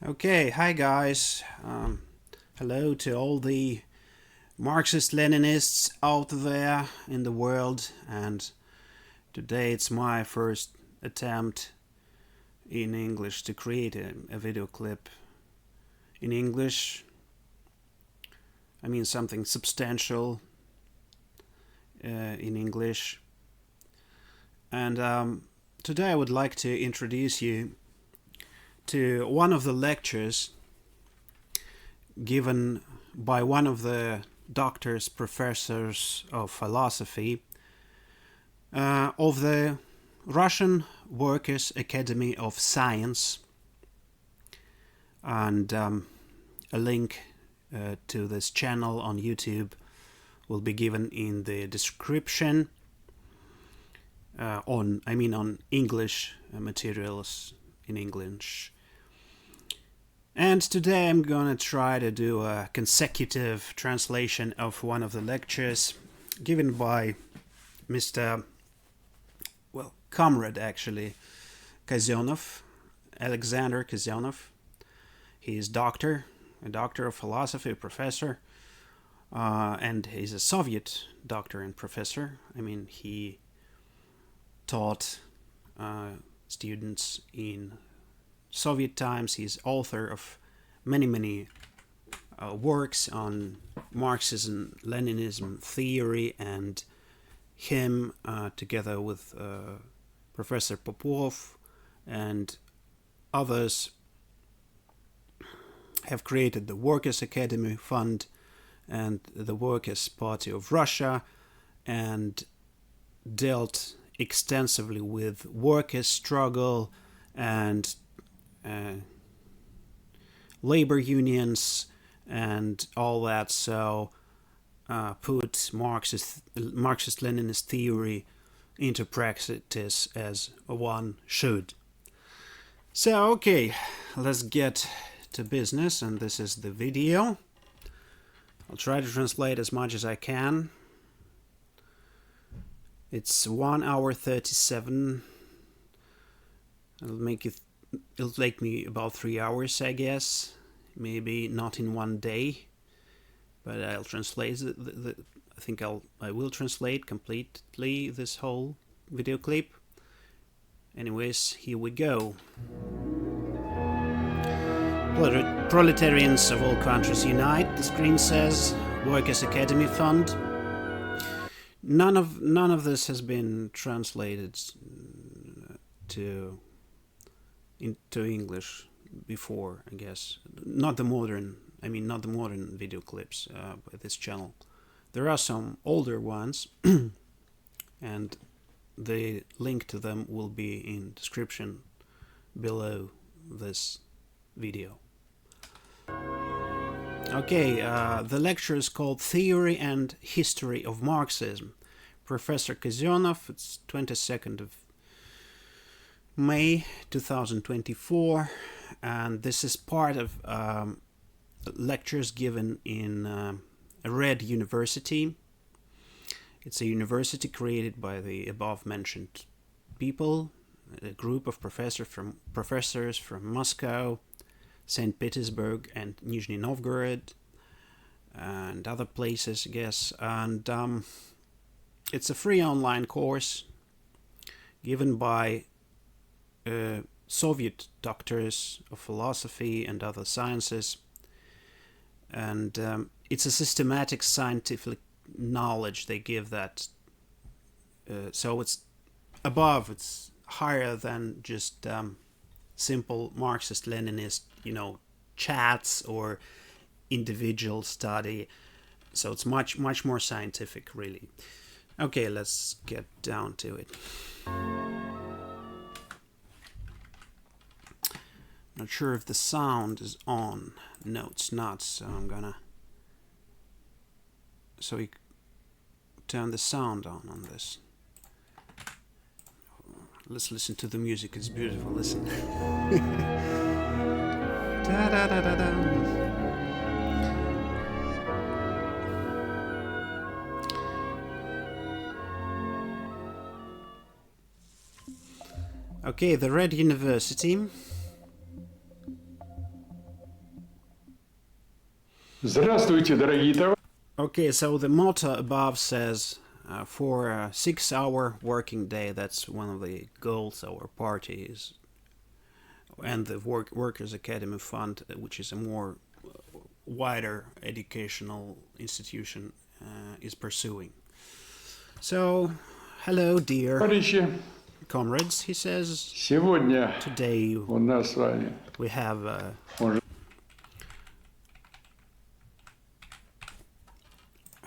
Okay, hi guys. Hello to all the Marxist-leninists out there in the world, and today it's my first attempt in English to create a video clip in English. I mean something substantial in English. And today I would like to introduce you to one of the lectures given by one of the doctors, professors of philosophy of the Russian Workers' Academy of Science, and a link to this channel on YouTube will be given in the description on English materials in English. And today I'm gonna try to do a consecutive translation of one of the lectures given by Mr. Comrade actually, Kazyonnof, Alexander Kazyonnof. He is a doctor of philosophy, a professor, and he's a Soviet doctor and professor. I mean, he taught students in Soviet times. He's author of many works on Marxism-leninism theory, and him together with Professor Popov and others have created the Workers' Academy Fund and the Workers' Party of Russia, and dealt extensively with workers' struggle and labor unions and all that. So put Marxist-Leninist theory into practice as one should. So okay, let's get to business, and this is the video. I'll try to translate as much as I can. It's 1 hour 37. It'll take me about 3 hours, I guess. Maybe not in one day, but I'll translate I think I will translate completely this whole video clip. Anyways, here we go. Proletarians of all countries unite, the screen says. Workers' Academy Fund. None of this has been translated into English before, I guess. Not the modern video clips by this channel. There are some older ones, and the link to them will be in description below this video. Okay, the lecture is called Theory and History of Marxism. Professor Kazyonnof, it's 22nd of May 2024, and this is part of lectures given in a Red University. It's a university created by the above-mentioned people, a group of professors from Moscow, St. Petersburg, and Nizhny Novgorod, and other places, I guess. And it's a free online course given by Soviet doctors of philosophy and other sciences, and it's a systematic scientific knowledge they give that. So it's higher than just simple Marxist-Leninist, chats or individual study. So it's much more scientific, really. Okay, let's get down to it. Not sure if the sound is on. No, it's not, so I'm gonna... So we turn the sound on this. Let's listen to the music, it's beautiful, listen. Da da da da da. Okay, the Red University Здравствуйте, дорогие товарищи. Okay, so the motto above says for a 6-hour working day, that's one of the goals of our party is, and the Workers' Academy Fund, which is a more wider educational institution, is pursuing. So, hello, dear comrades, he says. Сегодня Today у нас с вами we have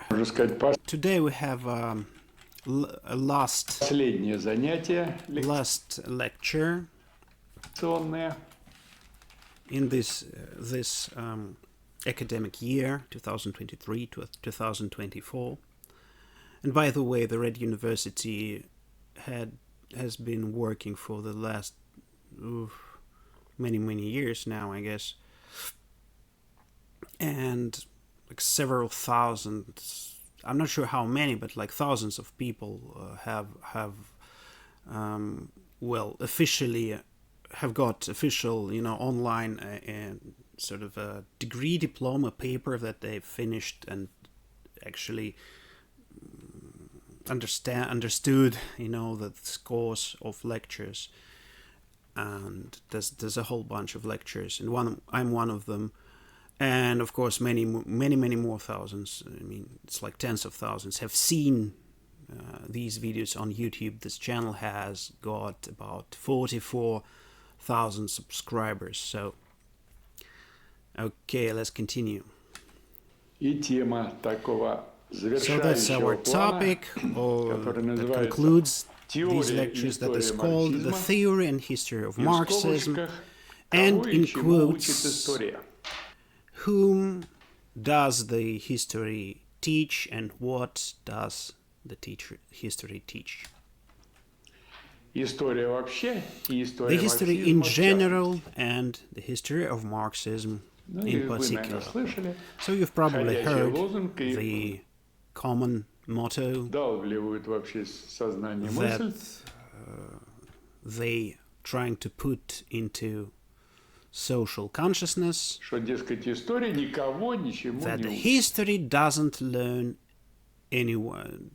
можно сказать, today we have a last последнее занятие lecture лекционное. in this academic year 2023 to 2024. And by the way, the Red University has been working for the last many years now, I guess, and like several thousands, I'm not sure how many, but like thousands of people have officially have got official, online and sort of a degree diploma paper that they finished and actually understood, the scores of lectures. And there's a whole bunch of lectures, and I'm one of them. And of course, many more thousands, I mean, it's like tens of thousands, have seen these videos on YouTube. This channel has got about 44,000 subscribers. So, okay, let's continue. И тема такого So that's our topic, that concludes these lectures, that is called The Theory and History of Marxism, and in quotes, whom does the history teach and what does the history teach? The history in general and the history of Marxism in particular. So you've probably heard the common motto that they trying to put into social consciousness, that history doesn't learn anyone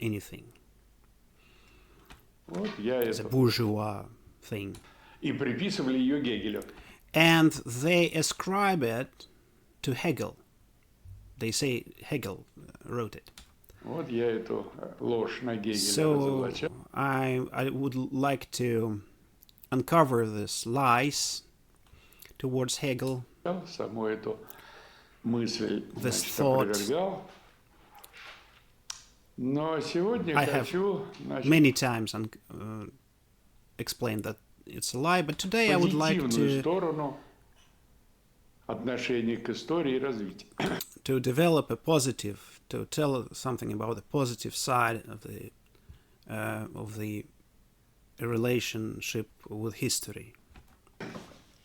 anything. It's a bourgeois thing. And they ascribe it to Hegel. They say Hegel wrote it. So I would like to uncover these lies towards Hegel, this thought. I have many times explained that it's a lie, but today I would like to develop a positive, to tell something about the positive side of the relationship with history,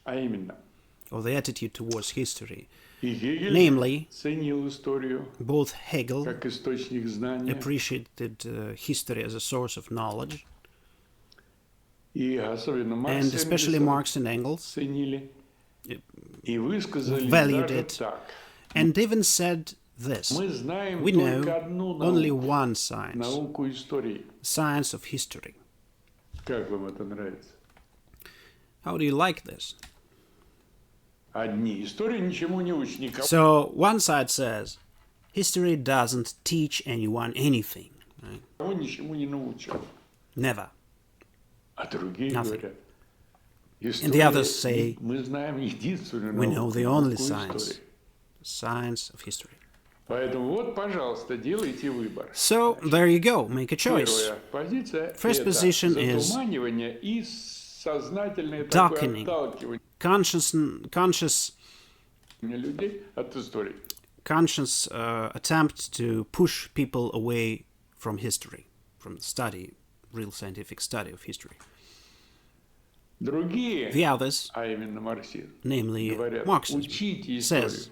or the attitude towards history. Namely, both Hegel appreciated history as a source of knowledge, and especially Marx and Engels valued it, and even said this: we know only one science of history. How do you like this? So one side says history doesn't teach anyone anything, right? Never. Nothing. And the others say we know the only science of history. So there you go, make a choice. First position is darkening, conscious attempt to push people away from history, from the real scientific study of history. The others, namely Marxism, says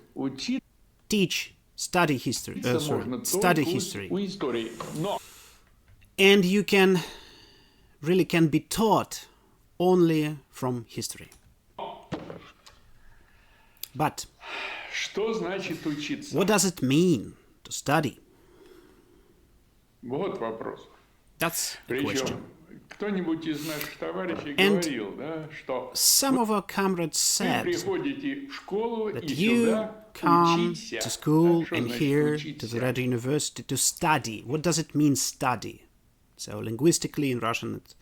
study history, and you can be taught only from history. But Что значит учиться? What does it mean to study? Вот вопрос. That's the question. Причем кто-нибудь из наших товарищей And говорил, да, что some of our comrades вы said приходите в школу that и you сюда come учиться. to school Что and значит here to the учиться? Red University to study. What does it mean, study? So linguistically in Russian it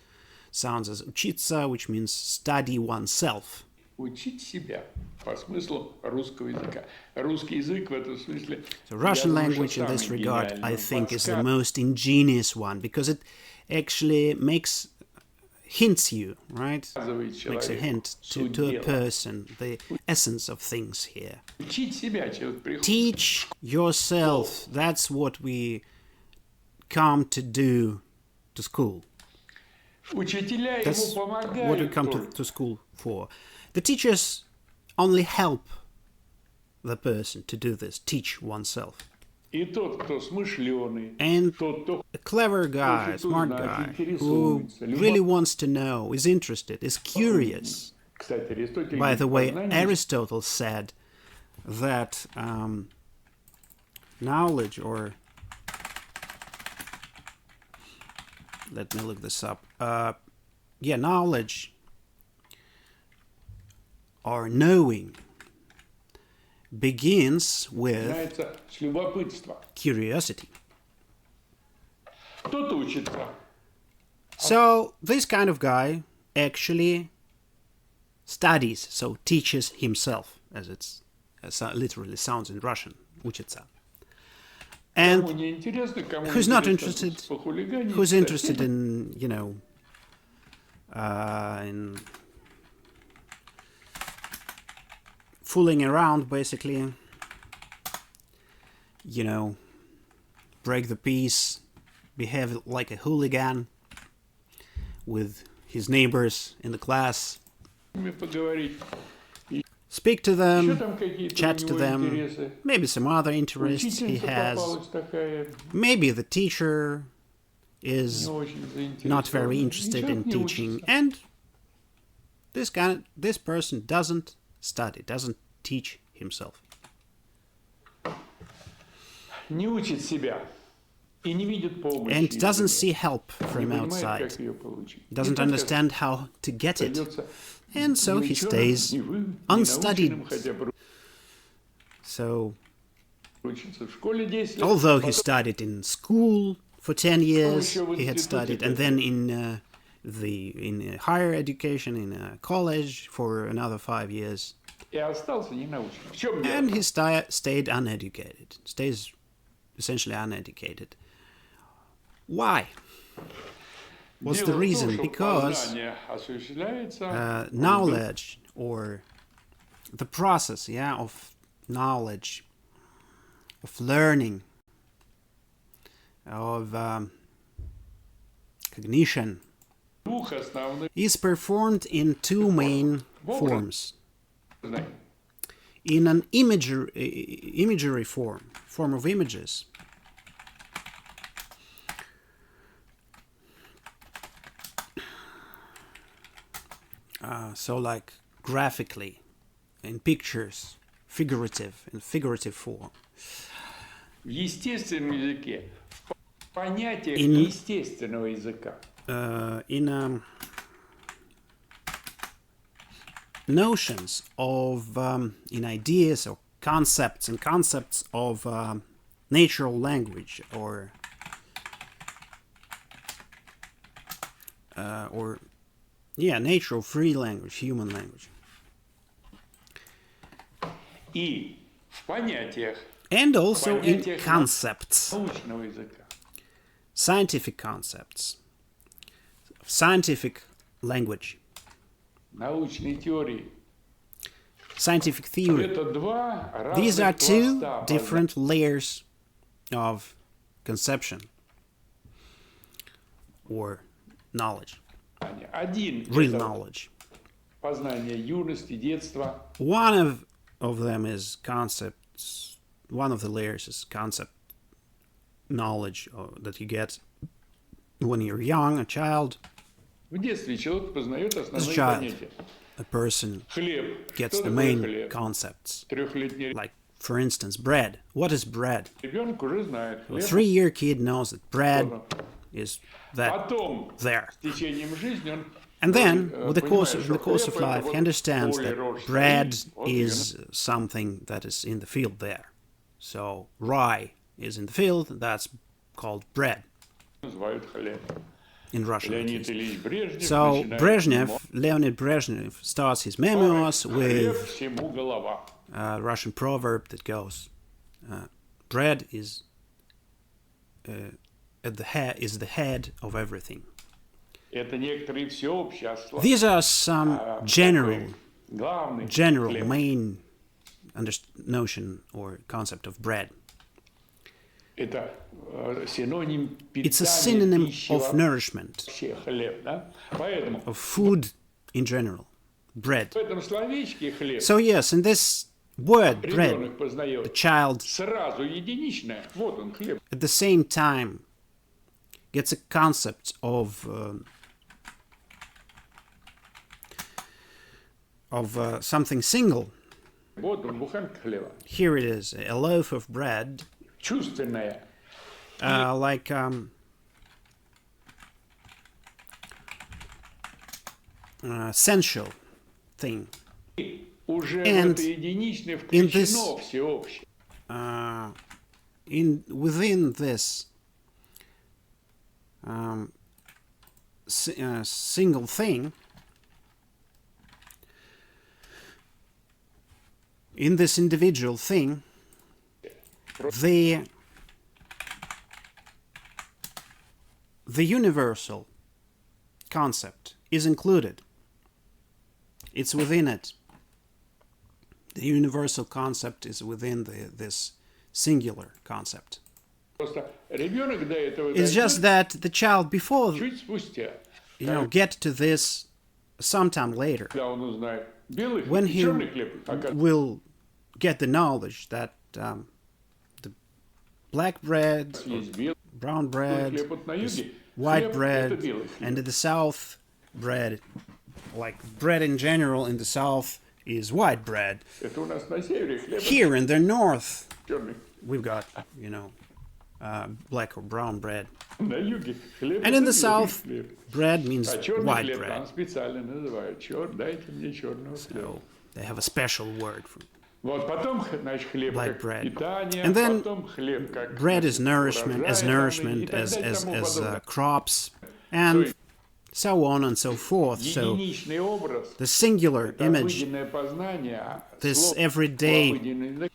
sounds as учиться, which means study oneself. Учить себя по смыслу русского языка. Русский язык в этом смысле, The я Russian думаю, language что in this самый regard, гениальный. I Он think, is the подсказывает. most ingenious one because it actually hints you, right? Makes a человеку hint суть to a дела. person, the essence of things here. Учить себя, человек приходит. Teach yourself. That's what we come to do to school. Учителя ему That's what we помогают come только. to school for. The teachers only help the person to do this, teach oneself. И тот, кто смышленый, And тот, кто a clever guy, хочет smart узнать, guy, who интересуется, really wants to know, is interested, is curious. Кстати, Аристотель By the говорит, way, познание Aristotle said that knowledge, or let me look this up. Knowledge or knowing begins with начинается с любопытства. curiosity. Кто-то учится, So this kind of guy actually studies, so teaches himself, as it literally sounds in Russian, учится. кому And не интересно, кому who's not интересно interested, похулиганить, who's кстати, interested in, in fooling around, basically, break the peace, behave like a hooligan with his neighbors in the class, поговорить. speak to Еще them, там какие-то chat у to него them, интересы. maybe some other interests he Учительница has. попалась такая, Maybe the teacher is не очень заинтересована. not very interested Ничего in не teaching, учится. and this person doesn't study, doesn't teach himself, Не учит себя и не видит помощи. and doesn't извне. see help Не from понимает, outside, как ее получить. doesn't И только understand how to get it, придется and so he неученым, stays не unstudied. наученным, хотя бы So учится в школе 10 лет, although he потом studied in school for 10 years, еще в he had институте studied, and then in higher education, in college for another 5 years, и остался не наученным. В чем дело? and he stayed uneducated, stays essentially uneducated. Why? What's the Дело в том, reason? что Because познание осуществляется knowledge, or the process, of knowledge, of learning, of cognition, в двух основных is performed in two main forms. знаниях. In an imagery form of images. So like graphically, in pictures, in figurative form. В естественном языке, в понятиях In- естественного языка. In notions of, in ideas or concepts and concepts of natural language or natural free language, human language. И в понятиях And also in Понятиях concepts, научного языка. scientific concepts, scientific language, Научной теории. scientific theory. Это два These разных are two пласта different layers of conception or knowledge, познания. Один real это knowledge. познание юности, детства. One of them is concepts, one of the layers is concept knowledge that you get when you're young, a child. В детстве человек познает As a основные child, понятия. a person Хлеб. gets Что the такое main хлеб? concepts, Трехлетний like For instance, bread. What is bread? Ребенок уже знает. A 3-year kid knows that bread is that Потом, there. с tечением жизни, он And then, in the понимает, course что of хлеб life, это he вот understands поле that рожь bread стоит, вот is something that is in the field there. So rye is in the field, that's called bread ее называют хлеб. in Russian at Леонид least. Ильич Брежнев So начинает Leonid Brezhnev starts his мемуары memoirs «Хлеб with всему голова». a Russian proverb that goes, bread is the head of everything. Это некоторые всеобщие слова. These are some Главный хлеб. main notion or concept of bread. Это синоним It's a питания, synonym пищи of nourishment, вообще, хлеб, да? Поэтому of food in general, bread. в этом словечке хлеб So yes, in this word bread, ребенок the познает child сразу единичное. Вот он хлеб. at the same time gets a concept of something single. Вот он буханка хлеба. Here it is, a loaf of bread, Чувственное. like sensual thing. Уже And в это единичное in включено всеобщее. Within this single thing, in this individual thing, the universal concept is included. It's within it. The universal concept is within this singular concept. Просто ребенок до этого It's just that the child before, чуть спустя. get to this sometime later, Когда он узнает белый when хлеб и he черный хлеб, оказывается, will get the knowledge that the black bread, or есть белый brown bread, хлеб. Вот на юге white хлеб – это bread, белый хлеб. and in the south, bread, like bread in general in the south, is white bread. Это у нас на севере хлеб Here in the north, черный. we've got, black or brown bread. На юге хлеб And in это the белый south, хлеб. bread means А черный white хлеб bread. там специально называют. Дайте мне черного хлеба. So they have a special word for Вот потом, значит, хлеб black как bread. питание, And then потом хлеб как bread is nourishment, урожай там, и так as далее, тому подобное. crops, and so on and so forth. So Единичный образ, the singular это image, обыденное познание, this слово everyday обыденный язык,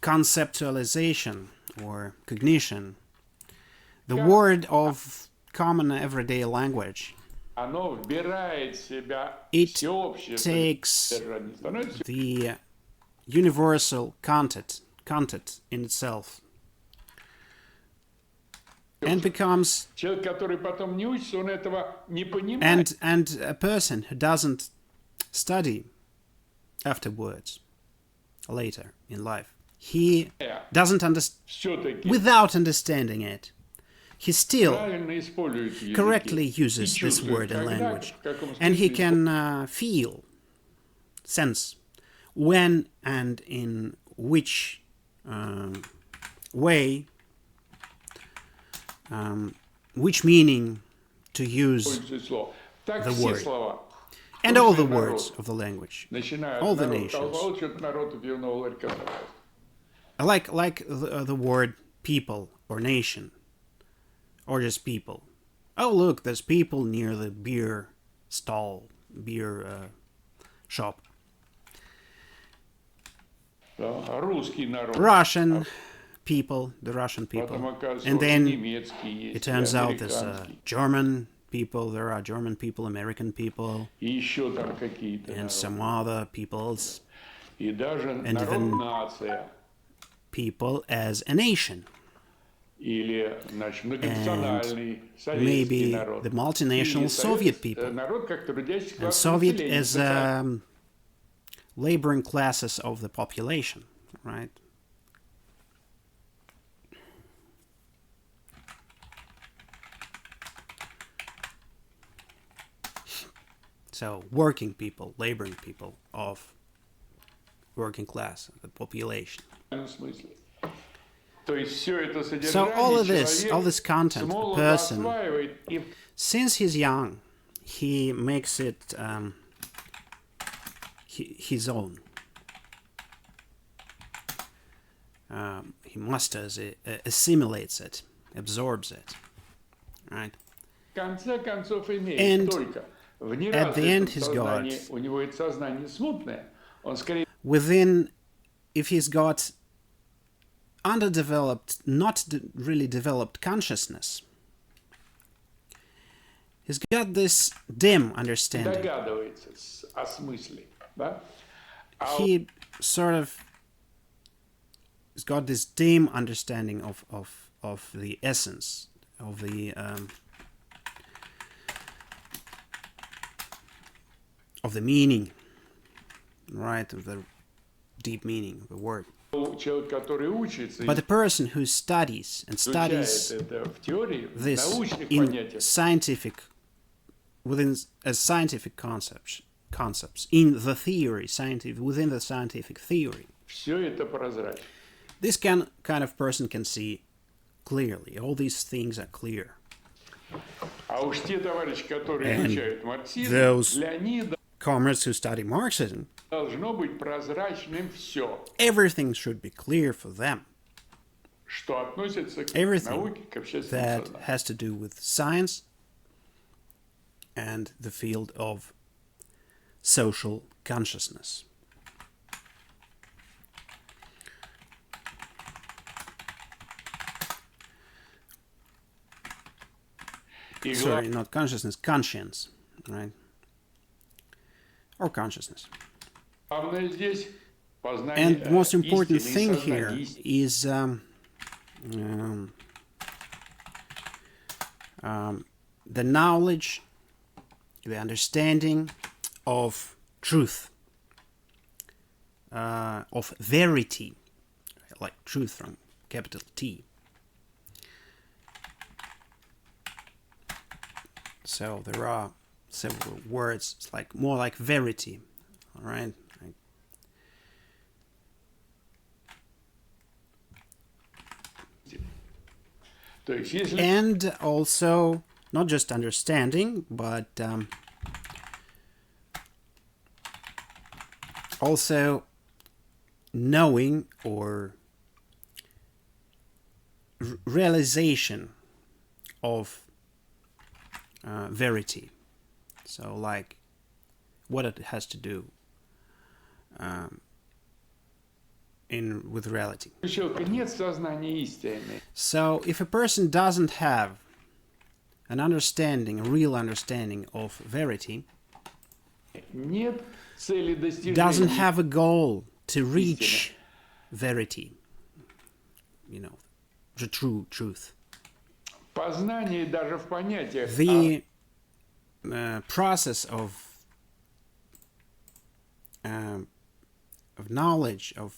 conceptualization or cognition, the word of common everyday language, оно вбирает в себя it всеобщее takes содержание, становится the universal content in itself, and becomes человек, который потом не учится, он этого не понимает. and a person who doesn't study afterwards, later in life, he doesn't understand. Все-таки Without understanding it, he still правильно использует языки correctly и uses this чувствует, word and когда, language, в каком and he смысле can feel, sense, when and in which way, which meaning to use, использует слово. Так the все word. слова. and all the Русский народ, words of the language, начиная all от the народа, nations. толкал народ у пивного ларька. like the word people or nation, or just people. Oh, look, there's people near the beer stall, beer shop. Да, русский народ. Russian people, the Russian Потом people. оказывается, And вот then немецкий есть, it turns и out there's американский, German people, there are German people, American people, и еще там какие-то and народы. some other peoples, И даже and народ even нация. people as a nation. Или, значит, многонациональный советский Maybe народ. the multinational И Soviet совет- people. народ как трудящий And класс Soviet населения. as laboring classes of the population, right? So working people, laboring people of working class, the population. То есть все это So all of this, содержание all this человек с content, the молода person, осваивает, и since he's young, he makes it his own. He masters it, assimilates it, absorbs it, right? в конце концов имеет And только в at the end неразвитом he's сознании, got, у него это сознание смутное, он скорее within, if he's got underdeveloped, not really developed consciousness, he's got this dim understanding. догадывается о смысле, да? He sort of has got this dim understanding of the essence, of the meaning, right, of the deep meaning of the word. Человек, который учится, But the person who studies and studies это в теории, в this научных in понятиях, scientific, within as scientific concepts, in the theory, within the scientific theory, все это прозрачно. this kind of person can see clearly. All these things are clear. А уж те товарищи, которые And изучают марксизм, those для них comrades who study Marxism, должно быть прозрачным все, everything should be clear for them. что относится к Everything науке, к общественному that сознанию. has to do with science and the field of social consciousness. И Sorry, not consciousness, conscience, right? Or consciousness. главное здесь познание And the most important истины, thing сознания here истины. is the knowledge, the understanding of truth, of verity, like truth from capital T. So there are several words, it's like more like verity, all right? То есть, если And also not just understanding, but also knowing or realization of verity. So like what it has to do with reality. у человека нет сознания истины, So if a person doesn't have an understanding, a real understanding of verity, нет цели doesn't достижения have a goal to reach verity, you know, the true truth. познания даже в понятиях The process of knowledge, of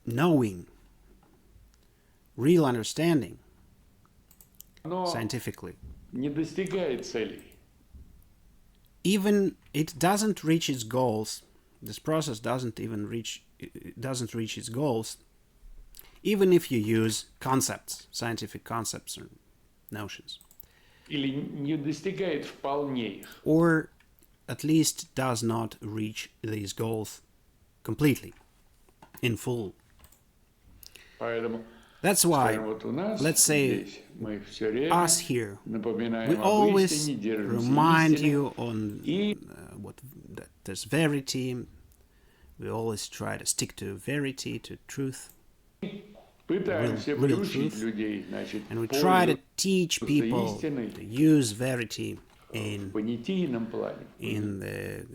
knowing, real understanding, оно scientifically, не достигает целей. even it doesn't reach its goals. This process doesn't reach its goals, even if you use concepts, scientific concepts or notions, Или не достигает вполне их. or at least does not reach these goals completely, in full. Поэтому, That's why, скажем, вот у нас let's say, здесь мы все время us here, напоминаем we об always истине, держимся remind истины. you on that there's verity. We always try to stick to verity, to truth, Пытаемся real приучить truth. людей, значит, And we try to пользоваться teach people истиной to use verity в in понятийном плане. the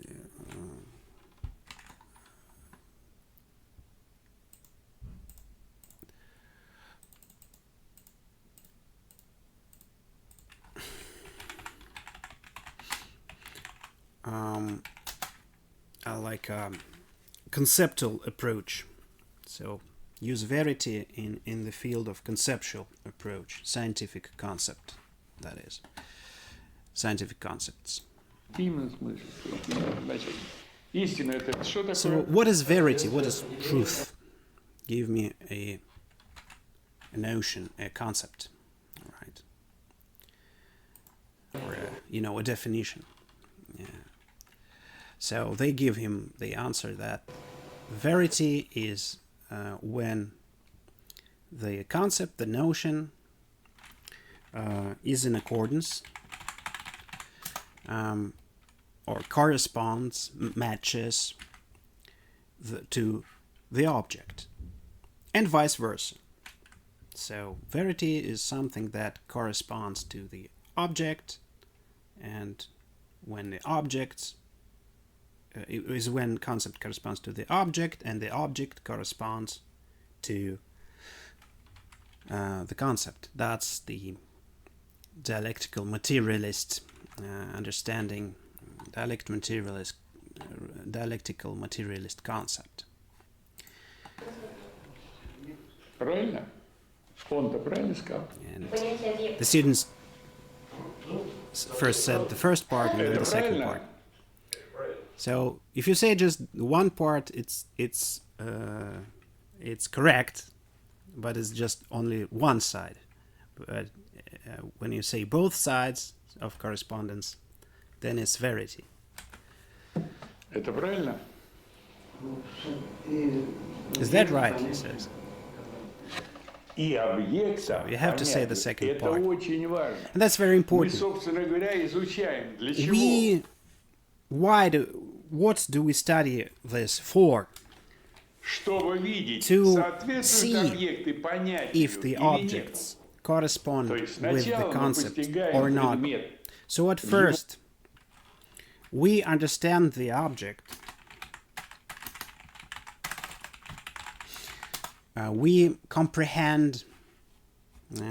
like conceptual approach. So use verity in the field of conceptual approach, scientific concept, that is, scientific concepts. В интимном смысле, значит, Истина это что такое? So, what is verity? What is truth? Give me a notion, a concept, right? Or a definition. Yeah. So they give him the answer that verity is when the concept, the notion, is in accordance or corresponds, matches to the object, and vice versa. So verity is something that corresponds to the object, and when the object is when concept corresponds to the object, and the object corresponds to the concept. That's the dialectical materialist understanding, dialectical materialist concept. Правильно? Он-то правильно сказал? And the students first said the first part and then the second part. So if you say just one part, it's correct, but it's just only one side. But when you say both sides of correspondence, then it's verity. Это правильно? Is that right? He says. И объекта So you have to say the second это part. очень важно. And that's very Мы, important. собственно говоря, изучаем для чего? What do we study this for? Чтобы видеть, To соответствуют see объекты понятию if the или нет. objects correspond То есть with the сначала мы concept постигаем or not. предмет. So at first, we understand the object. We comprehend,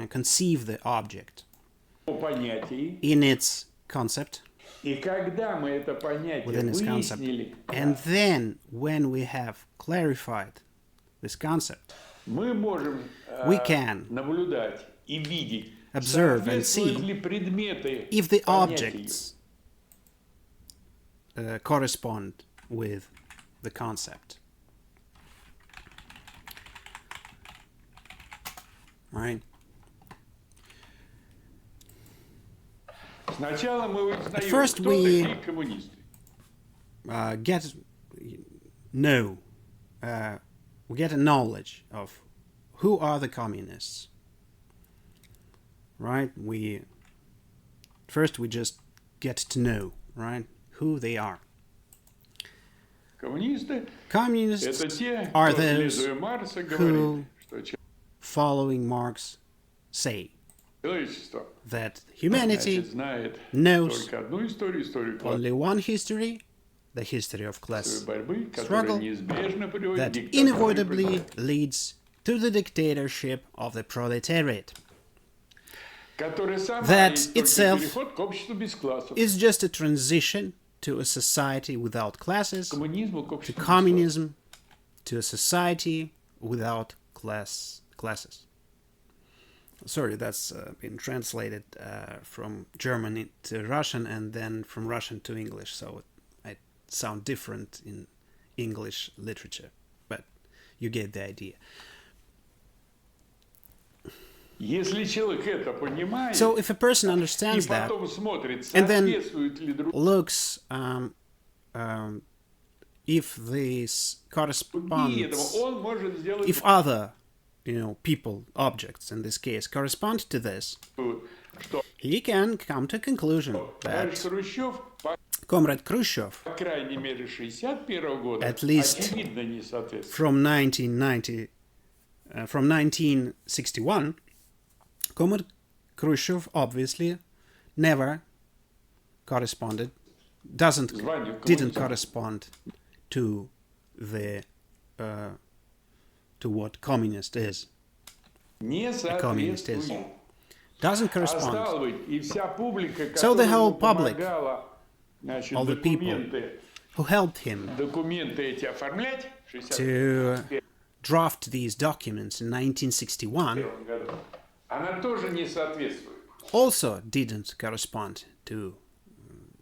conceive the object Понятий. in its concept, И когда мы это понятие within its concept. выяснили, And then, when we have clarified this concept, мы можем we can наблюдать и видеть, observe and соответствуют see ли предметы if the понятию. objects correspond with the concept. Right? Сначала мы узнаем, first кто we- такие коммунисты. We get a knowledge of who are the communists. Right? We just get to know, right, who they are. Communists это Communists те, are кто, those следуя Маркса, who, говорит, что following Marx, say человечество that humanity значит, знает knows только одну историю only one history, the history of class классовой борьбы, struggle которая неизбежно приводит that к диктатуре inevitably leads to the dictatorship of the proletariat. которая сама that есть только itself переход к обществу без классов. is just a transition to a society without classes, Коммунизму к to обществу без communism, to a society without classes. Sorry, that's been translated from German to Russian and then from Russian to English, so it sound different in English literature, but you get the idea. Если человек это понимает, So if a person и understands that, потом смотрит, and then соответствует ли друг looks if this другие corresponds, этому, он может сделать if other, people, objects in this case, correspond to this, что he can come to a conclusion товарищ that Хрущев, Comrade Khrushchev, по крайней мере, 61 года, At least очевидно не соответствует. from 1961, Comrade Khrushchev obviously never corresponded, didn't correspond to the to what communist is. Не communist is. соответствует. Doesn't А correspond. стало быть, и вся публика, So the которая whole ему public, помогала, значит, all the people who helped him документы эти оформлять в 61 to draft these documents in 1961 году, она тоже не соответствует. also didn't correspond to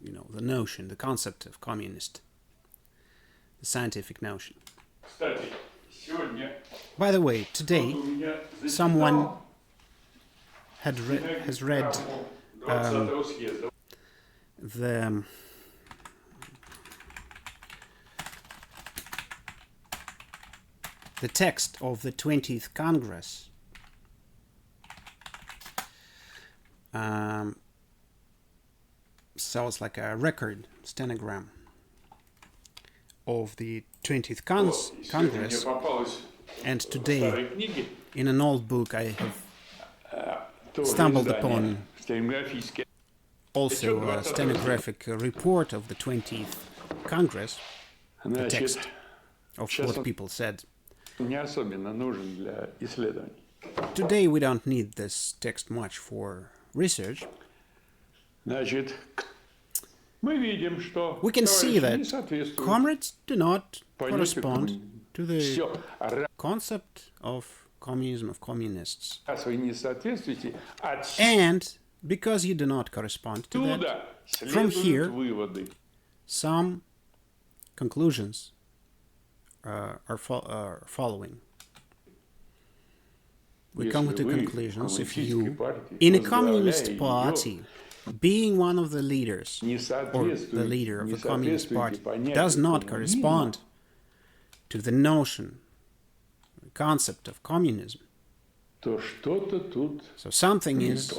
the notion, the concept of communist. the scientific notion. Кстати, сегодня By the way, today у меня someone зачитал has read стенограмму 20-го съезда. the text of the 20th Congress. So it's like a record stenogram of the 20th Congress. And today, in an old book, I have stumbled upon also a stenographic report of the 20th Congress, the text of what people said. Today we don't need this text much for research. We can see that comrades do not correspond to the concept of communism, of communists. And because you do not correspond to that, from here, some conclusions are following. We come to conclusions if you, in a communist party, being one of the leaders, or the leader of a communist party, does not correspond to the notion, the concept of communism, so something is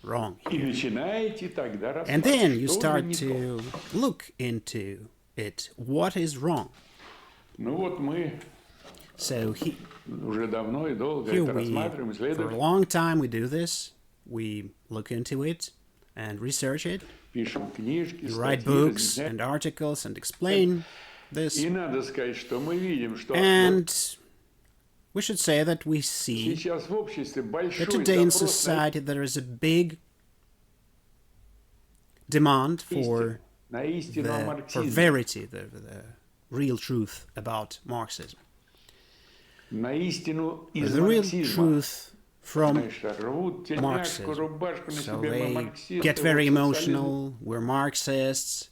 wrong here. And then you start to look into it. What is wrong? So here we, for a long time we do this. We look into it and research it. We write books and articles and explain this. And we should say that we see that today in society there is a big demand for verity, the real truth about Marxism. The real truth from Marxism. So they get very emotional. We're Marxists.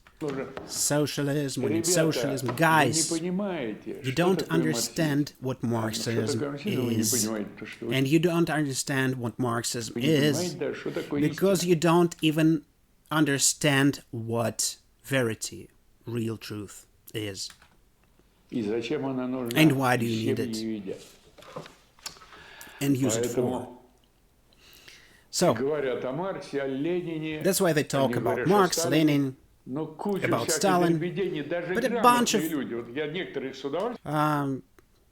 Socialism, we need socialism. Guys, you don't understand what Marxism is. And you don't understand what Marxism is because you don't even understand what verity, real truth, is. And why do you need it? And use it for. So, that's why they talk about Marx, Lenin, about Stalin, but a bunch of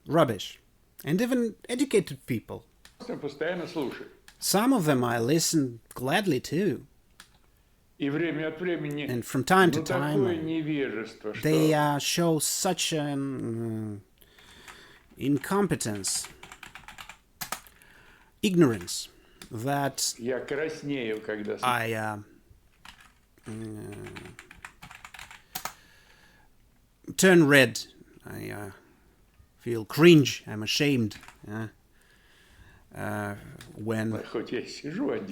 rubbish. And even educated people. Some of them I listen gladly to. And from time to time, they show such an incompetence, ignorance, that I turn red. I feel cringe. I'm ashamed. When,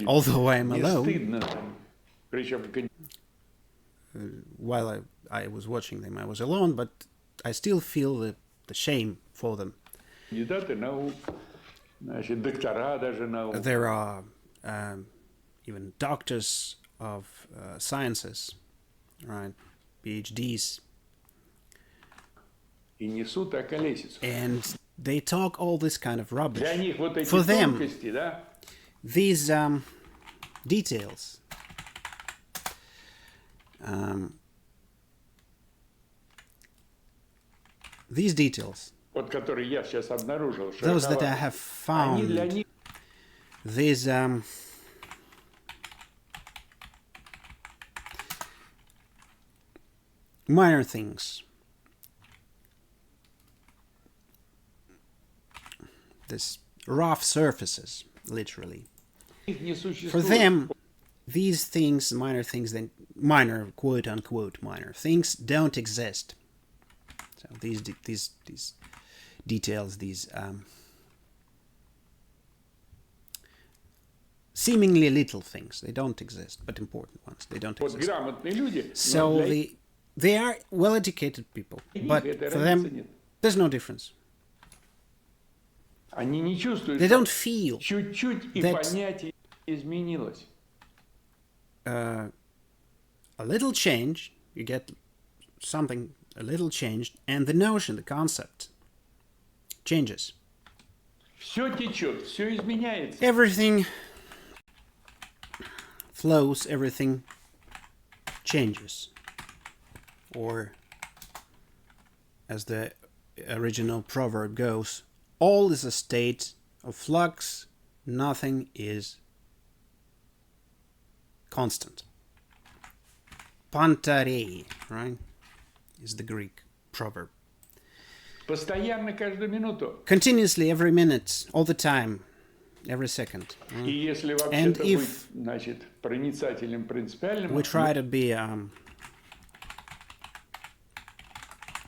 although I'm alone, while I was watching them, I was alone, but I still feel the shame for them. There are even doctors of sciences, right? PhDs. And they talk all this kind of rubbish. For them, these details, those that I have found, these minor things, this rough surfaces, literally. For them, these things, minor things, then minor, quote unquote, minor things, don't exist. So these details, these seemingly little things, they don't exist, but important ones, they don't exist. So They are well-educated people, but for them, there's no difference. They don't feel that a little change, you get something a little changed, and the notion, the concept, changes. Everything flows, everything changes. Or, as the original proverb goes, all is a state of flux, nothing is constant. Pantarei, right, is the Greek proverb. Постоянно, каждую минуту. Continuously, every minute, all the time, every second. И если вообще-то быть, значит, проницательным, принципиальным, we try to be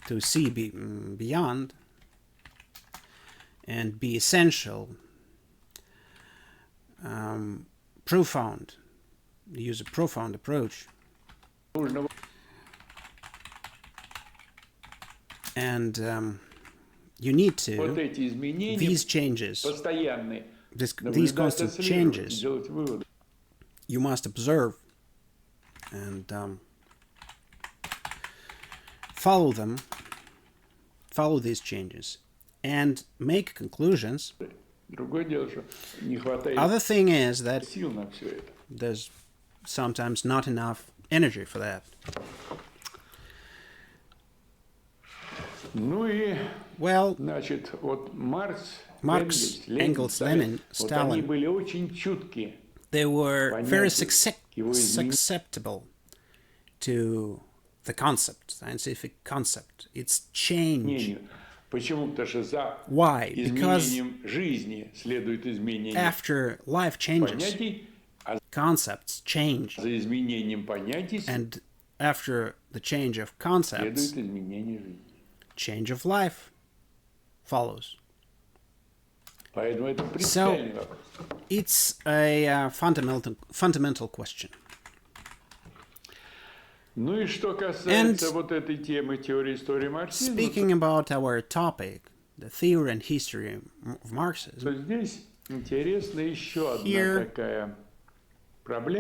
to see beyond and be essential, profound, use a profound approach. And you need to, these changes, these constant changes, you must observe and follow them, follow these changes, and make conclusions. Other thing is that there's sometimes not enough energy for that. Well, Marx, Engels, Lenin, Stalin, they were very susceptible to the concept, scientific concept, its change. Why? Because after life changes, concepts change. And after the change of concepts, change of life follows. So it's a fundamental question. And speaking about our topic, the theory and history of Marxism, here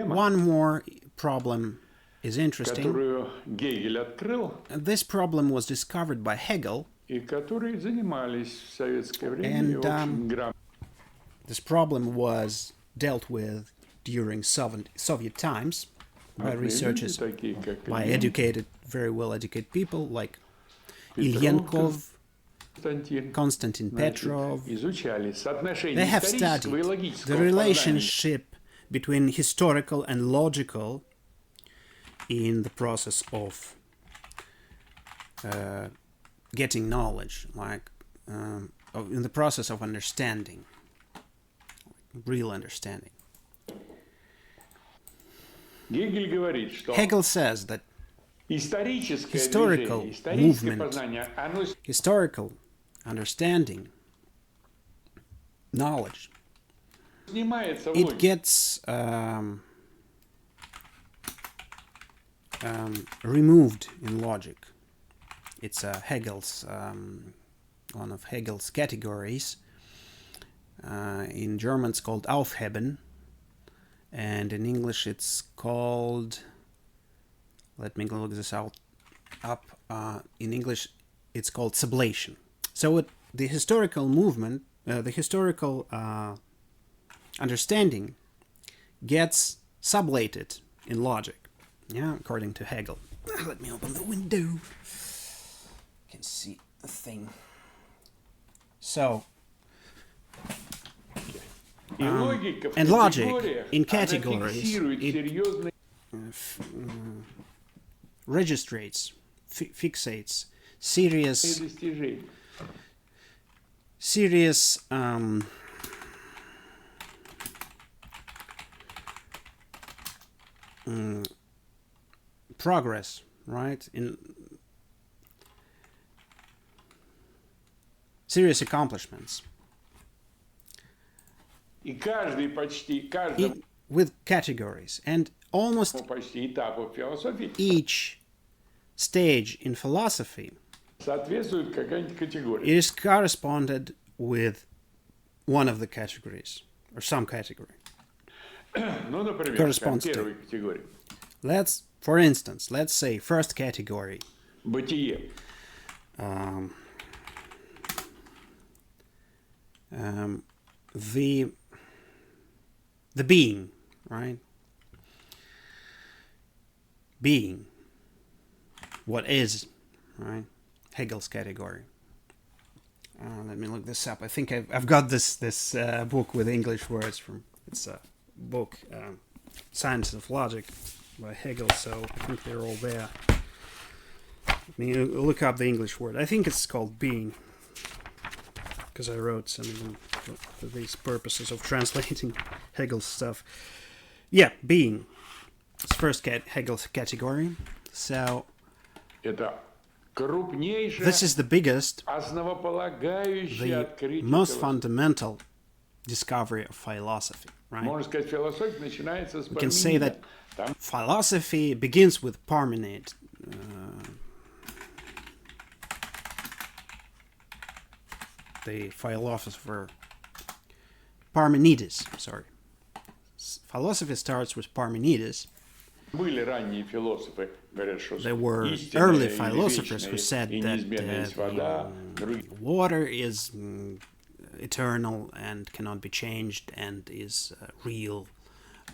one more problem is interesting. This problem was discovered by Hegel, and this problem was dealt with during Soviet times by researchers, by educated, very well-educated people like Ilyenkov, Konstantin Petrov. They have studied the relationship between historical and logical in the process of getting knowledge, like in the process of understanding, real understanding. Hegel says that historical movement, historical understanding, knowledge, it gets removed in logic. It's Hegel's one of Hegel's categories. In German it's called Aufheben, and in English it's called, let me look this up. In English it's called sublation. So the historical movement, the historical understanding gets sublated in logic, yeah, according to Hegel. Let me open the window. You can see a thing. So, and logic in categories, it registrates, fixates serious progress, right? In serious accomplishments. With categories, and almost each stage in philosophy, соответствует какая-нибудь it категория. is corresponded with one of the categories, or some category. Ну, например, Corresponds to. первой категории. For instance, let's say first category, Бытие. the being, right? Being, what is, right? Hegel's category. Let me look this up. I think I've got this book with English words from. It's a book, Science of Logic, by Hegel. So I think they're all there. Let me look up the English word. I think it's called being, because I wrote some of them for these purposes of translating Hegel's stuff. Yeah, being. It's first Hegel's category. So Это крупнейшее, this is the biggest, основополагающее the открытие most философии. fundamental discovery of philosophy, right? Можно сказать, философия начинается с We can say that Парменида. Там philosophy begins with Parmenid. The philosopher Parmenides, sorry. Philosophy starts with Parmenides. были ранние философы, говорят, что There were истинная early или philosophers who вечная said и that неизменная есть вода. Другие water is eternal and cannot be changed and is real.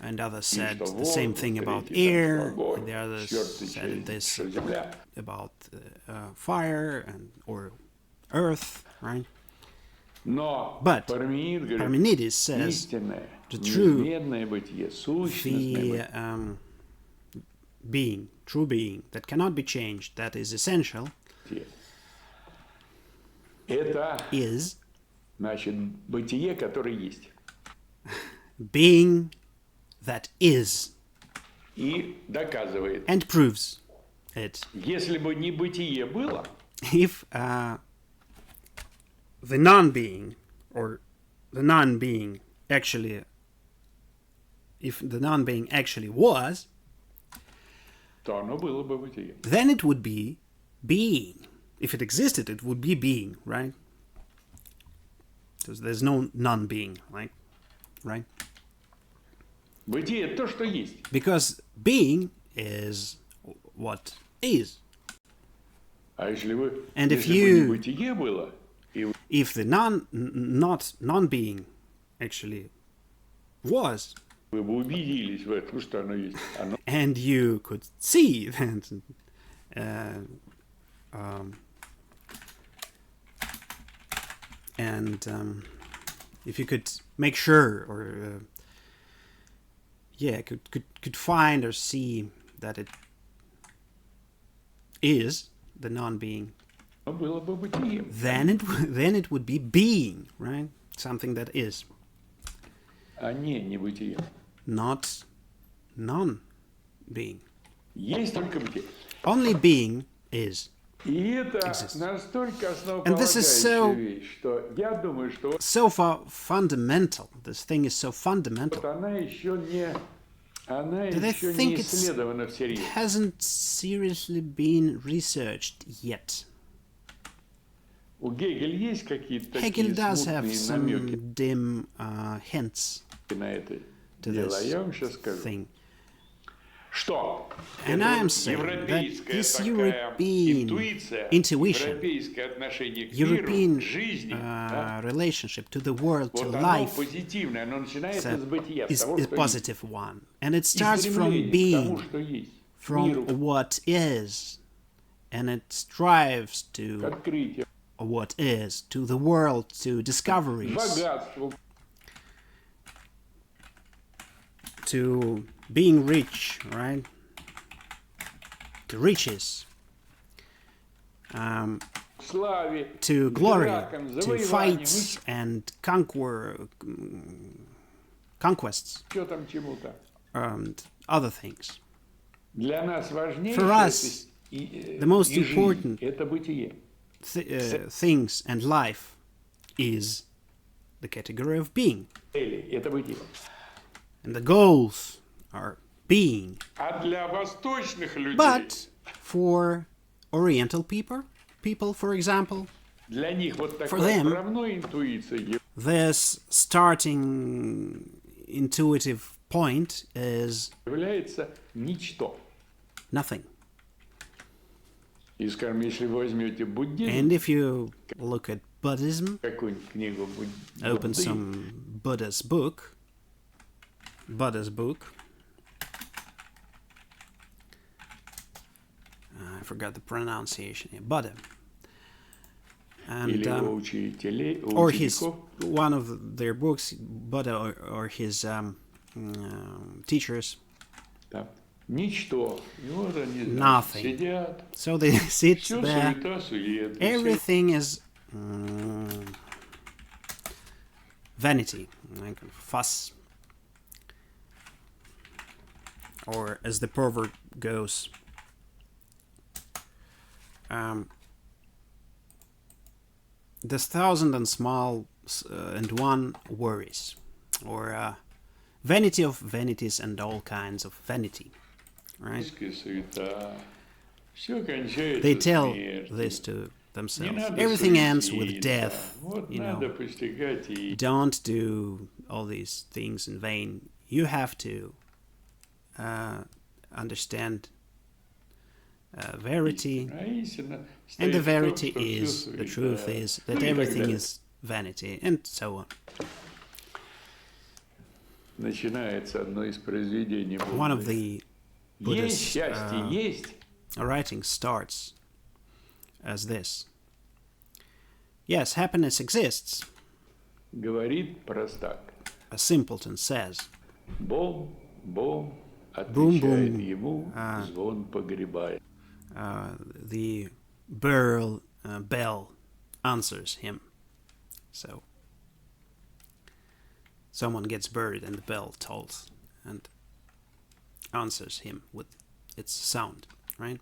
And others said что the same воздух, thing about третий там, air, что огонь, and the others четвертый said this что земля. about fire or earth, right? Но But Парменид говорит, Parmenides says истинное, the true, неизменное бытие, сущностное the being, true being, that cannot be changed, that is essential, бытие. Это, is значит, бытие, которое есть. being that is, И доказывает, and proves it. если бы не бытие было, If the non-being, or the non-being actually, if the non-being actually was, то оно было бы бытие. then it would be being. If it existed, it would be being, right? Because there's no non-being, right? Бытие – это то, что есть. Because being is what is. А если бы, And if если бы you- не бытие было, и If the non-being actually was, вы бы убедились в этом, что оно есть. Оно and you could see that, if you could make sure, or could find or see that it is the non-being, было бы бытием. then it would be being, right? Something that is, А не бытием. not non-being. Есть только бытие. Only being is. И это Exists. настолько And this is so- основополагающая вещь, что я думаю, что вот So fundamental. This thing is so fundamental. она еще не That I еще think не it исследована всерьез. hasn't seriously been researched yet. У Гегеля есть какие-то Hegel такие does have смутные намеки some dim hints на это to дело. Я вам this сейчас скажу. thing. Что? And Это I am вот saying that европейская this такая European интуиция, intuition, европейское отношение к European миру, к жизни, да? relationship to the world, to Вот оно life, позитивное, оно начинается that с бытия, с is того, a что есть. positive one. And it И starts from стремление к тому, being, что есть, к from миру, what is, and it strives к to открытию, what is, to the world, to к discoveries, богатству, to being rich, right? To riches, к славе, to к glory, дракам, to завоеваниям, fights and conquests, еще там чему-то. and other things. Для нас For важнейшее us, the most и жизнь important – это бытие. Things and life is the category of being, Цели – это бытие. and the goals are being. А для восточных людей But for Oriental people, for example, Для них вот For такое them, равно интуиция this starting intuitive point is является ничто. nothing. И, скажем, если вы возьмете буддизм, And if you look at Buddhism, какую-нибудь книгу open Будды, some Buddha's book, I forgot the pronunciation here, Buddha. And, или у учителей, у or his учеников, one of their books, Buddha or his teachers, да, ничто. И вот они, значит, Nothing. сидят, so they sit все there. суета, сует. Everything is vanity, like fuss, or as the proverb goes, there's thousand and small and one worries, or vanity of vanities and all kinds of vanity, right? Суета. Все кончается They tell смертью. this to themselves. Не надо Everything ends with суетиться. death. Вот You надо know, постигать и don't do all these things in vain. You have to understand verity, а истина and the стоит в том, verity что всё is, the суета. truth is Ну that и так everything далее. is vanity, and so on. Начинается одно из произведений One of Будды. the Есть Buddha's счастье, есть. writing starts as this. Yes, happiness exists, Говорит простак. a simpleton says. Бом, бом, Бум, отвечает бум. ему звон погребая. The bell answers him. So someone gets buried and the bell tolls and answers him with its sound, right?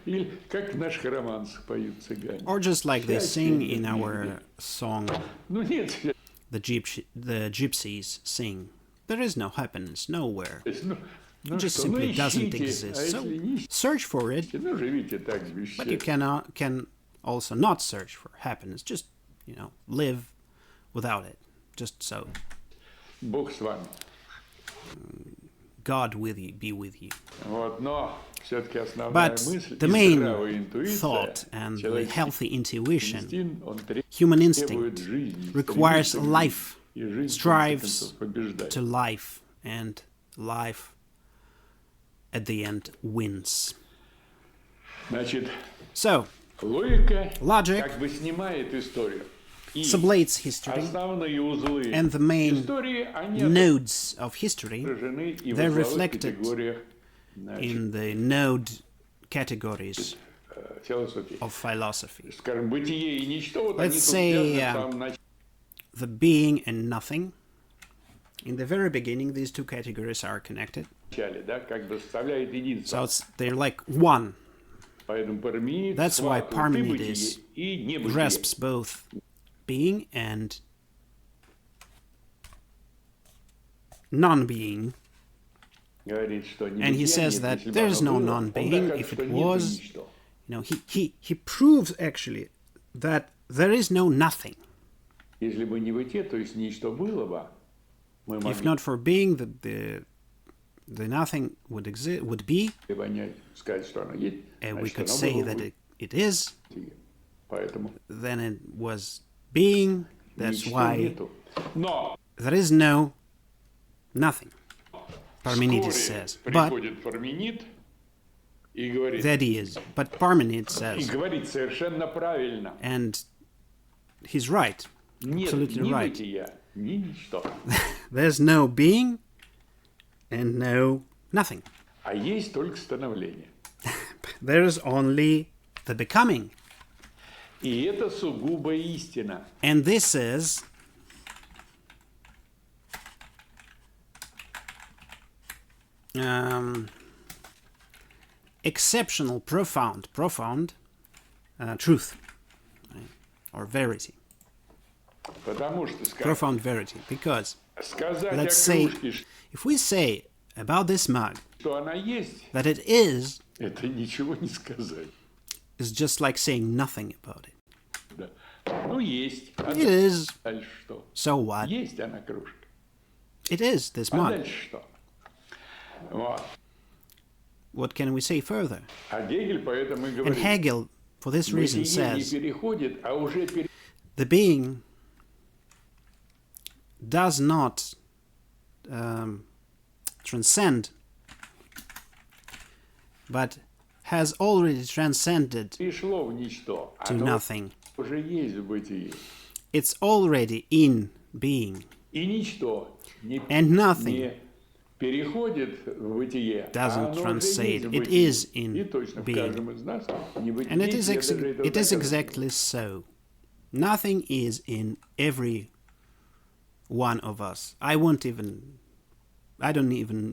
Или как в наших романсах поют цыгане. Or just like they Счастья sing нет in нигде. our song, Ну нет, the gypsies sing. There is no happiness nowhere. ну, It just что, ну simply doesn't ищите, exist. а So если не ищете, search for it, ну живите так с but you бесчестием. can also not search for happiness. Just, live without it. Just so. Бог с вами. God with you, be with you. Вот, но все-таки основная But мысль the и main здравая интуиция, thought and the человеческий healthy intuition, инстинкт, он human требует instinct, жизни, requires стремится a к life, жизни, и жизнь, в конце strives концов, побеждает. to life, and life at the end wins. Значит, So, логика logic как бы снимает историю. И sublates history, основные узлы and the main истории, они nodes of history, отражены и в they're узловых reflected категориях, значит, in the node categories философии. of philosophy. Скажем, бытие и ничто, вот они Let's тут say связаны в самом начале. the being and nothing. In the very beginning, these two categories are connected. Да, как бы составляет единство. So they're like one. Поэтому Парменид That's why схватывает и Parmenides бытие, и небытие. grasps both being and non-being. Говорит, что And he небытия says нет, that если бы there is оно no было, non-being. он докажет, If что it нет и was, ничто. he proves actually that there is no nothing. Если бы не бытие, то есть ничто было бы, мы If могли not for being, the nothing would be, понять, сказать, что оно есть, and we значит, could оно say было that бы it is. бытие. Поэтому Then it was being. That's ничто why нету. Но there is no nothing. Parmenides вскоре says, but приходит Парменид и говорит, that is. But Parmenides и says, говорит совершенно правильно. and he's right, Нет absolutely ни right. бытия, ни ничто. There's no being and no nothing. А есть только становление. There's only the becoming. И это сугубо истина. And this is exceptional, profound truth, right? Or verity, Потому что, скажем, profound verity. Because сказать о let's say, кружке, if we say about this mug, Что она есть, that it is это ничего не сказать. just like saying nothing about it. Да. Ну, есть. А It is, дальше что? so what? Есть она кружка. It is this А mug. дальше что? Вот. What can we say further? А Гегель поэтому и And говорит, Hegel, for this reason, бытие не says переходит, а уже the being does not transcend, but has already transcended перешло в ничто. to nothing. Уже есть в бытии. It's already in being, И ничто не, and nothing не переходит в бытие, doesn't а оно уже translate. есть в It бытии. is in И точно в being. каждом из нас небытие, And it is, я даже этого it is доказываю. exactly so. Nothing is in every one of us. I don't even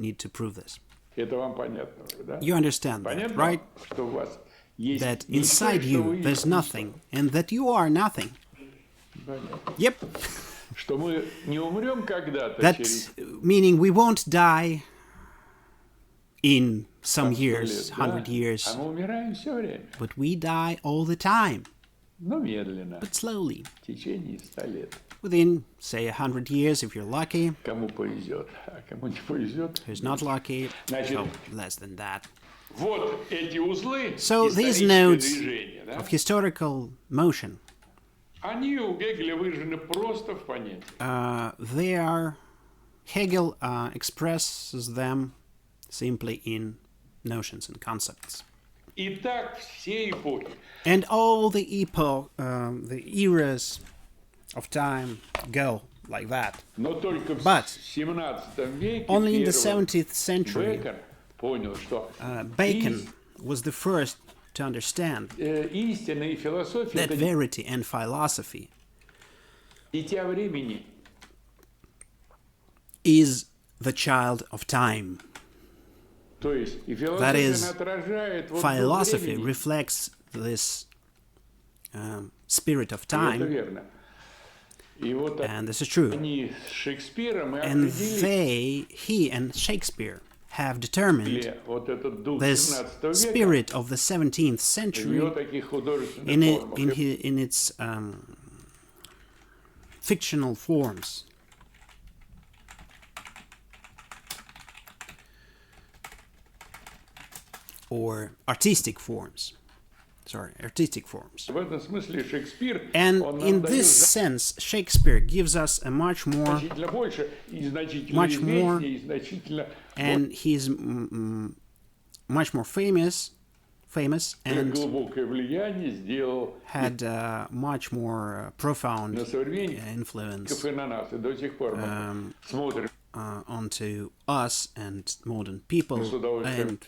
need to prove this. Это вам понятно уже, да? You understand that, Понятно, right? что у вас есть That ничто, inside что вы you there's есть nothing, and that you are nothing. ничто. Понятно. Yep. Что мы не умрем когда-то That через meaning we won't die in some 100 years, лет, 100 да? years, А мы умираем все время, but we die all the time, но медленно, but slowly. в течение 100 лет. Within, say, 100 years, if you're lucky. Кому повезет, а кому не повезет. Who's not lucky, Значит, so less than that. вот эти узлы So these исторического nodes движения, да, of historical motion, они у Гегеля выражены просто в понятии. they are, Hegel expresses them simply in notions and concepts. И так все эпохи. And all the the eras of time go like that. Но только в But 17 веке only in the первым 17th century, Бекон понял, что Bacon was the first to understand истина и философия that это verity and philosophy дитя времени. is the child of time. То есть и That философия is, она отражает вот дух philosophy времени. reflects this spirit of И это time, верно. И вот and this is true. они с Шекспиром и And определили he and Shakespeare have determined вот этот дух this 17 века spirit of the 17th в century его таких художественных in формах. in its fictional forms. Or artistic forms. Sorry, artistic forms. В этом смысле Шекспир, And он in нам this дает sense, Shakespeare gives us a much more, значительно больше и значительно much more, известнее, и значительно and he's much more famous, более and глубокое влияние сделал had much more profound на современников influence и на нас. И до сих пор мы смотрим onto us and modern people с удовольствием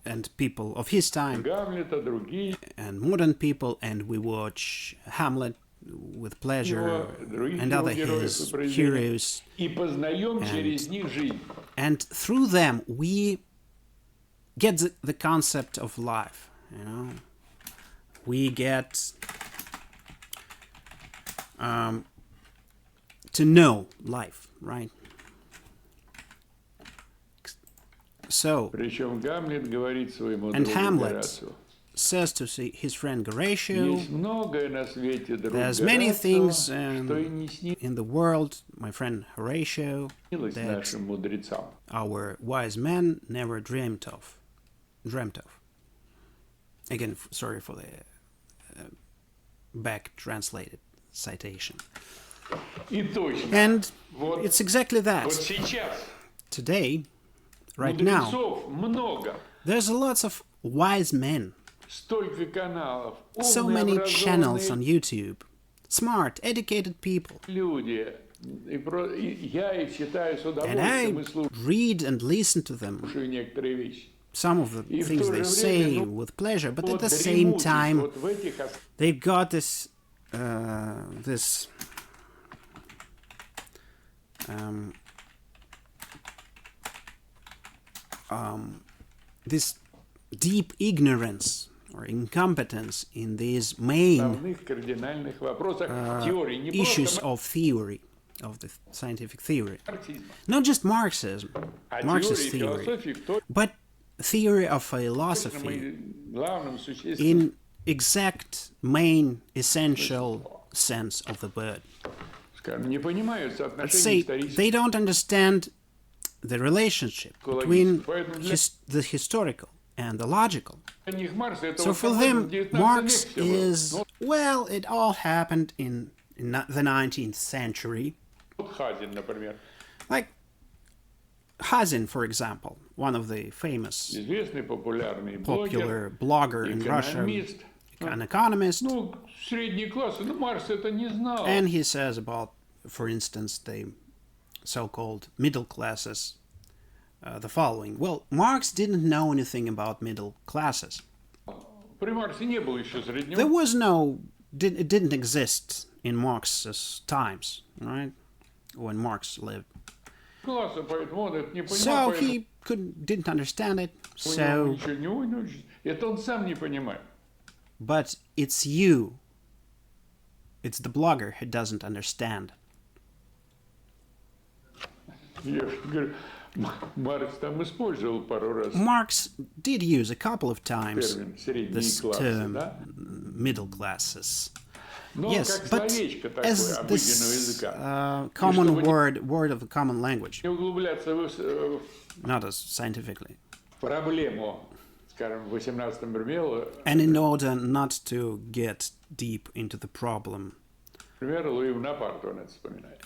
and people of his time Гамлета, другие and modern people, and we watch Hamlet with pleasure других and его other героев и his произведений. heroes, И познаем через них жизнь. and through them we get the concept of life. You know, we get to know life, right? So, Причем Гамлет говорит своему and другу Hamlet Горацию. says to his friend Horatio, Есть многое на свете, друг there's many Горацио, things что и не in the world, my friend Horatio, снилось that нашим мудрецам. our wise men never dreamt of. Again, sorry for the back translated citation. И точно. And Вот, it's exactly вот that. сейчас Today, right now, мудрецов много. there's lots of wise men, Столько каналов. so Умные, many channels on образованные YouTube, smart, educated people. люди. И я их читаю с And удовольствием I и слушаю read and listen to them, некоторые вещи. some of the И в things то they же say время, with pleasure, but at вот the same дремучесть time, вот в этих they've got this this deep ignorance or incompetence in these main основных кардинальных вопросах теории. Не issues просто of theory. of the scientific theory. Марксизма. Not just Marxism, А Marxist теории theory, философии кто but theory of philosophy главным существенным in exact, main, essential sense of the word. скажем, не понимают Let's соотношения say исторических they don't understand the relationship between the historical and the logical. Для них Маркс это So вот for в them, 19 Marx веке всё было. is, well, it all happened in the 19th century. Вот Хазин, например, Like Kazin, for example, one of the famous известный популярный popular блогер, blogger in Russia, экономист. an economist, Ну, средний класс, ну, Маркс это не знал. and he says about, for instance, the so-called middle classes, the following. Well, Marx didn't know anything about middle classes. При Марксе не было еще среднего. There was no, it didn't exist in Marx's times, right? When Marx lived. Класса, поэтому он это не понимал. So поэтому he didn't understand it. у него So, ничего не учит. Это он сам не понимает. but it's you. It's the blogger who doesn't understand. Я говорю, Маркс там использовал пару раз Marx did use a couple of times термин средние this классы, term, да? middle classes. Но Yes, как but словечко такое as обыденного this языка. common чтобы не- word of a common language, Не углубляться в not as scientifically. проблему, скажем, в 18-м века, And in order not to get deep into the problem, например, Луи Бонапарт он это вспоминает.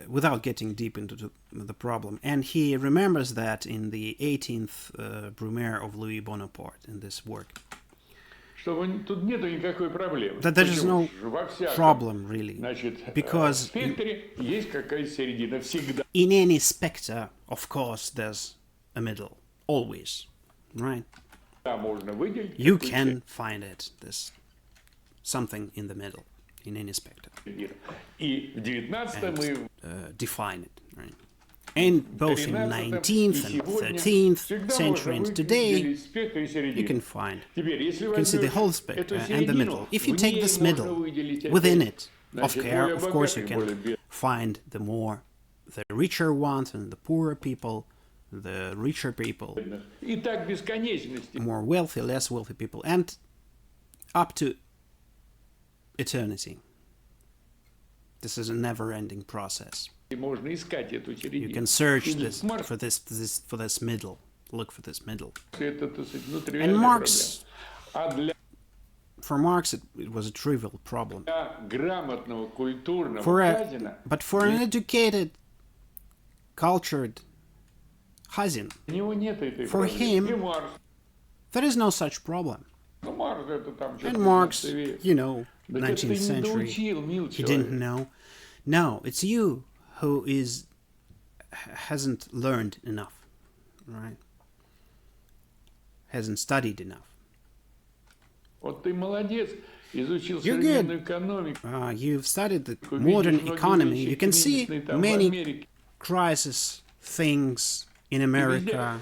without getting deep into the problem, and he remembers that in the 18th Brumaire of Louis Bonaparte, in this work, Что тут нету никакой проблемы. that there is Почему? no Во всяком, problem really, значит, because спектре есть какая-то середина всегда. in any spectre, of course, there's a middle, always, right? Да, можно выделить You какую-то can find it. There's something in the middle in any spectre. середину. И в 19-м и Define it, right? And both in 19th and 13th century and today, you can find, you can see the whole spectrum and the middle. If you take this middle, within it, of course, you can find the richer ones and the poorer people, the richer people, И так бесконечности. more wealthy, less wealthy people, and up to eternity. This is a never-ending process. И можно искать эту You середину. can search И this Маркс for this middle. Look for this middle. это, так сказать, ну, And тривиальная Marx, проблема. А для for Marx, it was a trivial problem. грамотного, культурного Хазина But for an educated, cultured Hazin, у него нет этой for проблемы. him, И Маркс. there is no such problem. Ну, Маркс это там что-то And Marx, 19 век. you know, Так это ты 19th не century, доучил, мил he didn't человек. know. No, it's you who hasn't learned enough, right? Hasn't studied enough. Вот ты молодец, изучил You're современную экономику. You've studied the Увидишь modern многие economy. вещи You can see кризисные там в many Америке. crisis things in America.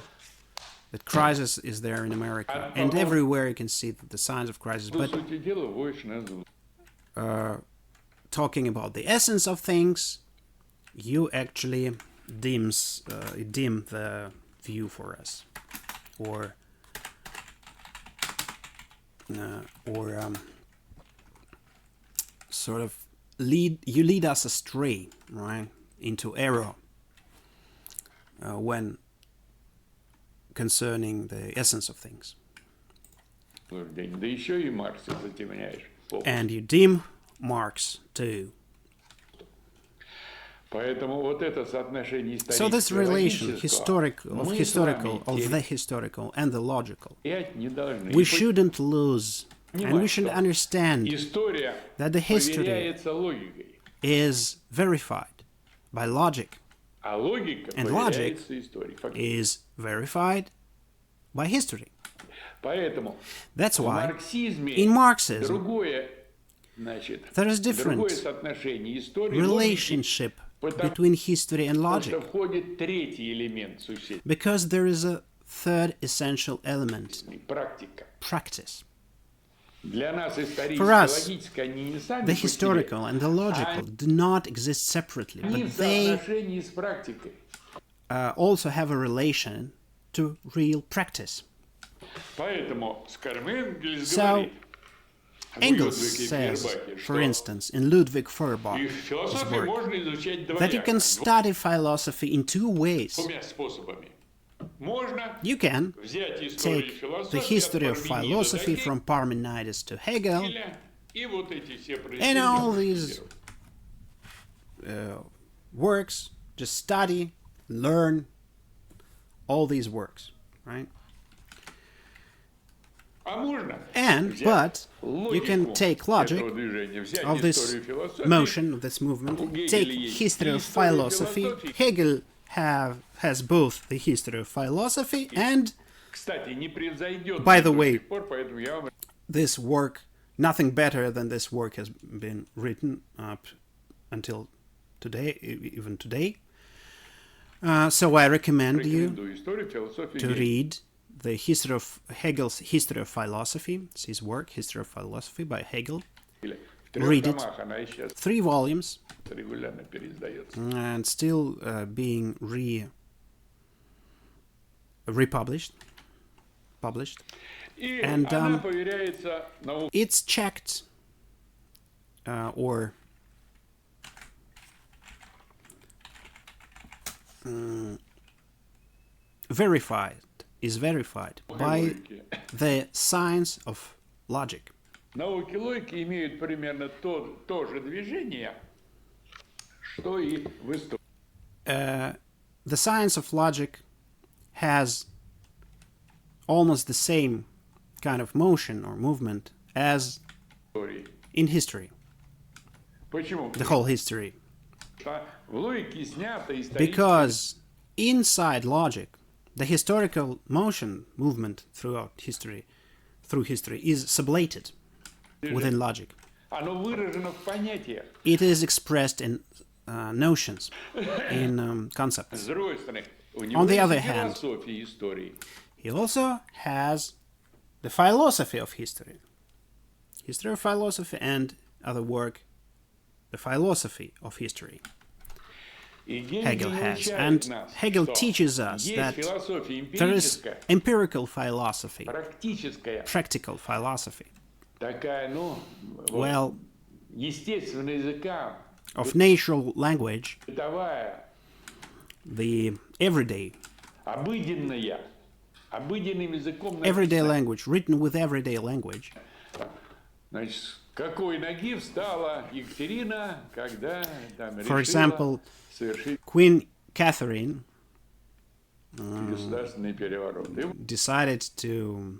That crisis is there in America, and everywhere you can see the signs of crisis. По But сути дела, вводишь название. talking about the essence of things, you actually dim the view for us, or sort of lead us astray, right, into error when concerning the essence of things. Да еще и Маркса затемняешь. And you dim Marx too. Поэтому вот это соотношение So this исторического и relation, логического мы с вами of the historical and the logical, терять не должны. we И shouldn't lose, and we should understand история that the history проверяется логикой, is verified by logic, а логика and logic проверяется историей. Фактически. is verified by history. Поэтому That's в why марксизме in Marxism другое, значит, there is другое different соотношение истории и логики, relationship потому between history and что logic, входит третий элемент существенный, because there is a third essential element, практика. practice. For us, the historical and the logical do not exist separately, but they also have a relation to real practice. So, Engels says, for instance, in Ludwig Feuerbach's work, that you can study philosophy in two ways. You can take the history of philosophy from Parmenides to Hegel, and all these works, just study, learn all these works, right? But you can take logic of this motion, of this movement, take history of philosophy. Hegel has both the history of philosophy and, by the way, this work, nothing better than this work has been written up until today, even today. So I recommend you to read the history of Hegel's History of Philosophy. It's his work, History of Philosophy by Hegel. Read it. 3 volumes. And still being republished. Published. And it's checked or is verified by the science of logic. Науки логики имеют примерно то же движение, что и в истории. The science of logic has almost the same kind of motion or movement as in history. Почему? The whole history. В логике снято историческое. Because inside logic, the historical movement through history is sublated within logic. Оно выражено в понятиях. It is expressed in notions, in concepts. С другой стороны, у него On the other есть hand, философия истории. He also has the philosophy of history. History of philosophy and other work, the philosophy of history. Hegel has. And Hegel teaches us that there is empirical philosophy, practical philosophy. Well, of natural language, the everyday language, written with everyday language. For example, Queen Catherine decided to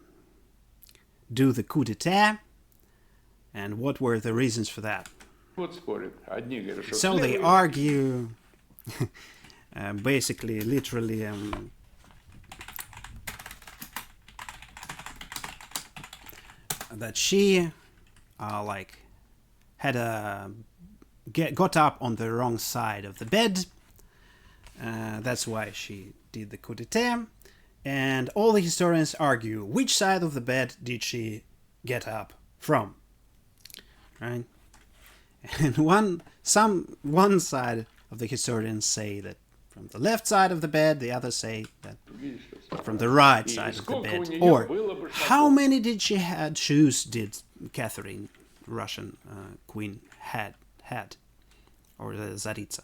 do the coup d'etat, and what were the reasons for that? So they argue, basically, literally, that she got up on the wrong side of the bed. That's why she did the coup d'etat. And all the historians argue which side of the bed did she get up from, right? And one side of the historians say that from the left side of the bed, the others say that from the right side of the bed. Or how many shoes did Catherine, Russian queen, had, or the Tsaritsa?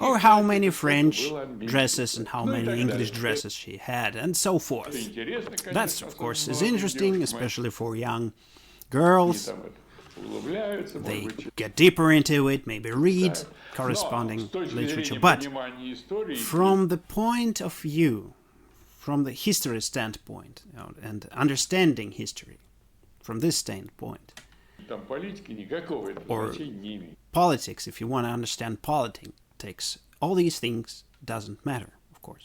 Or how many French dresses and how many English dresses she had, and so forth. That, of course, is interesting, especially for young girls. They get deeper into it, maybe read corresponding literature. But from the point of view, from the history standpoint, and understanding history, from this standpoint, or politics, if you want to understand politics, all these things doesn't matter, of course.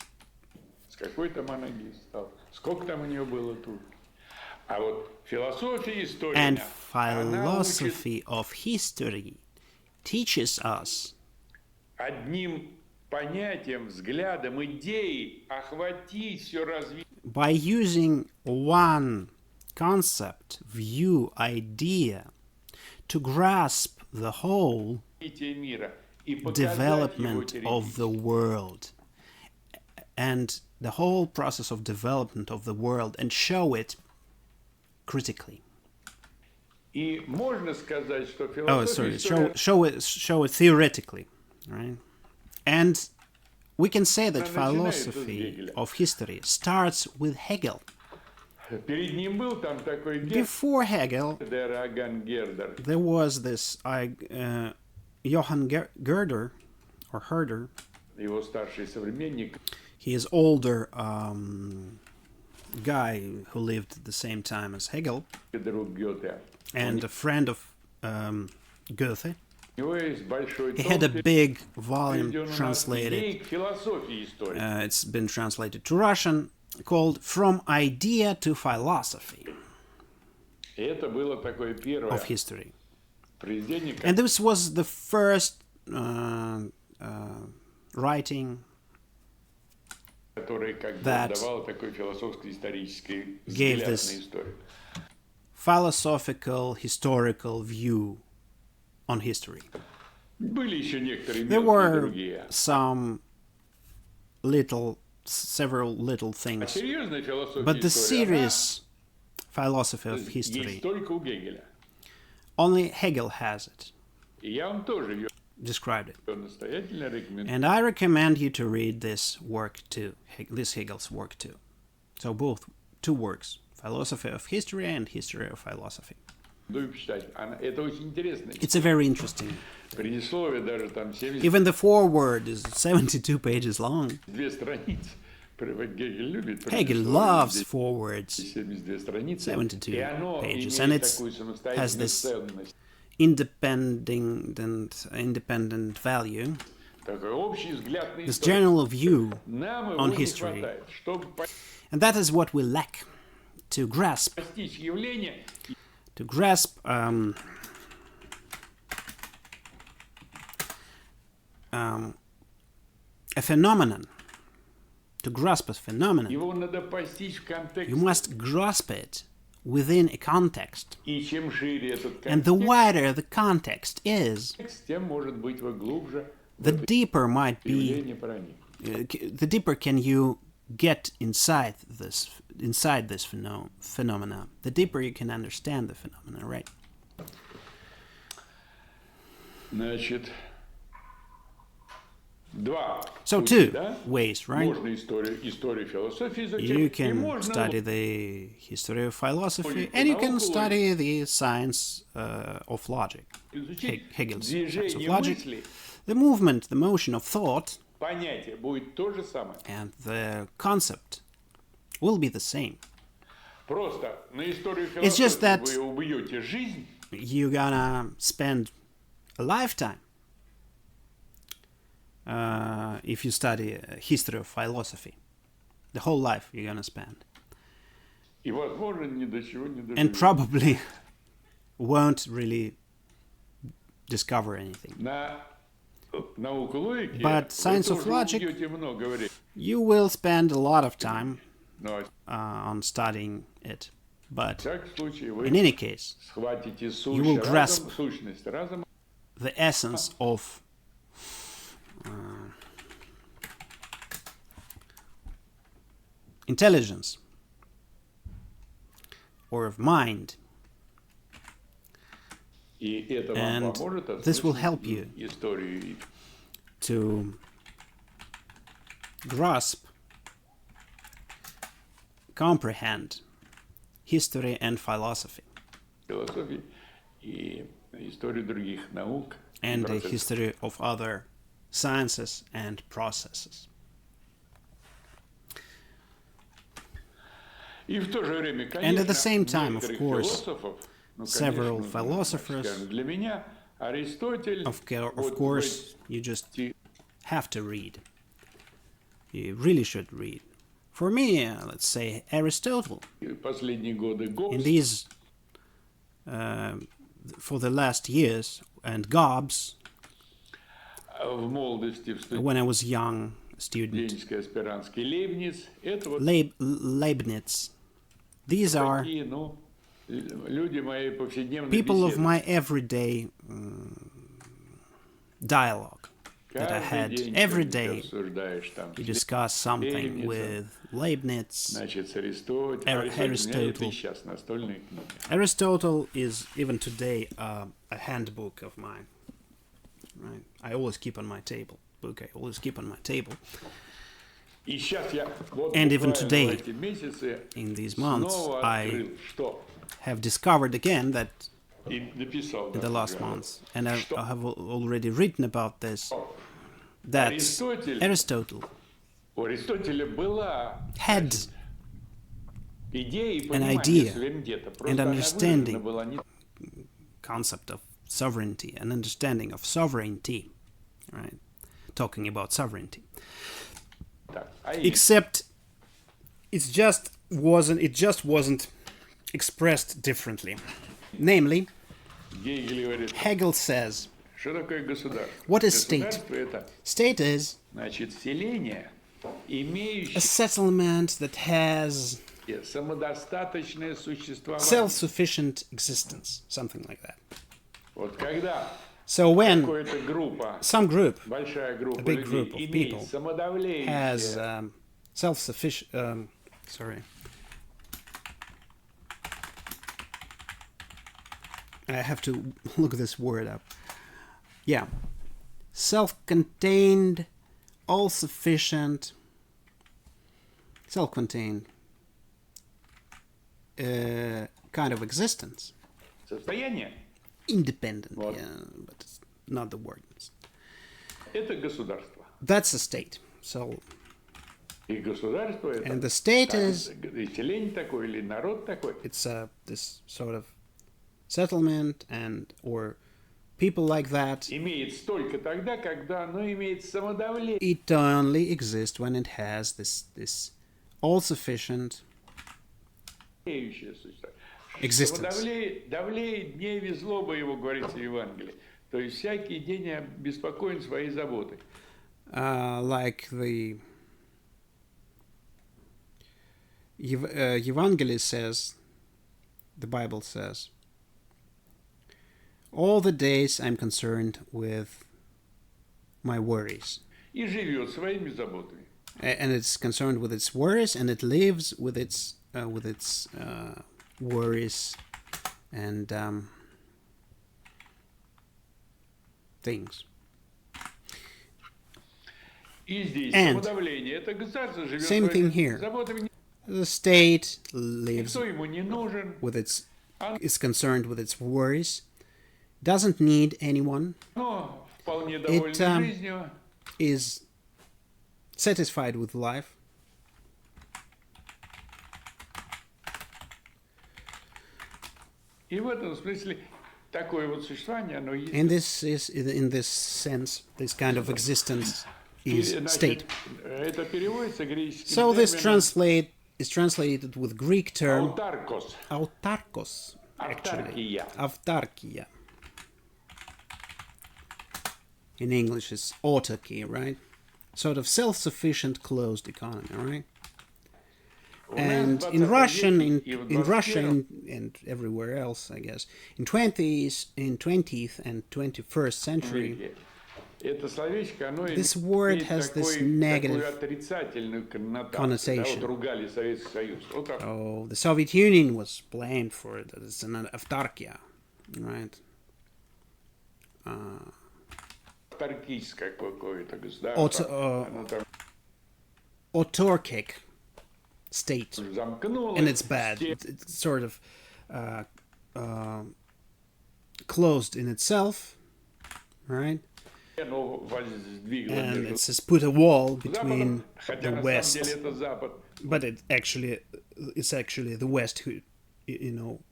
And philosophy of history teaches us by using one concept, view, idea, to grasp the whole development of the world and the whole process of development of the world and show it critically. Show it theoretically, right? And we can say that philosophy of history starts with Hegel. Before Hegel, there was this Johann Herder, or Herder. He is older guy who lived at the same time as Hegel, and a friend of Goethe. He had a big volume translated. It's been translated to Russian, called "From Idea to Philosophy of History." And this was the first writing that gave this philosophical, historical view on history. There were several little things, but the serious philosophy of history, only Hegel has it, described it. And I recommend you to read this work too, this Hegel's work too. So both, two works, Philosophy of History and History of Philosophy. It's a very interesting. Even the foreword is 72 pages long. Hegel loves forewords, 72 pages, and it has this independent value, this general view on history. And that is what we lack to grasp. To grasp a phenomenon, to grasp a phenomenon, you must grasp it within a context. And the wider the context is, the deeper might be, the deeper can you get inside this phenomena, the deeper you can understand the phenomena, right? So two ways, right? You can study the history of philosophy, and you can study the science of logic, Hegel's science of logic, the movement, the motion of thought, and the concept will be the same. It's just that you're gonna spend a lifetime if you study history of philosophy. The whole life you're gonna spend. And probably won't really discover anything. But science of logic, you will spend a lot of time on studying it. But in any case, you will grasp the essence of intelligence or of mind. And this will help you to grasp, comprehend history and philosophy, and the history of other sciences and processes. And at the same time, of course, several philosophers, of course, you just have to read. You really should read. For me, let's say Aristotle. In these, for the last years, and Gobbs, when I was young student, Leibniz. These are люди моей повседневной people of беседы. my everyday dialogue that I Каждый had день every что-нибудь day. обсуждаешь там We с discuss something Лейбницем, with Leibniz, значит, с Аристотелем. Аристотель у меня есть и Aristotle. сейчас настольные книги. Aristotle is even today a handbook of mine. Right? I always keep on my table. Book I always keep on my table. И сейчас я вот And even буквально в today, эти месяцы in these months, снова I открыл, что have discovered again that и написал in the даже last уже, months, and I что have already written about this, that Аристотель, Aristotle у Аристотеля была, had значит, идея и an понимание idea суверенитета, and просто она выражена understanding была не concept of sovereignty, an understanding of sovereignty, right? Talking about sovereignty. так. А именно, Except it just wasn't expressed differently. Namely, Гегель говорит, Hegel says, что такое государство? what is state? Государство это, State is значит, селение, a имеющее settlement that has самодостаточное существование. self-sufficient existence, something like that. Вот когда So when какая-то группа, some group, большая группа a big людей group of имеет people самодавлеющее, has self-sufficient, I have to look this word up. Yeah. Self-contained, all-sufficient, self-contained kind of existence. состояние, Independent, Вот. yeah, but it's not the word. это государство. That's a state. So, И государство это and the state так, is, селение такое или народ такой, it's this sort of settlement and or people like that. имеет столько тогда, когда оно имеет самодавление. It only exists when it has this all-sufficient existence. Давлеет гневе злоба его, говорится в Евангелии. То есть всякий день обеспокоен своей заботой. Like the Evangelist says, the Bible says, all the days I'm concerned with my worries. И живет своими заботами. And it's concerned with its worries, and it lives with its worries and things. И здесь And самодавление. Это государство живет same thing своими here. заботами. The state lives Никто ему не нужен. with is concerned with its worries, doesn't need anyone, Но вполне доволен жизнью. is satisfied with life. И в этом смысле такое вот существование, оно есть. And this is, in this sense, this kind of existence is state. Это переводится греческим So this термином is translated with Greek term autarkos. autarkos, actually. Autarkia. Autarkia. In English is autarky, right? Sort of self-sufficient closed economy, right? And in Russian, in Russia and everywhere else, I guess, in 20th and 21st century, Это словечко, оно this word имеет has this такую negative отрицательную коннотацию. Да, connotation. вот ругали Советский Союз. Вот так. Oh, the Soviet Union was blamed for it. It's an autarkia, right? Авторкийское какое-то государство. Оно там Autarkic state, замкнулось. and it's bad. It's sort of closed in itself, right? Оно воздвигло And между it says put a wall between Западом, хотя the на самом West, деле это Запад. but it's actually the West who,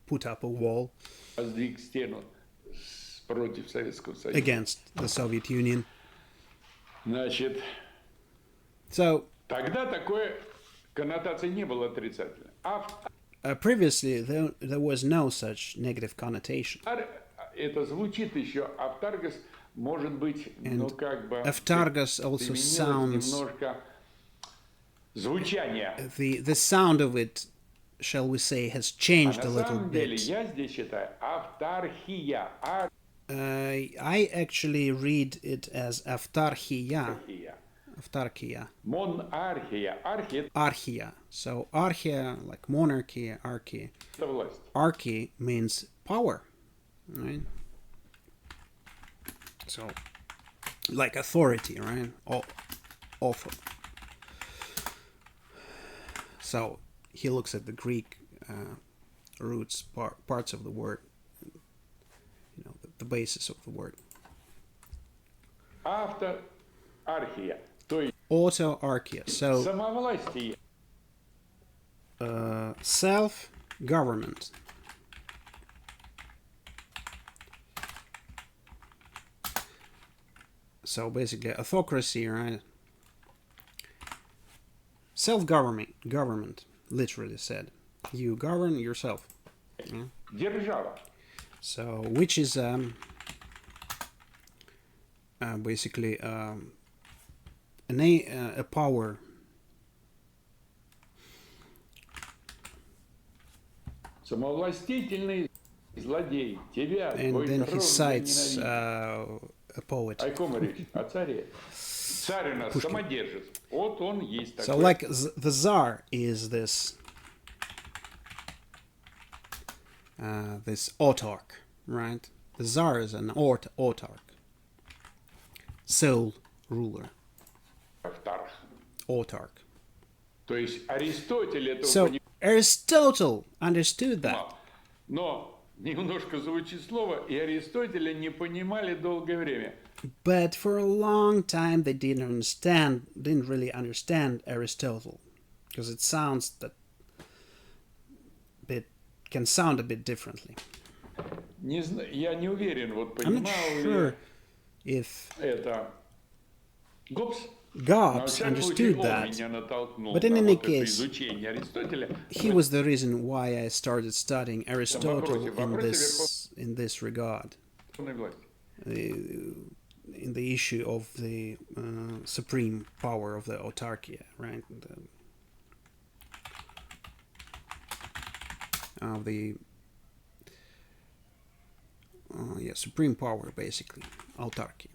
put up a wall Воздвиг стену против Советского Союза. against the Soviet Union. Значит, So тогда такой коннотации не было отрицательной. previously there was no such negative connotation. Это звучит еще, автаргос может быть, ну как бы Авторгос also применилось sounds, немножко звучание. the sound of it shall we say, has А changed на a little самом деле bit. я здесь считаю автархия, I actually read it as aftarchia. архия. Aftarchia. Монархия. Архия– Archia. So archia, like monarchy, archy. это власть. Archy means power, right? So, like authority, right? Author. So he looks at the Greek roots, parts of the word, the basis of the word. Автоархия. То есть Autarchia. So самовластие. self-government. So basically, autocracy, right? Self-government, literally said. You govern yourself. Yeah? Держава. So, which is basically a power. Самовластительный злодей. Тебя, And твой then he народ cites ненавидит. a poet. О ком речь? О царе. Царь у нас Pushkin. самодержец. Вот он есть такой. So, like the Tsar is this autarch, right? The Tsar is an autarch, sole ruler, Автарх. autarch. То есть Аристотель этого So понимал. Aristotle understood that, Но немножко звучит слово, и Аристотеля не понимали долгое время. but for a long time they didn't really understand Aristotle, because it sounds can sound a bit differently. Я не уверен, вот I'm not понимал sure ли if это Гоббс. Gobbs understood that, but in any case, he was the reason why I started studying Aristotle in this regard, in the issue of the supreme power of the autarchia, right? Of the supreme power, basically, autarky.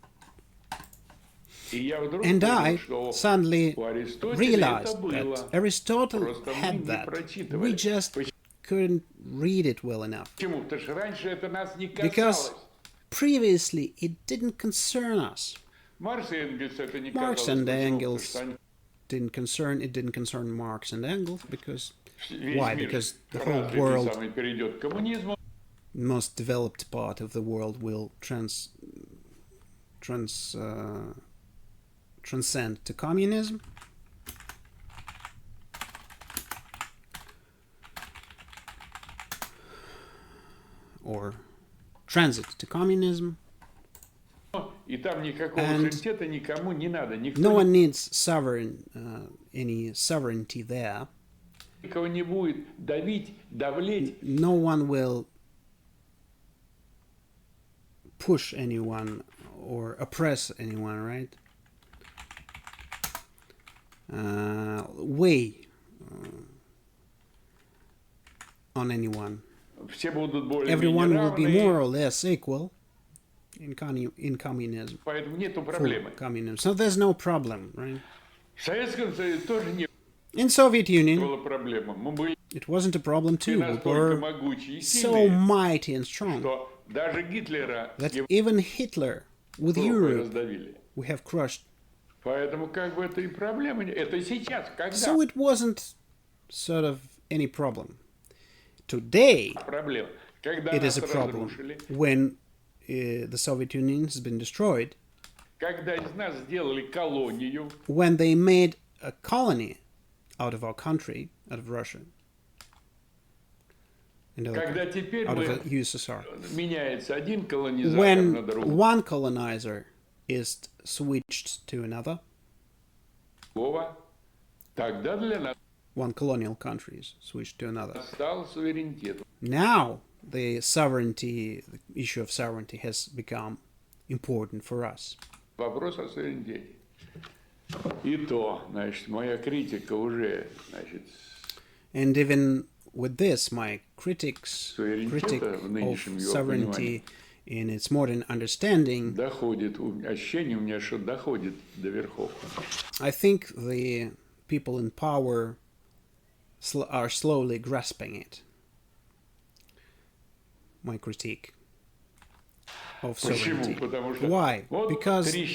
And I suddenly realized that Aristotle had that. We just couldn't read it well enough. Because previously it didn't concern us. Marx and Engels didn't concern Marx and Engels because why? Because the whole world, most developed part of the world, will transcend to communism. Or transit to communism. And no one needs any sovereignty there. No one will push anyone or oppress anyone, right? Weigh on anyone. Everyone will be more or less equal in communism. Full communism. So there's no problem, right? In Soviet Union, it wasn't a problem too. We were so mighty and strong that even Hitler with Europe we have crushed. So it wasn't sort of any problem. Today, it is a problem when the Soviet Union has been destroyed, when they made a colony out of our country, out of Russia, and out of the USSR. When one colonizer is switched to another, one colonial country is switched to another. Now the issue of sovereignty has become important for us. And even with this, my critic of sovereignty in its modern understanding, ощущение у меня, что доходит до верхов. I think the people in power are slowly grasping it. My critique of sovereignty. Why? Because they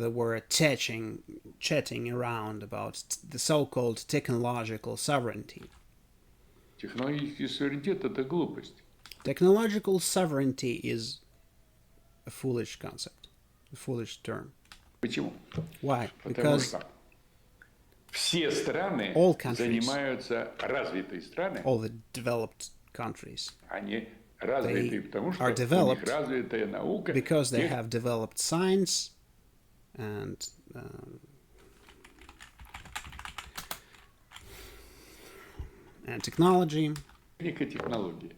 were chatting around about the so-called technological sovereignty. Technological sovereignty is a foolish concept, a foolish term. Почему? Why? Because все страны занимаются, развитые страны, all the developed countries, они развитые, потому что are developed у них развитая наука, because they have developed science and technology. Технологии.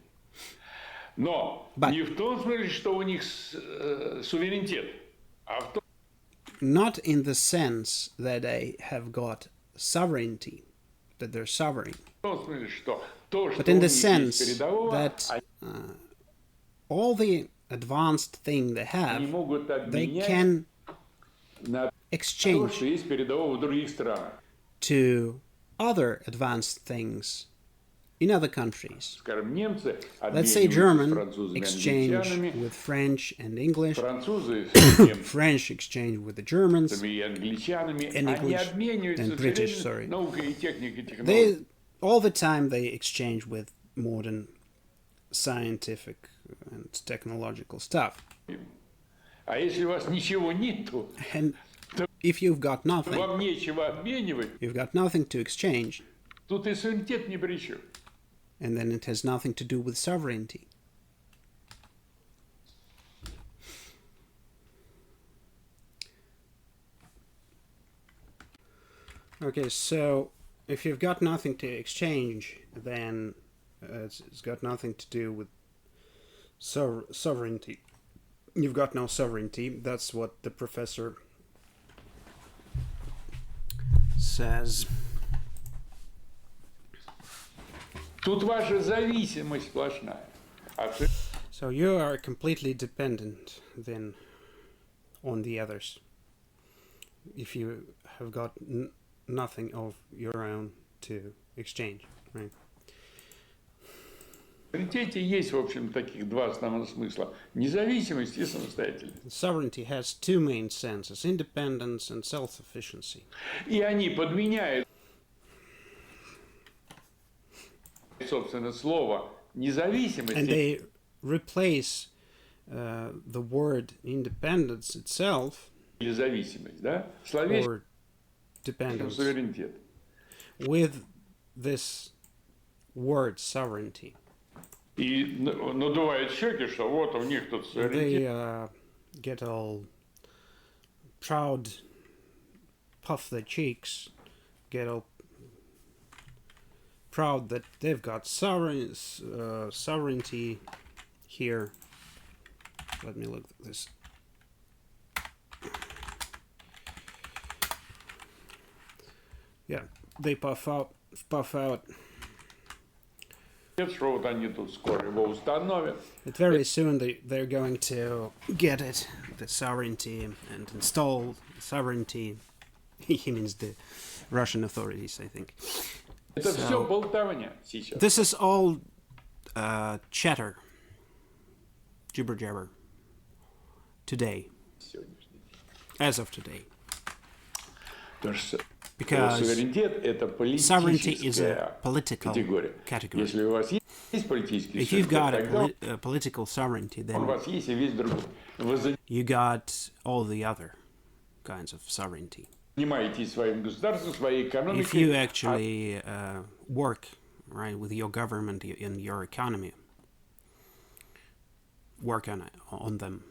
Но не в том смысле, что у них суверенитет, а в том, not in the sense that they have got sovereignty, that they're sovereign, but in the sense that all the advanced thing they have, they can exchange to other advanced things in other countries. Let's say Germans exchange with French and English, French exchange with the Germans, and English and British, sorry. They, all the time they exchange with modern scientific and technological stuff. And if you've got nothing, you've got nothing to exchange, and then it has nothing to do with sovereignty. Okay, so if you've got nothing to exchange, then it's got nothing to do with sovereignty. You've got no sovereignty. That's what the professor says. Тут ваша зависимость сплошная. So you are completely dependent then on the others. If you have got nothing of your own to exchange, right? В суверенитете есть, в общем, таких два основных смысла: независимость и самостоятельность. Sovereignty has two main senses: independence and self-sufficiency. И они подменяют, собственно, слово независимость. And they replace the word independence itself, или зависимость, да, or dependence, суверенитет, with this word sovereignty. И надувают щеки, что вот у них тут суверенитет. They get all proud, puff their cheeks, get all proud that they've got sovereignty here. Let me look at this. Yeah, they puff out. Что вот они тут скоро его установят. But very soon they're going to get it, the sovereignty, and install sovereignty. He means the Russian authorities, I think. Это все болтовня сейчас. This is all chatter, jibber jabber, today, as of today. Because sovereignty is a political category. If you've got a political sovereignty, then you got all the other kinds of sovereignty. If you actually work, right, with your government and your economy, work on them.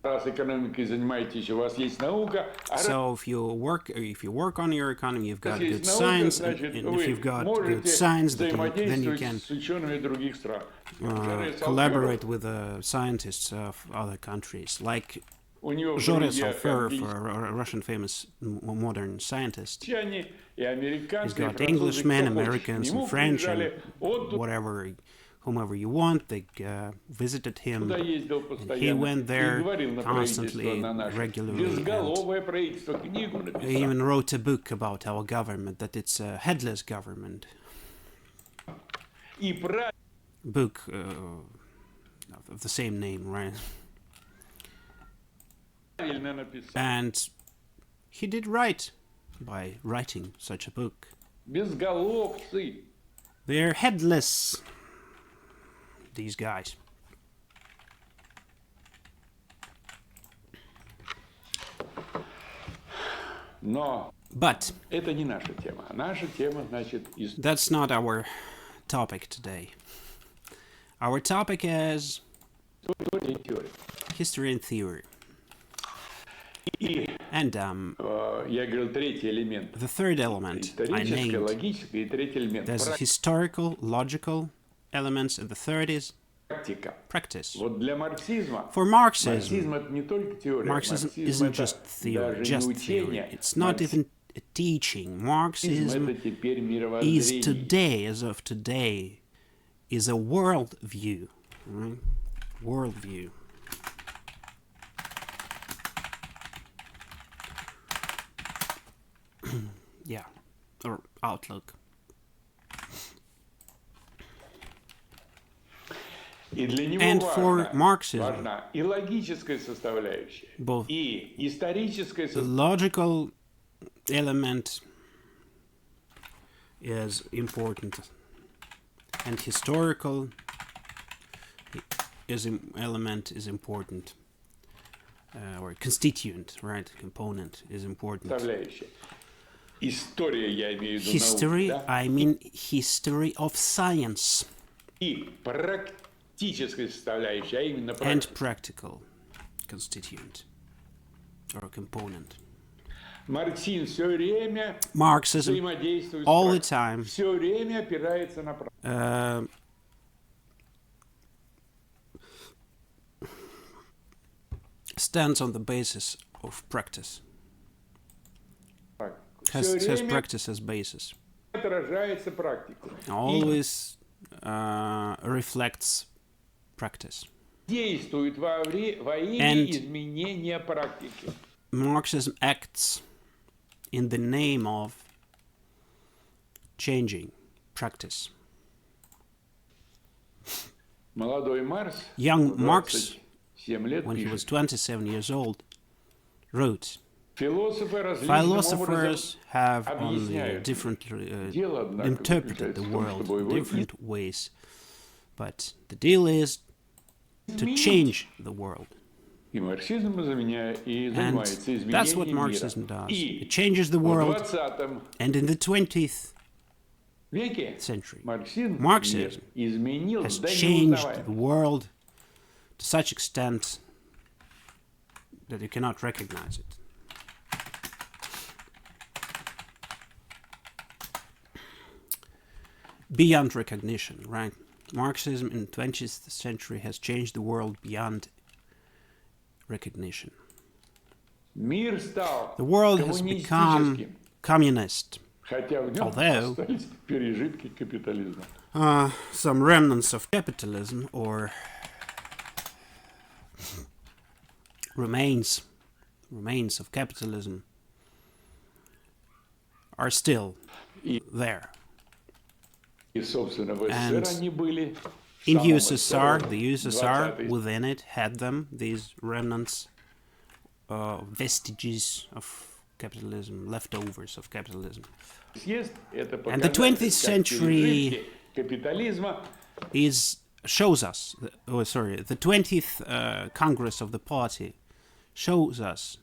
So if you work on your economy, you've got good science, and if you've got good science, then you can collaborate with the scientists of other countries. Like У него в Jure друзьях Salfer, a Russian famous modern scientist. англичане и He's американцы, и got французы, Englishmen, кто хочешь. К Americans, and нему French, and приезжали от whomever you want. They visited him, туда ездил and he постоянно went и there говорил на правительство, constantly, на наше. regularly, and Безголовое правительство, книгу he написал. even wrote a book about our government, that it's a headless government. И Book of the same name, right? правильно написал. And he did right by writing such a book. Безголовцы. They're headless, these guys. Но But это не наша тема. Наша тема, значит, that's not our topic today. Our topic is история и теория. history and theory. И And я говорил, третий элемент. the third element I Историческое, named. логическое, и третий элемент. There's historical, logical elements, and the third is Практика. practice. Вот для марксизма, For Marxism, марксизм это не только теория. Marxism Марксизм isn't это just theory, даже не just theory. учение. It's not even a teaching. Marxism это теперь is мировоззрение. today, as of today, is a world view. Right? World view. Yeah, or outlook. И для него And for Marxism, важна и логическая составляющая, both и историческая the составляющая. logical element is important, and historical element is important, or constituent, right? Component is important. История, я имею в виду History, науку, да? I mean history of science. И практическая составляющая, а именно And practical constituent or component. Марксизм все время Marxism, взаимодействует all the с time, все время опирается на практику. Stands on the basis of practice. Has practice as basis. Отражается практикой. Always reflects practice. Действует во имя изменения практики. Marxism acts in the name of changing practice. Молодой Маркс, Young Marx, 27 лет, when he was пишет. 27 years old, wrote, Philosophers have only differently interpreted the world in different ways, but the deal is to change the world. И марксизм And that's what Marxism does. It changes the world, and in the 20th century, Marxism has changed the world to such extent that you cannot recognize it. Beyond recognition, right? Marxism in the 20th century has changed the world beyond recognition. The world has become communist, although some remnants of capitalism or remains of capitalism are still there. And in USSR, the USSR within it had them, these remnants, vestiges of capitalism, leftovers of capitalism. And the 20th century shows us, the 20th Congress of the Party shows us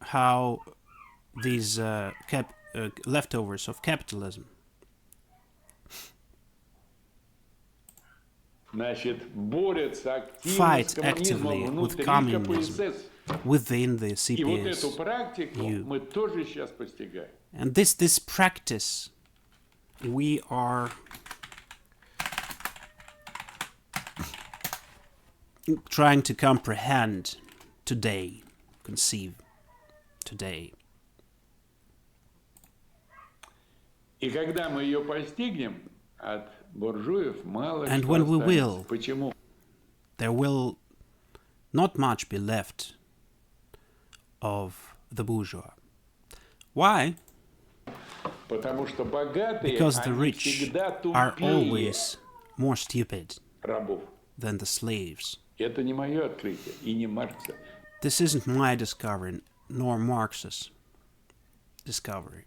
how these leftovers of capitalism fight actively with communism within the CPSU. And this practice we are trying to comprehend today, conceive today. И когда мы ее постигнем, от буржуев мало And что when we останется. will, Почему? there will not much be left of the bourgeois. Why? Потому что богатые, Because the они rich всегда are тупее always more stupid рабов. than the slaves. Это не мое открытие и не Маркса. This isn't my discovery, nor Marx's discovery.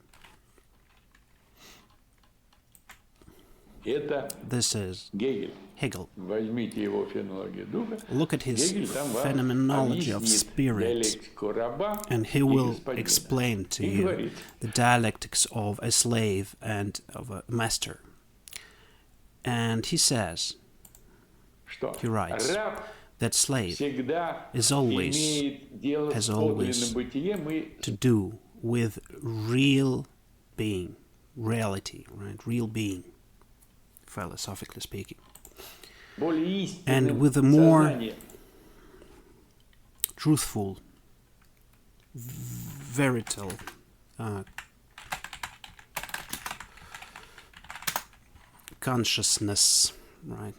Это This is Гегель. Hegel. Возьмите его фенологию духа. Look at his Гегель там вам phenomenology of объяснит spirit, диалектику раба and he и will господина. explain to И you говорит, the dialectics of a slave and of a master. And he says, что he writes, раб that slave всегда is always, имеет дело has с always подлинным бытием и to do with real being, reality, right? Real being, philosophically speaking. более And истинным with a more сознанием. truthful, verital, consciousness, right?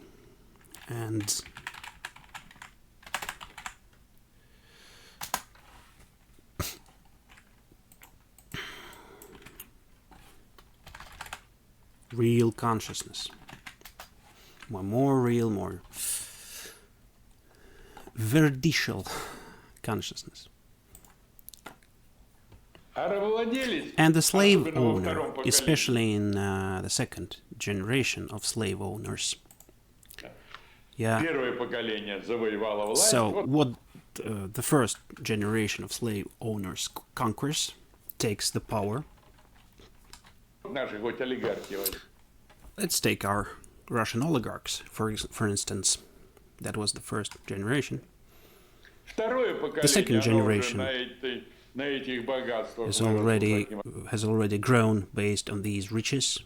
And real consciousness. More real, more vertical consciousness. А рабовладелец, And the slave особенно во owner, втором поколении, especially in the second generation of slave owners. Yeah. первое поколение завоевало власть. So Вот what the first generation of slave owners conquers, takes the power. наши хоть олигархи. Let's take our Russian oligarchs, for instance. That was the first generation. Второе The second поколение, оно уже generation на этих богатствах has already grown based on these riches.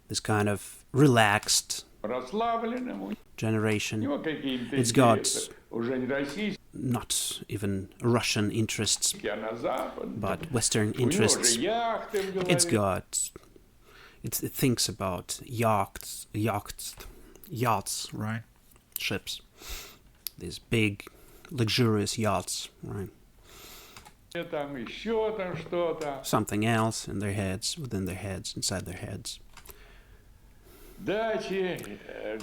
This kind of relaxed расслабленным. У generation. него какие-то It's got интересы. Уже не российские, not even Russian interests, а на Запад. but Western У него уже interests. яхты в голове. It's got, it thinks about yachts, right? Ships. These big, luxurious yachts, right? Там еще там что-то. Something else in their heads, within their heads, inside their heads. Дачи,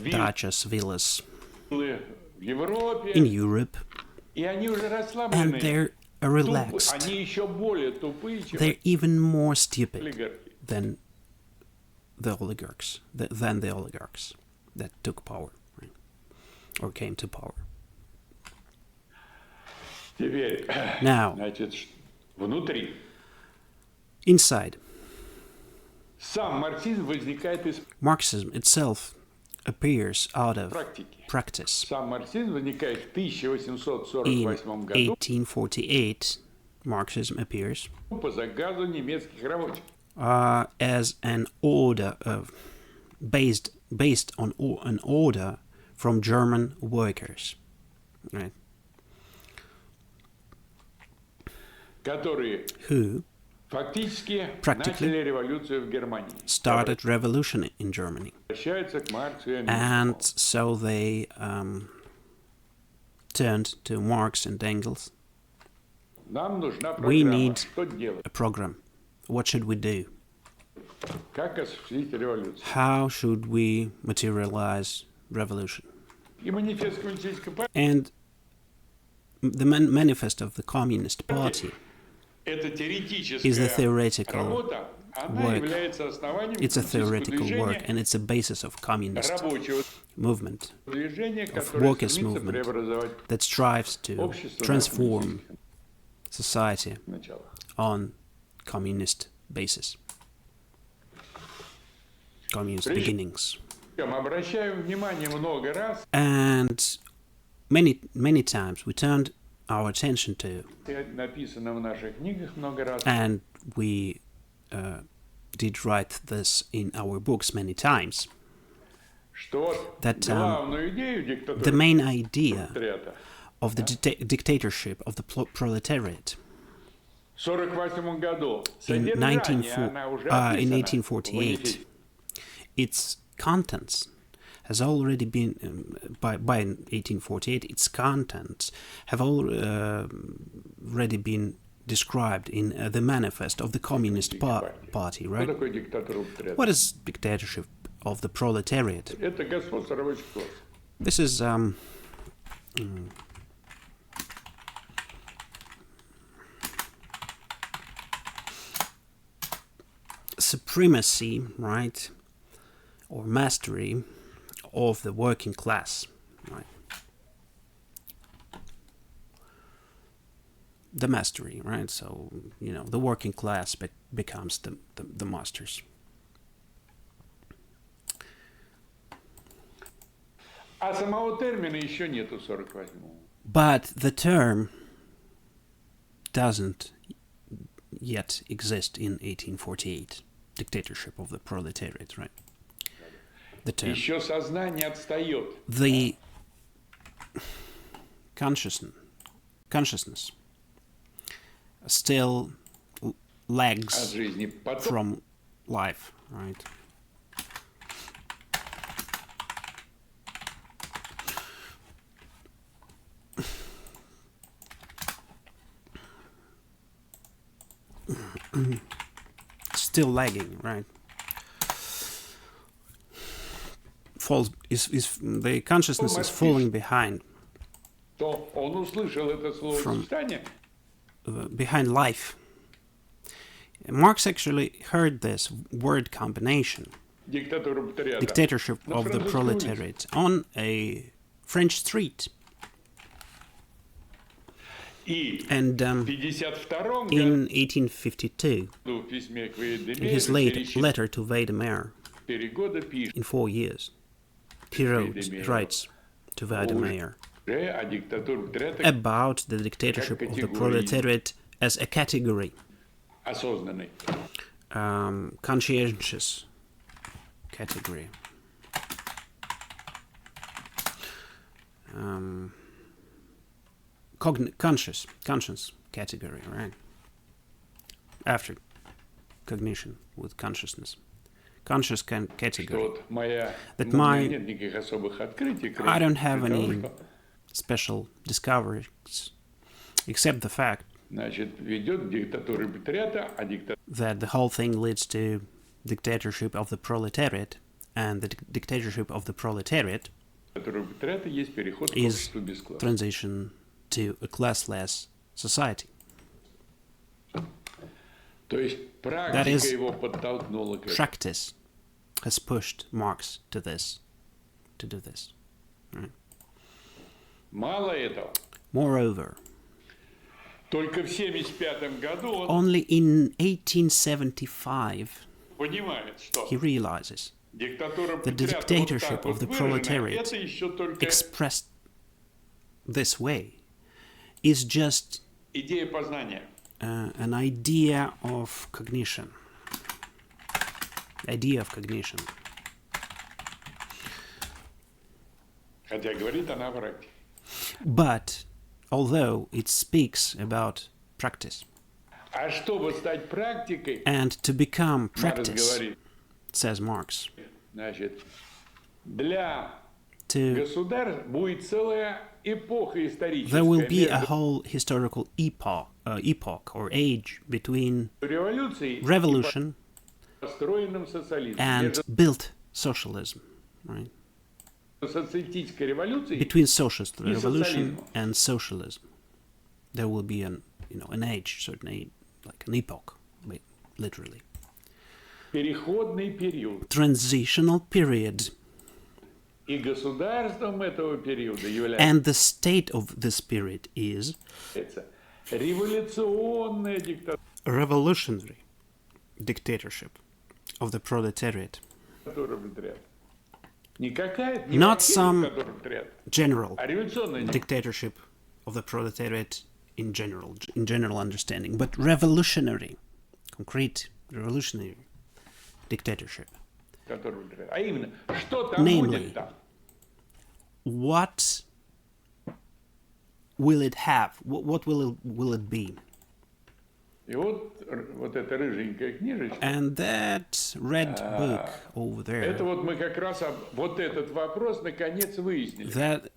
Dachas, villas виллы в Европе. in Europe, И они уже and расслаблены. they're relaxed. Они еще более тупые, чем They're even more stupid олигархи. than the oligarchs, that took power, right? Or came to power. Теперь, Now, значит, внутри. inside, Сам марксизм возникает из Marxism itself appears out of практики. practice. Сам марксизм возникает в In 1848 году 1848, Marxism appears по заказу немецких рабочих. as an order based on an order from German workers, right? Которые Who фактически Practically начали революцию в Германии. started revolution in Germany, Обращаются к Марксу и and Энгельсу. so they turned to Marx and Engels. Нам нужна We программа. need Что делать? a program. What should we do? Как осуществить революцию? How should we materialize revolution? И манифест коммунистической партии And the manifest of the Communist Party это is the теоретическая theoretical работа. Она work. является основанием It's a коммунистического theoretical work, движения, and it's a basis of communist рабочего movement движения, of которое workers' стремится movement преобразовать that strives to общество на transform коммунистических society началах. on communist basis, communist Прежде- beginnings. Мы обращаем внимание много раз, And many times we turned our attention to, написано в наших книгах много раз, and we did write this in our books many times, что вот that главную идею the диктатуры main idea пролетариата of the dictatorship of the proletariat. In 1848, its contents has already been, by 1848, its contents have already been described in the manifest of the Communist Party, right? What is dictatorship of the proletariat? This is supremacy, right, or mastery of the working class, right? The mastery, right? So, you know, the working class becomes the masters. But the term doesn't yet exist in 1848. Dictatorship of the proletariat, right? The term. The consciousness still lags from life, right? Still lagging, right? The consciousness is falling behind behind life. Marx actually heard this word combination, dictatorship of the proletariat, on a French street. And in 1852, in his letter to Wedemeyer, in 4 years, he writes to Wedemeyer about the dictatorship of the proletariat as a category, conscientious category, conscience category, right? After cognition with consciousness. Conscious category. That I don't have any special discoveries, except the fact that the whole thing leads to dictatorship of the proletariat, and the dictatorship of the proletariat is transition to a classless society. That is, practice has pushed Marx to do this. Right? Moreover, only in 1875 he realizes that the dictatorship of the proletariat, expressed this way, is just an idea of cognition. But although it speaks about practice, and to become practice, says Marx, there will be a whole historical epoch or age between revolution and built socialism, right? Between socialist revolution and socialism, there will be an age, certainly, like an epoch, literally. Transitional period. And the state of this period is a revolutionary dictatorship of the proletariat. Not some general dictatorship of the proletariat in general understanding, but revolutionary, concrete revolutionary dictatorship. Namely, what will it have? What will it be? And that red book over there, that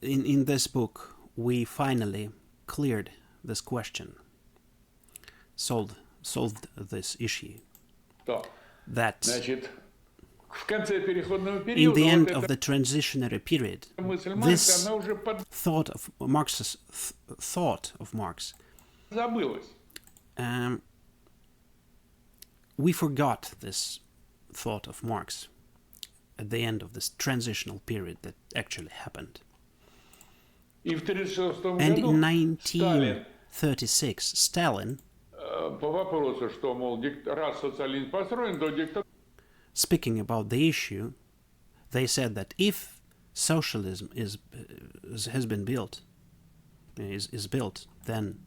in this book we finally cleared this question, solved this issue. That in the end of the transitionary period, this thought of Marx's thought of Marx, we forgot this thought of Marx at the end of this transitional period that actually happened. And in 1936, Stalin, speaking about the issue, they said that if socialism has been built, then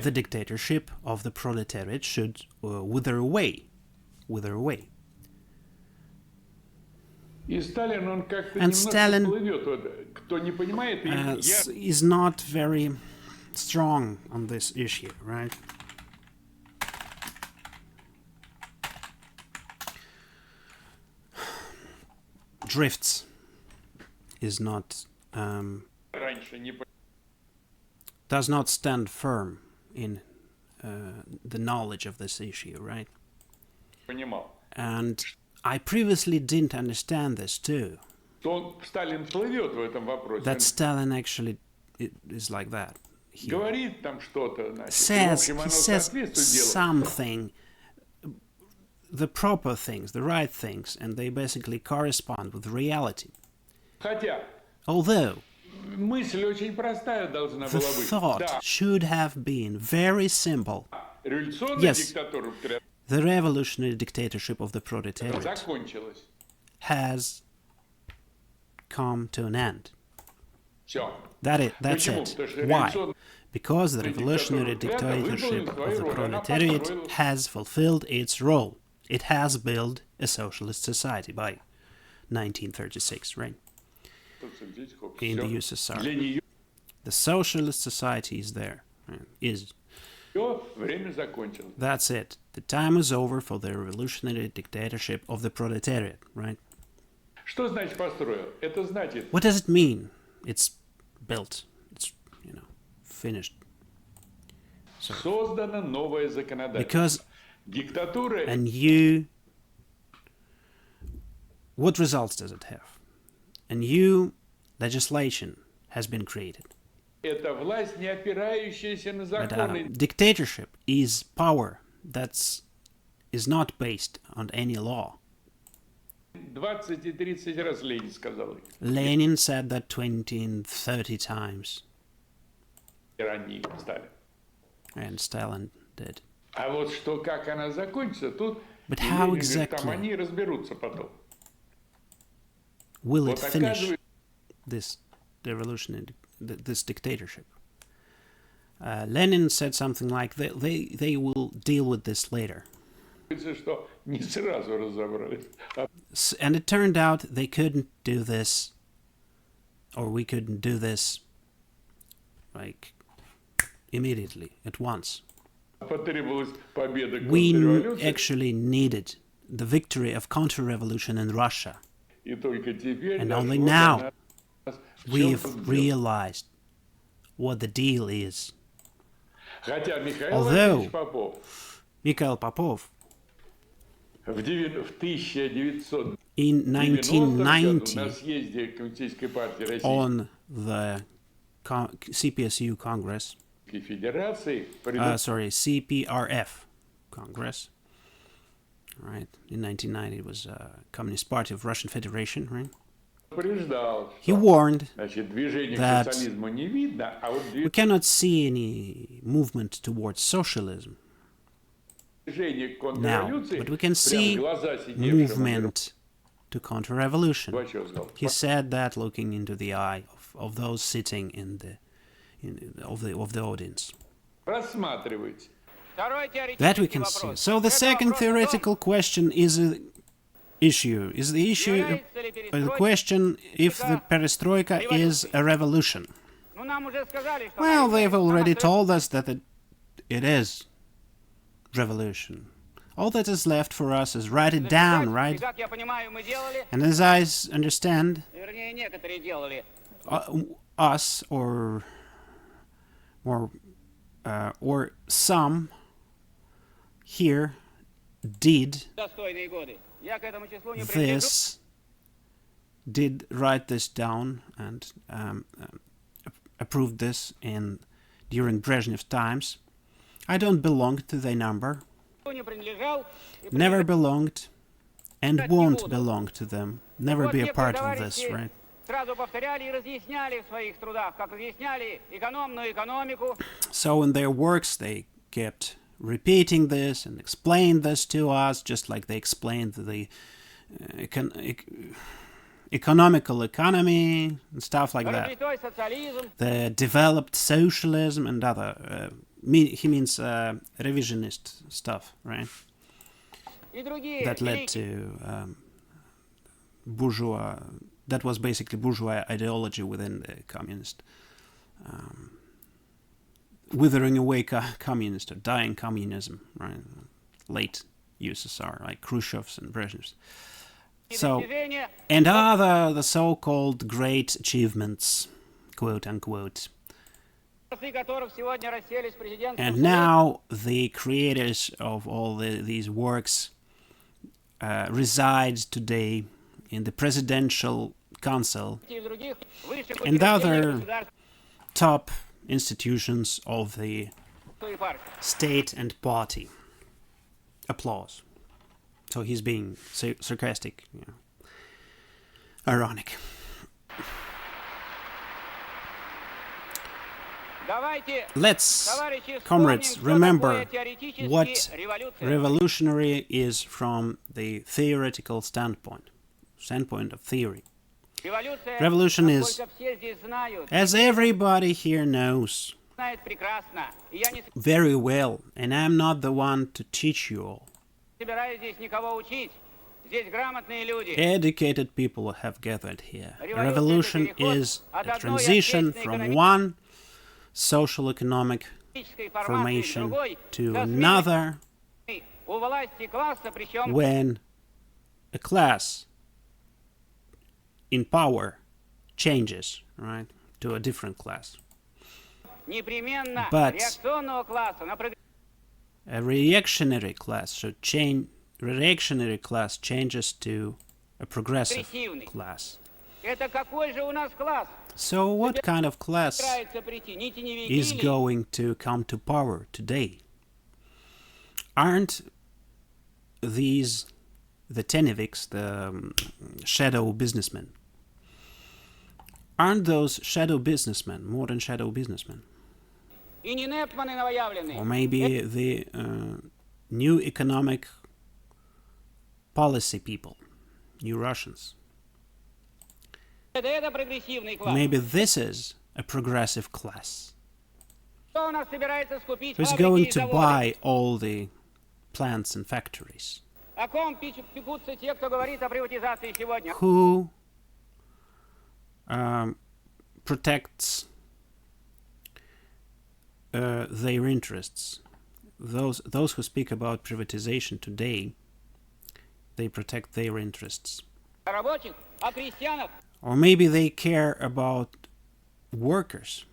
the dictatorship of the proletariat should wither away. And Stalin is not very strong on this issue, right? Drifts is not does not stand firm in the knowledge of this issue, right? And I previously didn't understand this too. That Stalin actually is like that. He says something, the proper things, the right things, and they basically correspond with reality. Although the thought should have been very simple. Yes, the revolutionary dictatorship of the proletariat has come to an end. That's it. Why? Because the revolutionary dictatorship of the proletariat has fulfilled its role. It has built a socialist society by 1936, right? In the USSR. The socialist society is there. That's it. The time is over for the revolutionary dictatorship of the proletariat, right? What does it mean? It's built. It's, finished. So, because a new... What results does it have? A new legislation has been created. But dictatorship is power that is not based on any law. Lenin said that 20 and 30 times. And Stalin did. But how exactly will it finish this revolution, this dictatorship? Lenin said something like they will deal with this later. And it turned out they couldn't do this, or we couldn't do this like immediately, at once. We actually needed the victory of counter-revolution in Russia. And only now we've realized what the deal is. Although Mikhail Popov in 1990 on the CPSU Congress, CPRF Congress, right? In 1990 it was Communist Party of Russian Federation, right? He warned that we cannot see any movement towards socialism now, but we can see movement to counter-revolution. He said that looking into the eye of those sitting in the audience. That we can see. So the second theoretical question is issue? Is the issue the question if the perestroika is a revolution? Well, they've already told us that it is revolution. All that is left for us is write it down, right? And as I understand, us or some here did this, did write this down and approved this during Brezhnev's times. I don't belong to their number, never belonged, and won't belong to them, never be a part of this, right? So in their works they kept repeating this and explained this to us, just like they explained the economical economy and stuff like that. The developed socialism and other, he means revisionist stuff, right? That led to bourgeois, that was basically bourgeois ideology within the communist, withering away communist or dying communism, right? Late USSR, like Khrushchev's and Brezhnev's. So, and other the so-called great achievements, quote unquote. And now the creators of all these works reside today in the presidential council and other top institutions of the state and party. Applause. So he's being sarcastic, ironic. Let's, comrades, remember what revolutionary is from the theoretical standpoint of theory. Revolution is, as everybody here knows very well, and I'm not the one to teach you all. Educated people have gathered here. Revolution is a transition from one social economic formation to another, when a class in power changes, right, to a different class. But a reactionary class should change. Reactionary class changes to a progressive class. So what kind of class is going to come to power today? Aren't these the Teneviks, the shadow businessmen? Aren't those shadow businessmen, modern shadow businessmen? Or maybe the new economic policy people, new Russians. Maybe this is a progressive class. Who's going to buy all the plants and factories? Who protects their interests? Those who speak about privatization today, they protect their interests. Or maybe they care about workers,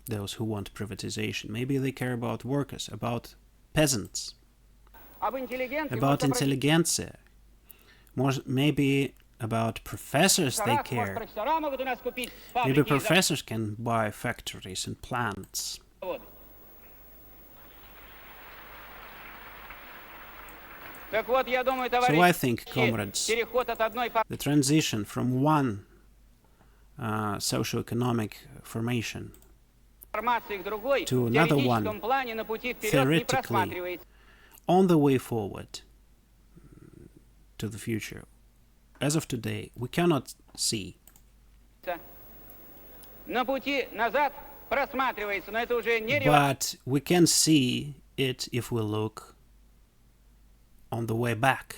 those who want privatization. Maybe they care about workers, about peasants, about intelligentsia. Maybe about professors they care. Maybe professors can buy factories and plants. So I think, comrades, the transition from one socio-economic formation to another one, theoretically, on the way forward to the future. As of today, we cannot see. But we can see it if we look on the way back.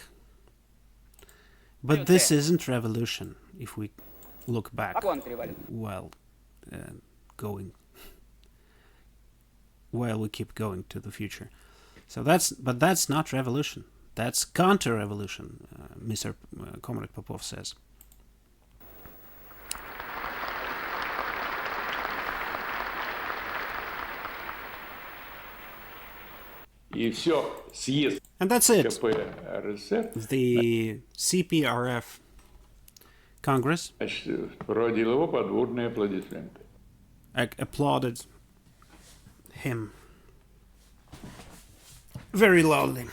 But this isn't revolution if we look back while going, while we keep going to the future. So that's not revolution. That's counter-revolution, Mr. Comrade Popov says. And that's it. The CPRF Congress applauded him very loudly.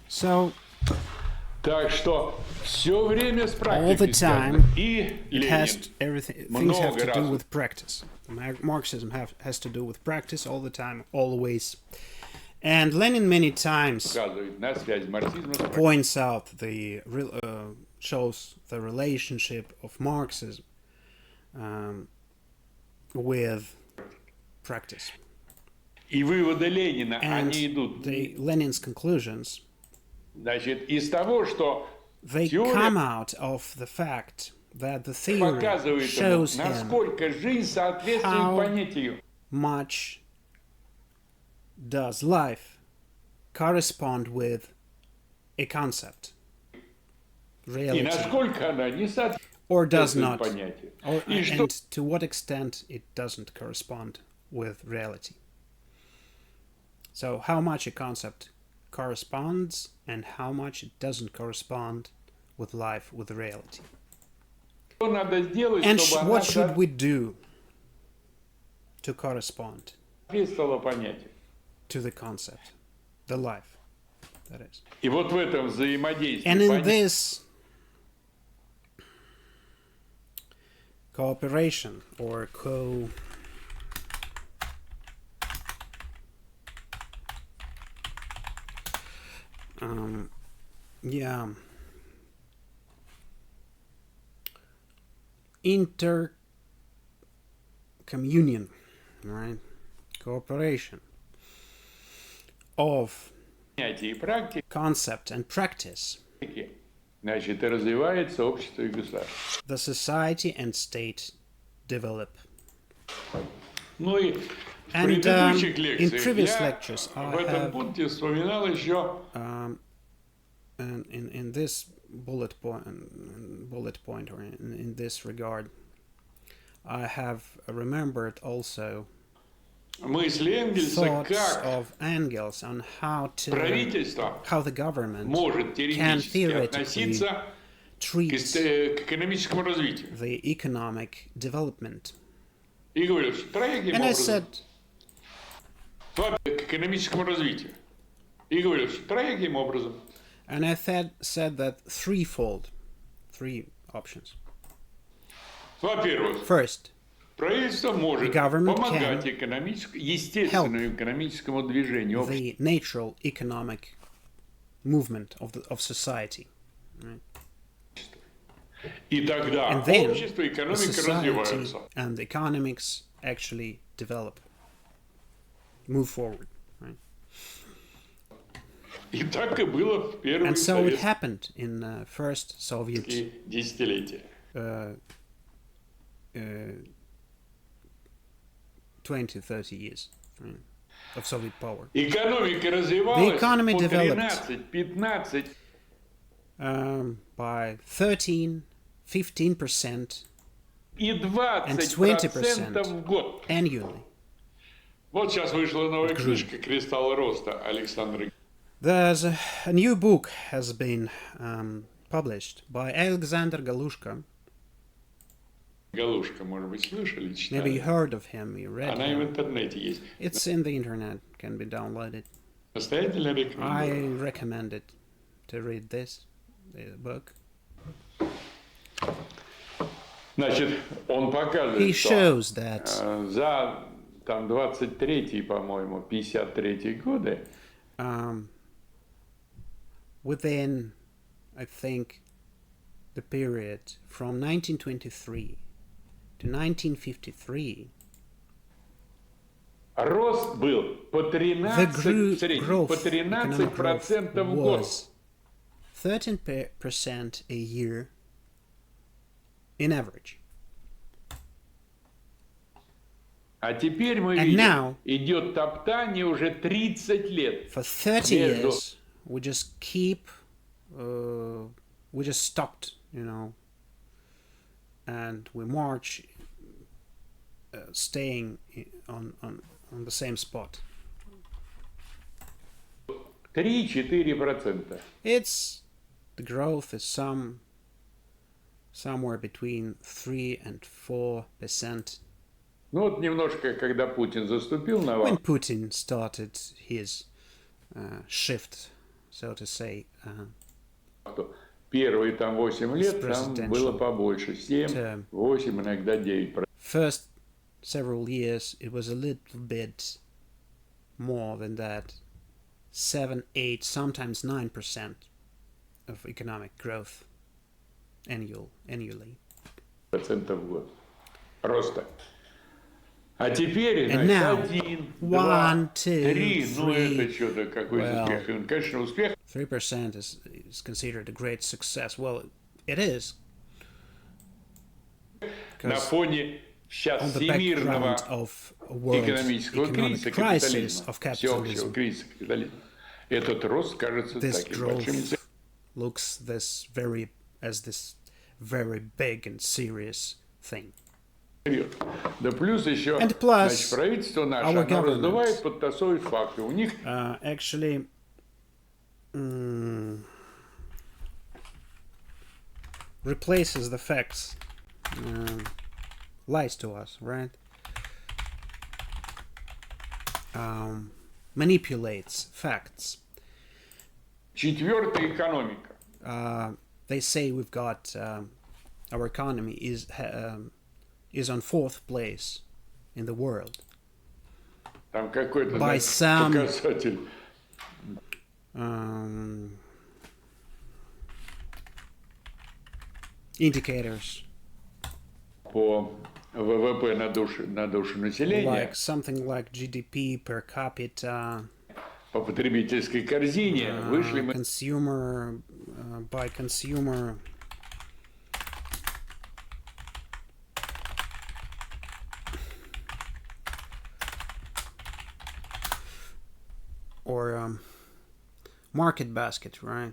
So all the time things have to do with practice. Marxism has to do with practice all the time, always. And Lenin many times points out shows the relationship of Marxism with practice. And Lenin's conclusions, they come out of the fact that the theory shows him how much does life correspond with a concept, reality, or does not, and to what extent it doesn't correspond with reality. So how much a concept corresponds and how much it doesn't correspond with life, with reality. And what should we do to correspond to the concept, the life, that is. And in this cooperation or intercommunion, right? Cooperation of concept and practice, the society and state develop. And in previous lectures, I have, in this bullet point, or in this regard, I have remembered also thoughts of Engels on how the government can theoretically treat the economic development. And I said, said that three options. First, the government can help the natural economic movement of society. Right? And then the society and the economics actually develop, move forward. Right? And so it happened in the first Soviet 20-30 years, right, of Soviet power. The economy developed by 13, 15% and 20% annually. There's a new book has been published by Alexander Galushka. Maybe you heard of him, you read him. It's in the internet, can be downloaded. I recommend it to read this book. He shows that within, I think, the period from 1923 to 1953, the growth was 13% a year in average. А теперь мы видим, идет топтание уже 30 лет. For 30 years, we just keep, we just stopped, you know, and we march, staying on the same spot. 3-4%. It's, the growth is somewhere between 3 and 4%. Ну вот немножко, когда Путин заступил на When вахту, Putin started his shift, so to say, первые там 8 лет там было побольше, 7, term. 8, иногда 9%. First several years it was a little bit more than that, 7, 8, sometimes 9% of economic growth annually. Процентов в год роста. А теперь, And значит, now, 1, 1, 2, 2, 3, ну 3. это что-то какой-то успех. И, конечно, успех. 3% is considered a great success. Well, it is. На фоне сейчас On the всемирного background of world экономического economic crisis of всеобщего capitalism, кризиса капитализма, этот рост кажется this таким большим. growth looks this very big and serious thing. Да плюс еще, And plus, значит, правительство наше, our оно government, раздувает, подтасовывает факты. У них actually replaces the facts, lies to us, right? Manipulates facts. четвертая экономика. They say we've got our economy is on 4th place in the world. Там какой-то By some показатель. Indicators. По ВВП на душу населения. Like something like GDP per capita. По потребительской корзине вышли мы. Consumer by consumer. Or market basket, right?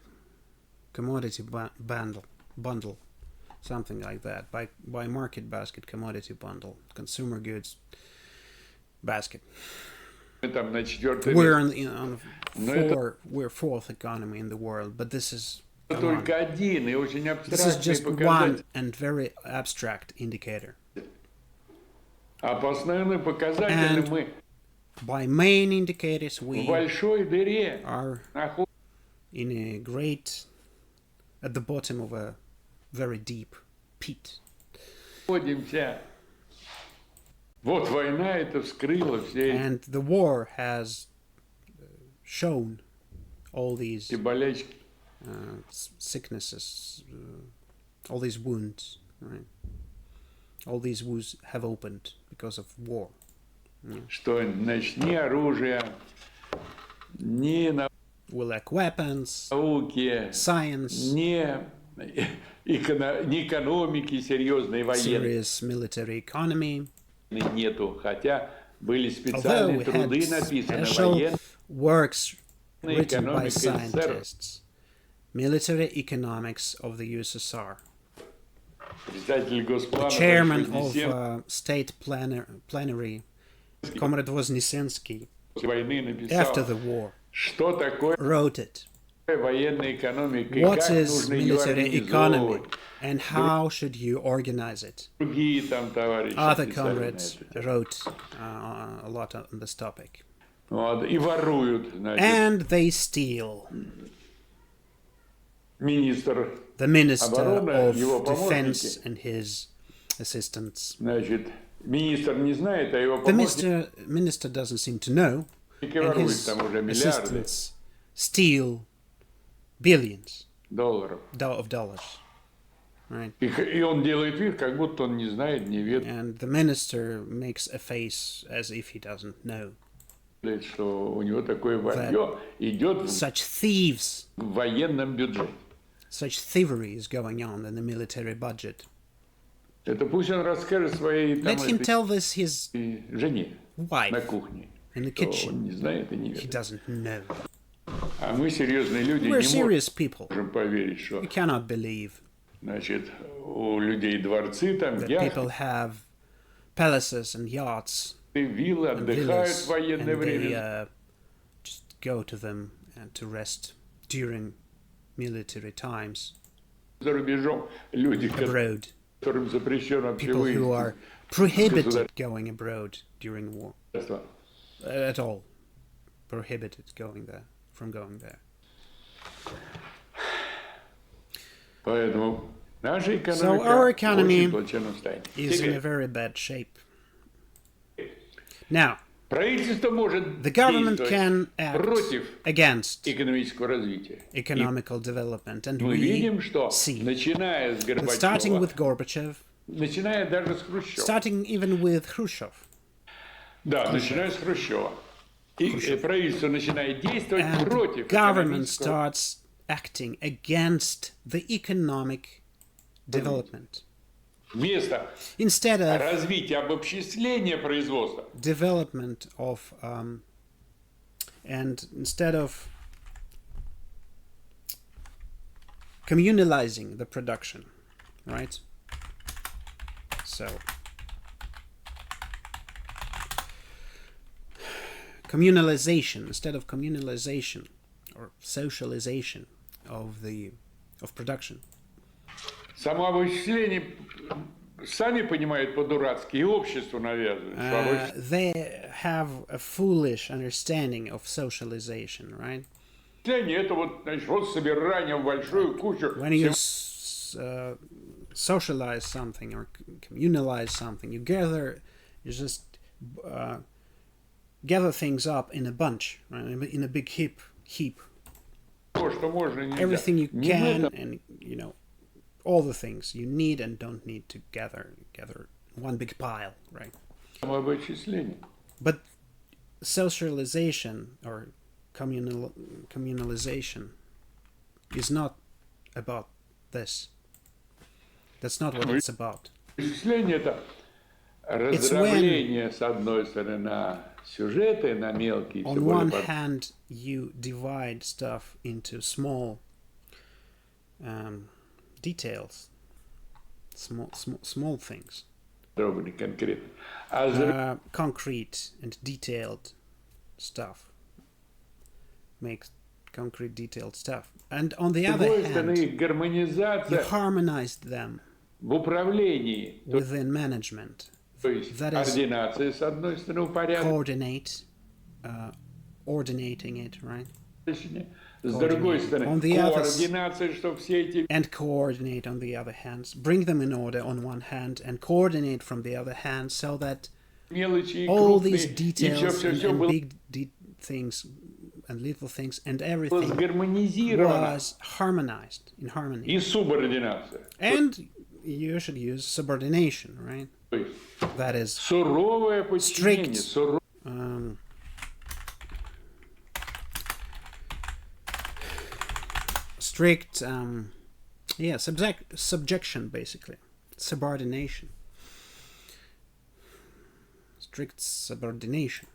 Commodity bundle, something like that. By market basket, commodity bundle, consumer goods basket. Там на четвертом месте. We're 4th economy in the world, but this is только один и очень this is абстрактный just показатель. one and very abstract indicator. А по основным показателям мы by main indicators we в большой дыре are in a great, at the bottom of a very deep pit. находимся. Вот война это вскрыла все And the war has shown all these эти болячки. Sicknesses, all these wounds, right? All these wounds have opened because of war. Что, значит, ни оружия, ни We lack weapons, науки, science, ни экономики серьезной военной. serious military economy. Нету, хотя были Although специальные we труды had написаны special военные works written by экономика СССР. scientists, military economics of the USSR. Председатель The Госплана chairman of state plenary, Comrade Voznесensky, войны after написал, the war, что такое wrote it. военная экономика и What как is нужно ее military economy организовывать. and how should you organize it? Другие там товарищи Other писали на comrades эту тему. wrote a lot on this topic. Вот, и воруют, значит, And they steal. министр The Minister обороны, of его Defense помощники. and his assistants. Значит, министр не знает, а его The помощники minister doesn't seem to know, and воруют his там уже миллиарды assistants steal billions долларов. of dollars. Right? И он делает вид, как будто он не знает, не ведает, And the minister makes a face as if he doesn't know. что у него такое вранье идет Such thieves в военном бюджете. such thievery is going on in the military budget. Это пусть он расскажет своей Let him tell this his жене на wife кухне. in the Он kitchen. не знает и не He ведает. doesn't know. А мы серьезные люди We're не serious people. можем поверить, что We cannot believe значит у людей дворцы, там that яхты, people have palaces and yachts виллы, and отдыхают villas, в военное and they время. just go to them and to rest during military times За рубежом люди, abroad. которым запрещен вообще People who are выезд prohibited going abroad during war государства. at all. Prohibited from going there. Поэтому наша So our экономика в economy очень плачевном состоянии. is in a Теперь very bad shape. Now, правительство может the government действовать can act против against экономического развития. economical development, and Мы we видим, что see начиная с that starting Горбачева, with Gorbachev, начиная даже с Хрущева, starting even with Khrushchev, да, начиная с Хрущева, и правительство начинает действовать and против government экономического starts acting against the economic development вместо instead of развития обобществления производства. development of and instead of communalizing the production, right? So communalization, instead of communalization or socialization of production. Само обобщение сами понимают по-дурацки, и обществу навязывают. что They have a foolish understanding of socialization, right? обобщение это вот, значит, вот собирание в большую кучу. When you socialize something or communalize something, you just gather things up in a bunch, right? In a big heap. Всего, что можно, нельзя. Everything you Не в can, этом and all the things you need and don't need to gather one big pile, right? самообобщение. But socialization or communalization is not about this. That's not what it's about. Обобщение это раздробление с одной стороны на сюжеты, на мелкие. On one hand, you divide stuff into small details, small things, конкретно. concrete and detailed stuff. Makes concrete, detailed stuff. And on the other hand, you гармонизация harmonized them в управлении. within management. То есть That is координация с одной стороны упорядочение, ordinating it, right? с другой стороны On the other координация, что все эти And coordinate on the other hand. Bring them in order on one hand and coordinate from the other hand so that мелочи и all крупные, these и details все and было big things and little things and everything сгармонизировано. was harmonized in harmony. И субординация. And you should use subordination, right? То есть That is суровое подчинение, strict strict subjection, basically, subordination, strict subordination.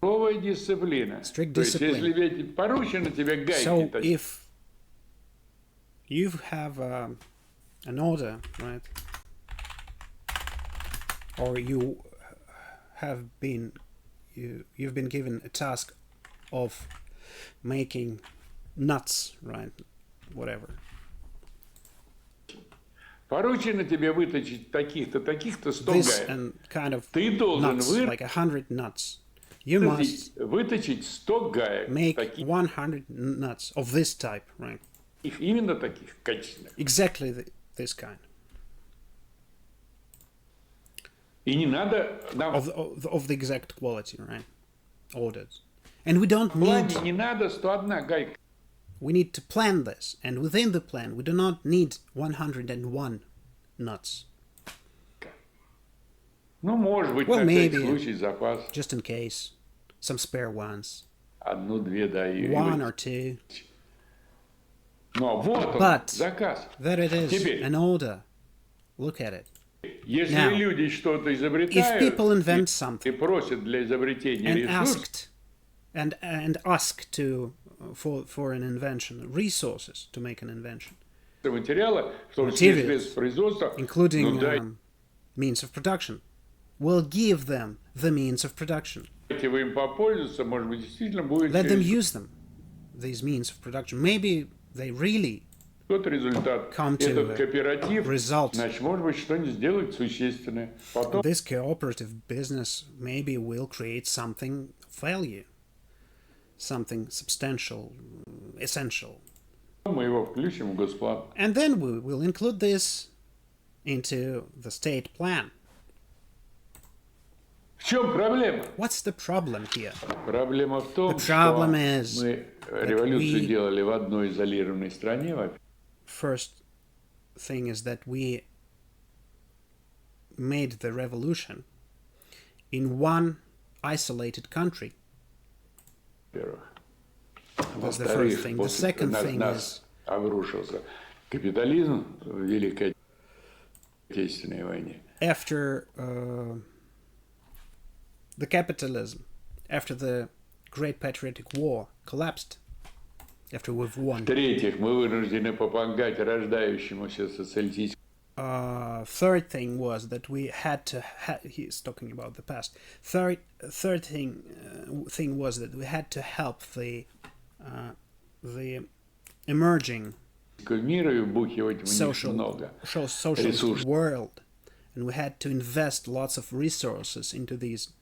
суровая дисциплина. Strict То есть, discipline. если ведь поручено тебе гайки So точить, if you have an order, right, or you've been given a task of making nuts, right, whatever. поручено тебе выточить таких-то, таких-то 100 This гаек. and kind of Ты должен nuts, like 100 nuts. You must выточить 100 гаек. make Таких, 100 nuts of this type, right? именно таких качественных. Exactly this kind. И не надо нам Of the exact quality, right? Ordered. And we don't в плане need, не надо 101 гайка. we need to plan this. And within the plan, we do not need 101 nuts. Ну, может быть, Well, на всякий maybe. случай запас. Just in case. Some spare ones. Одну-две даю. One or two. But there it is, an order. Look at it. Now, if people invent something and ask for an invention, resources to make an invention, materials, including means of production, will give them the means of production. Let them use them, these means of production. Maybe they really come to a result. This cooperative business maybe will create something of value, something substantial, essential. And then we will include this into the state plan. What's the problem here? The problem is first thing is that we made the revolution in one isolated country. That's the first thing. The second thing is after the capitalism, after the Great Patriotic War collapsed, after we've won. Third thing was that we had to. He's talking about the past. Third thing was that we had to help the emerging socialist world, and we had to invest lots of resources into these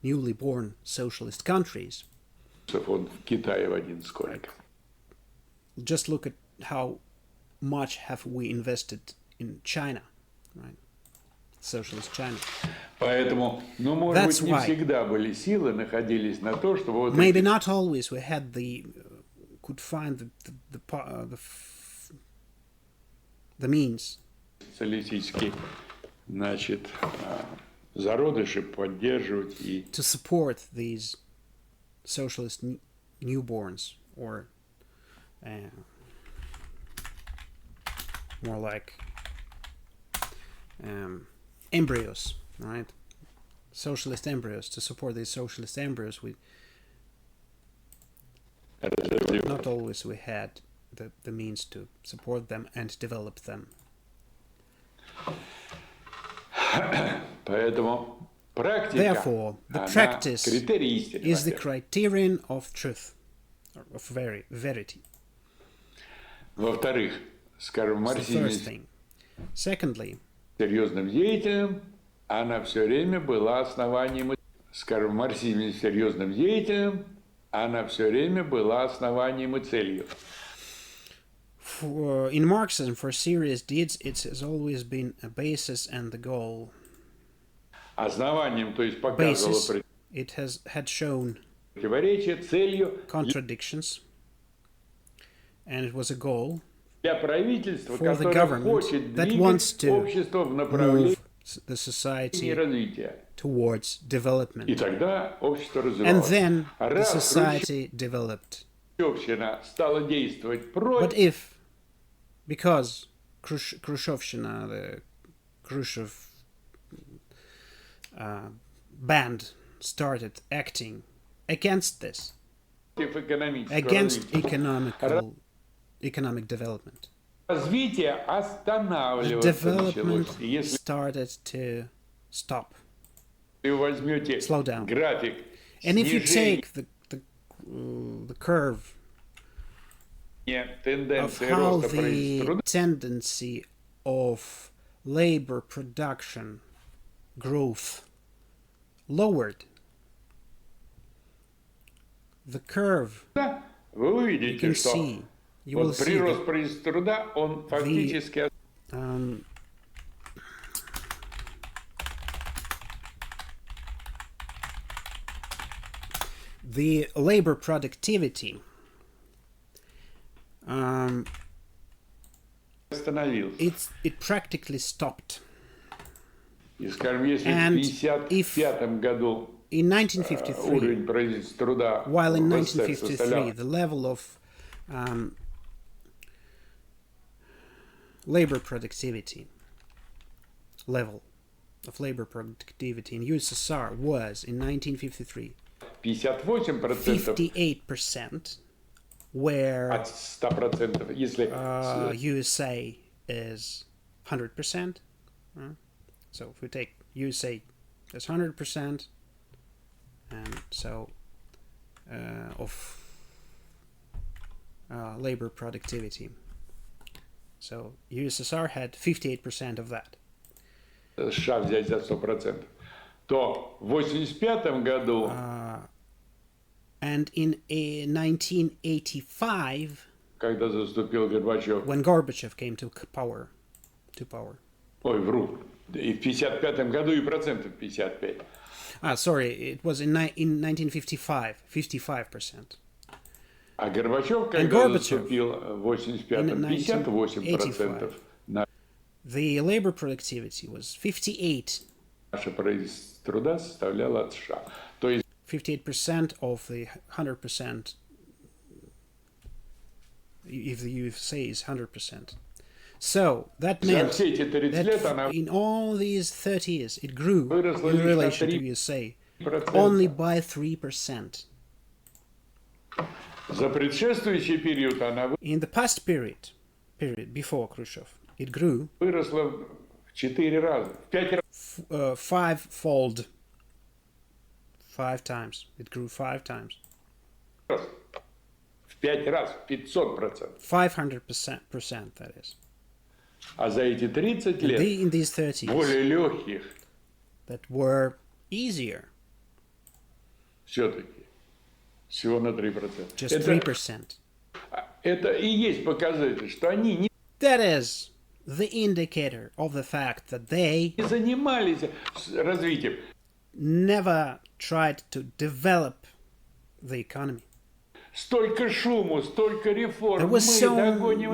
newly born socialist countries. Just look at how much have we invested in China, right? Socialist China. That's why maybe not always we had could find the means to support these socialist newborns, or more like embryos, right? Socialist embryos, to support these socialist embryos. Not always we had the means to support them and develop them. Therefore, the practice is the criterion of truth, of verity. That's the first thing. Secondly, серьезным деятелем, она все время была основанием, скажем, марксизме серьезным деятелем, она все время была основанием и целью. In Marxism, for serious deeds, it has always been a basis and the goal. Основанием, то есть показывало it had shown contradictions, and it was a goal for the government that wants to move the society towards development. And then the society developed. But if, because Khrushchevshina, the Khrushchev band started acting against this, against economic development. The development started to stop, slow down. And if you take the curve of how the tendency of labor production growth lowered, the curve, you can see, you will see the labor productivity it practically stopped. And if in 1953, while in 1953 the level of labor productivity level of labor productivity in USSR was in 1953 58%, where USA is 100%. So if we take USA as 100%, and so of labor productivity. So USSR had 58% of that. США взять за 100%, то в 1985 году and in 1985, когда заступил Горбачев, when Gorbachev came to power. Ой, вру. И в 1955 году и процентов 55. Sorry, it was in 1955, 55%. А Горбачев, когда заступил в 1985-м, 58%. The labor productivity was 58. Наше правительство труда составляло от США. То есть 58% of the 100%, if the USA is 100%. So that meant that in all these 30 years it grew in relation to USA only by 3%. За предшествующий период она in the past period before Khrushchev, it grew выросла в 4 раза, в 5 раз. fivefold. 5 times. It grew 5 times. В 5 раз, 500%. 500%, that is. А за эти 30 лет in these 30 более легких that were easier. Все-таки. Всего на 3%. Just 3%. Это и есть показатель, что они не That is the indicator of the fact that they занимались развитием. Never tried to develop the economy. Столько шуму, столько реформ. There was so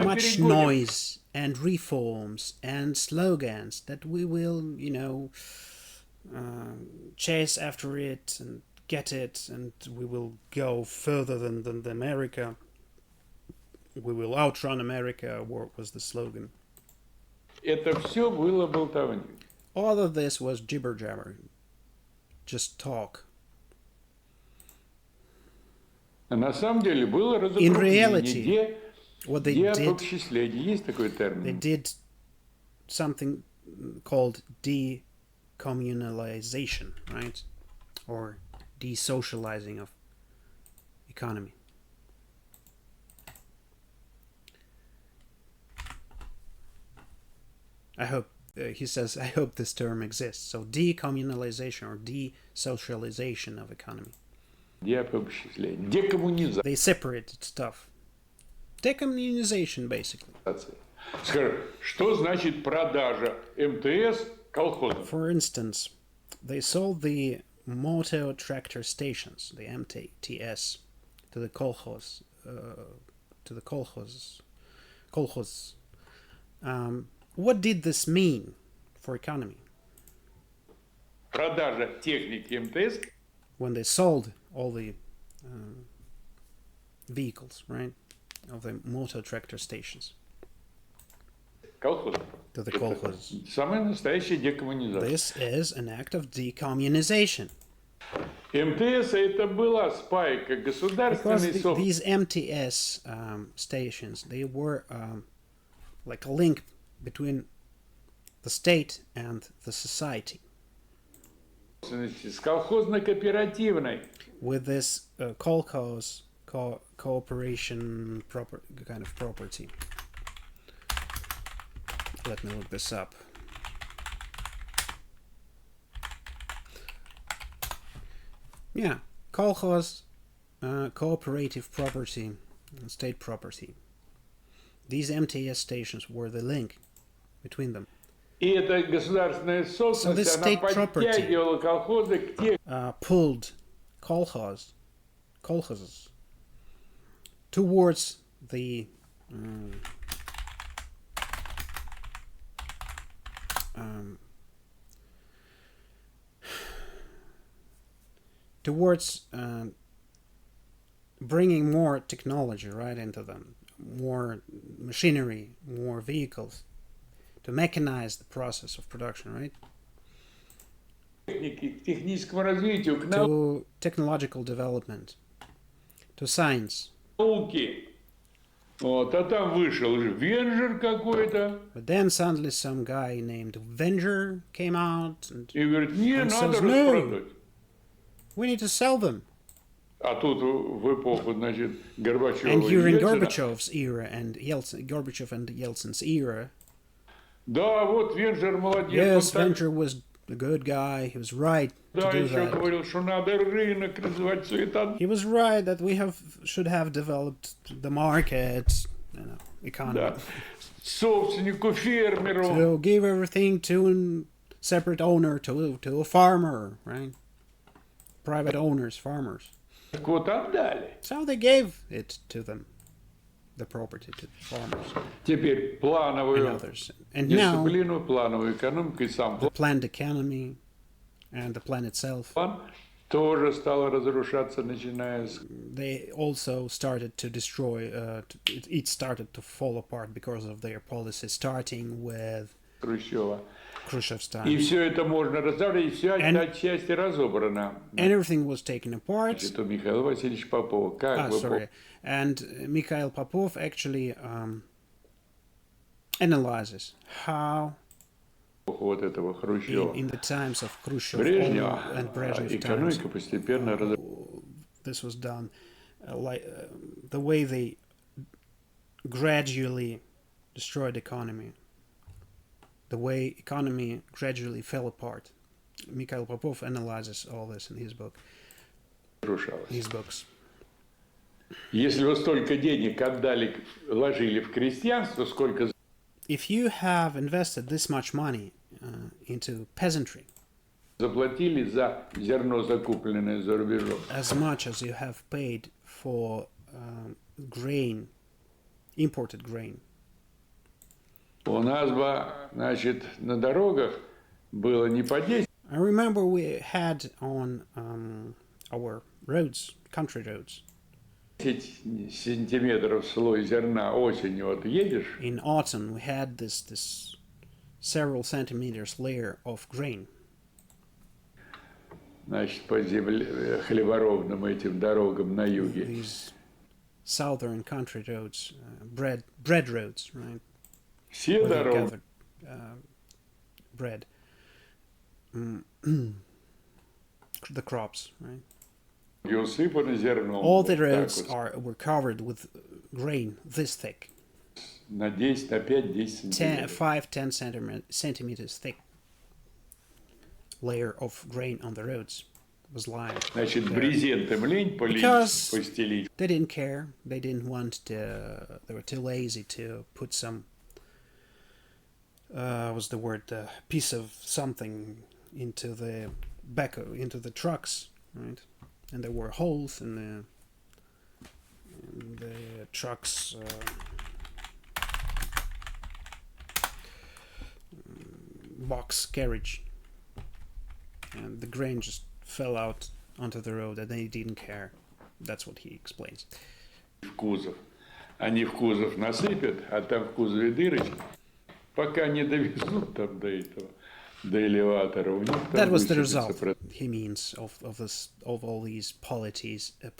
much noise and reforms and slogans that we will, chase after it and get it, and we will go further than America. We will outrun America, what was the slogan. Это все было болтовней. All of this was jibber-jabber. Just talk. На самом деле было In reality, what they did, есть такой термин. They did something called decommunalization, right? Or desocializing of economy. I hope, he says, I hope this term exists. So decommunalization or desocialization of economy. They separated stuff. Decommunization, basically. Что значит продажа МТС колхозам? For instance, they sold the motor tractor stations, the MTS, to the kolkhoz. What did this mean for economy? Продажа техники МТС. When they sold all the vehicles, right, of the motor tractor stations to the kolkhozes. Самая настоящая декоммунизация. This is an act of decommunization. МТС это была спайка государственной Because these MTS stations, they were like a link between the state and the society. С колхозно-кооперативной. With this kolkhoz cooperation kind of property. Let me look this up. Yeah, kolkhoz, cooperative property, and state property. These MTS stations were the link between them. И эта государственная собственность, она подтягивала колхозы к тем... pulled kolkhozes towards the towards bringing more technology right into them, more machinery, more vehicles, to mechanize the process of production, right? Техническому развитию, к To technological development, to science. науке. Вот, а там вышел Венжер какой-то. But then suddenly some guy named Venger came out И говорит, не, and надо says, no, распродать. we need to sell them. А тут в эпоху, значит, Горбачева And и during Ельцина. Gorbachev's era and Gorbachev and Yeltsin's era, Да, вот Венжер молодец. yes, он так, Venger was a good guy. He was right to да, do еще that. говорил, что надо рынок развивать, все это. He was right that we should have developed the market, economy. Да. Собственнику, фермеру. To give everything to a separate owner, to a farmer, right? Private owners, farmers. Так вот отдали. So they gave it to them, the property to the farmers Теперь and плановую others. And now дисциплину, плановую экономику и сам the planned economy and the plan itself, план тоже стал разрушаться, начиная с they also started to destroy, it started to fall apart because of their policy, starting with Хрущева. Khrushchev's И time. все это можно разобрать, и все And- отчасти разобрано. And everything was taken apart. Это Михаил Васильевич Попов. Как вы Sorry. And Mikhail Popov actually analyzes how вот этого Хрущева. in the times of Khrushchev Брежнева and Brezhnev times экономика постепенно this was done, the way they gradually destroyed economy, the way economy gradually fell apart. Mikhail Popov analyzes all this in his разрушалась. his books. Если вы столько денег отдали, вложили в крестьянство, сколько If you have invested this much money into peasantry, заплатили за зерно, закупленное за рубежом? as much as you have paid for grain, imported grain, У нас бы, значит, на дорогах было не по 10 I remember we had on our roads, country roads, сантиметров слой зерна осенью. Вот едешь, in autumn we had this several centimeters layer of grain, значит, по земле, хлеборобным этим дорогам на юге. these southern country roads, bread roads, right? Все Where they дороги gathered bread, the crops, right? усыпаны зерном. All Вот the так roads вот. were covered with grain this thick, На 10, на 5-10 сантиметров. 5-10 centimeters thick layer of grain on the roads was lying. Значит, there. брезентом лень Because- постелить. They didn't care. They didn't want to. They were too lazy to put some. What's the word? Piece of something into the into the trucks, right? And there were holes in the trucks. Box carriage, and the grain just fell out onto the road, and they didn't care. That's what he explains. В кузов. Они в кузов насыпят, а там в кузове дырочки. Пока не довезут там до этого, до элеватора, у них там That was the высыпется result, he means, of all these policies at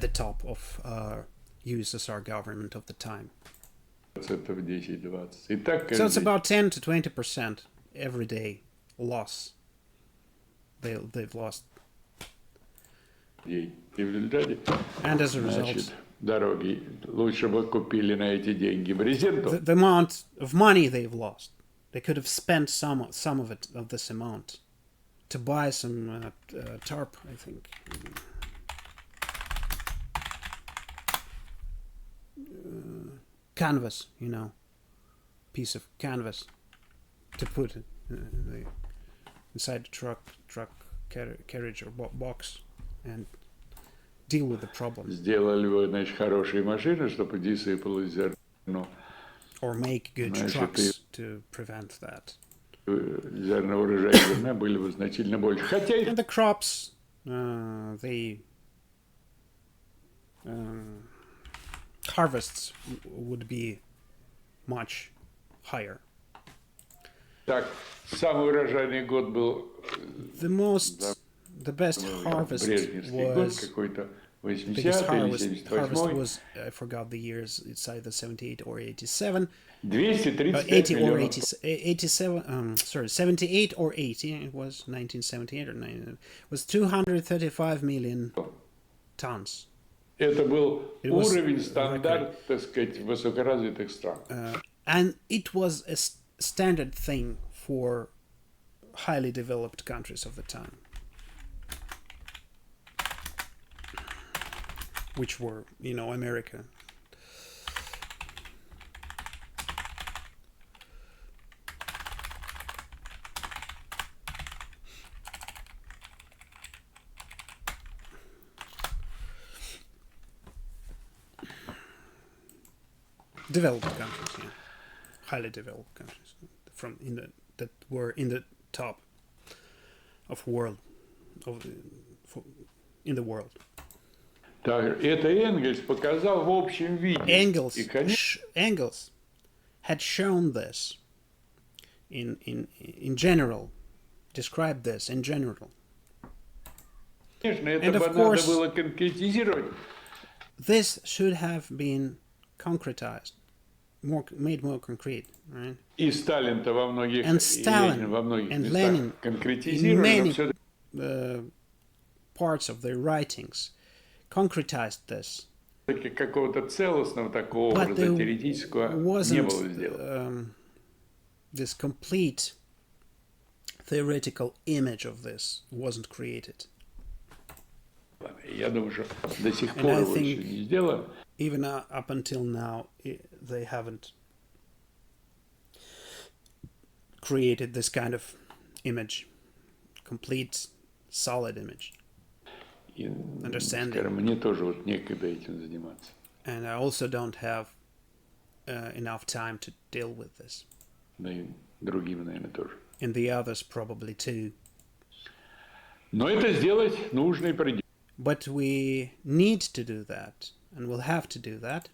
the top of USSR government of the time. процентов 10-20. И так So it's каждый about 10 to 20% every day loss. They've lost, день. И в результате, and as a значит, result, дороги лучше бы купили на эти деньги брезентов. the amount of money they've lost, they could have spent some of it, of this amount, to buy some tarp, I think. Canvas, piece of canvas to put inside the truck carriage or box and deal with the problem. Сделали бы, значит, хорошие машины, чтобы не сыпалось зерно. Or make good Значит, trucks to prevent that. Зерно урожая зерна были бы значительно больше. Хотя и And the crops, harvests would be much higher. Так, самый урожайный год был The best harvest Брежневский год, was какой-то biggest 80-й или harvest 78-й. was, I forgot the years, it's either 78 or 87. 235 80 or миллионов 87, sorry, 78 or 80, it was 1978 or 19, was 235 million tons. Это был It was уровень, a стандарт, так сказать, высокоразвитых стран. And it was a standard thing for highly developed countries of the time, which were, you know, America. Developed countries, yeah, highly developed countries, that were in the top of in the world. Так, это Энгельс показал в общем виде. Engels had shown this in general, described this in general. Конечно, это бы надо было конкретизировать. This should have been concretized, made more concrete, right? И Сталин-то во многих, And и Stalin Ленин во многих and местах Lenin in конкретизировали, но все many parts of their writings concretized this. таки какого-то целостного такого But образа there теоретического не wasn't было сделано. this complete theoretical image of this wasn't created. Я думаю, что до сих And пор I его еще think не сделано. even up until now, they haven't created this kind of image, complete, solid image. И, Understanding. скажем, мне тоже вот некогда этим заниматься. And I also don't have enough time to deal with this. Да и другим, наверное, тоже. And the others probably too. Но это сделать нужно и придется. But we need to do that, and we'll have to do that.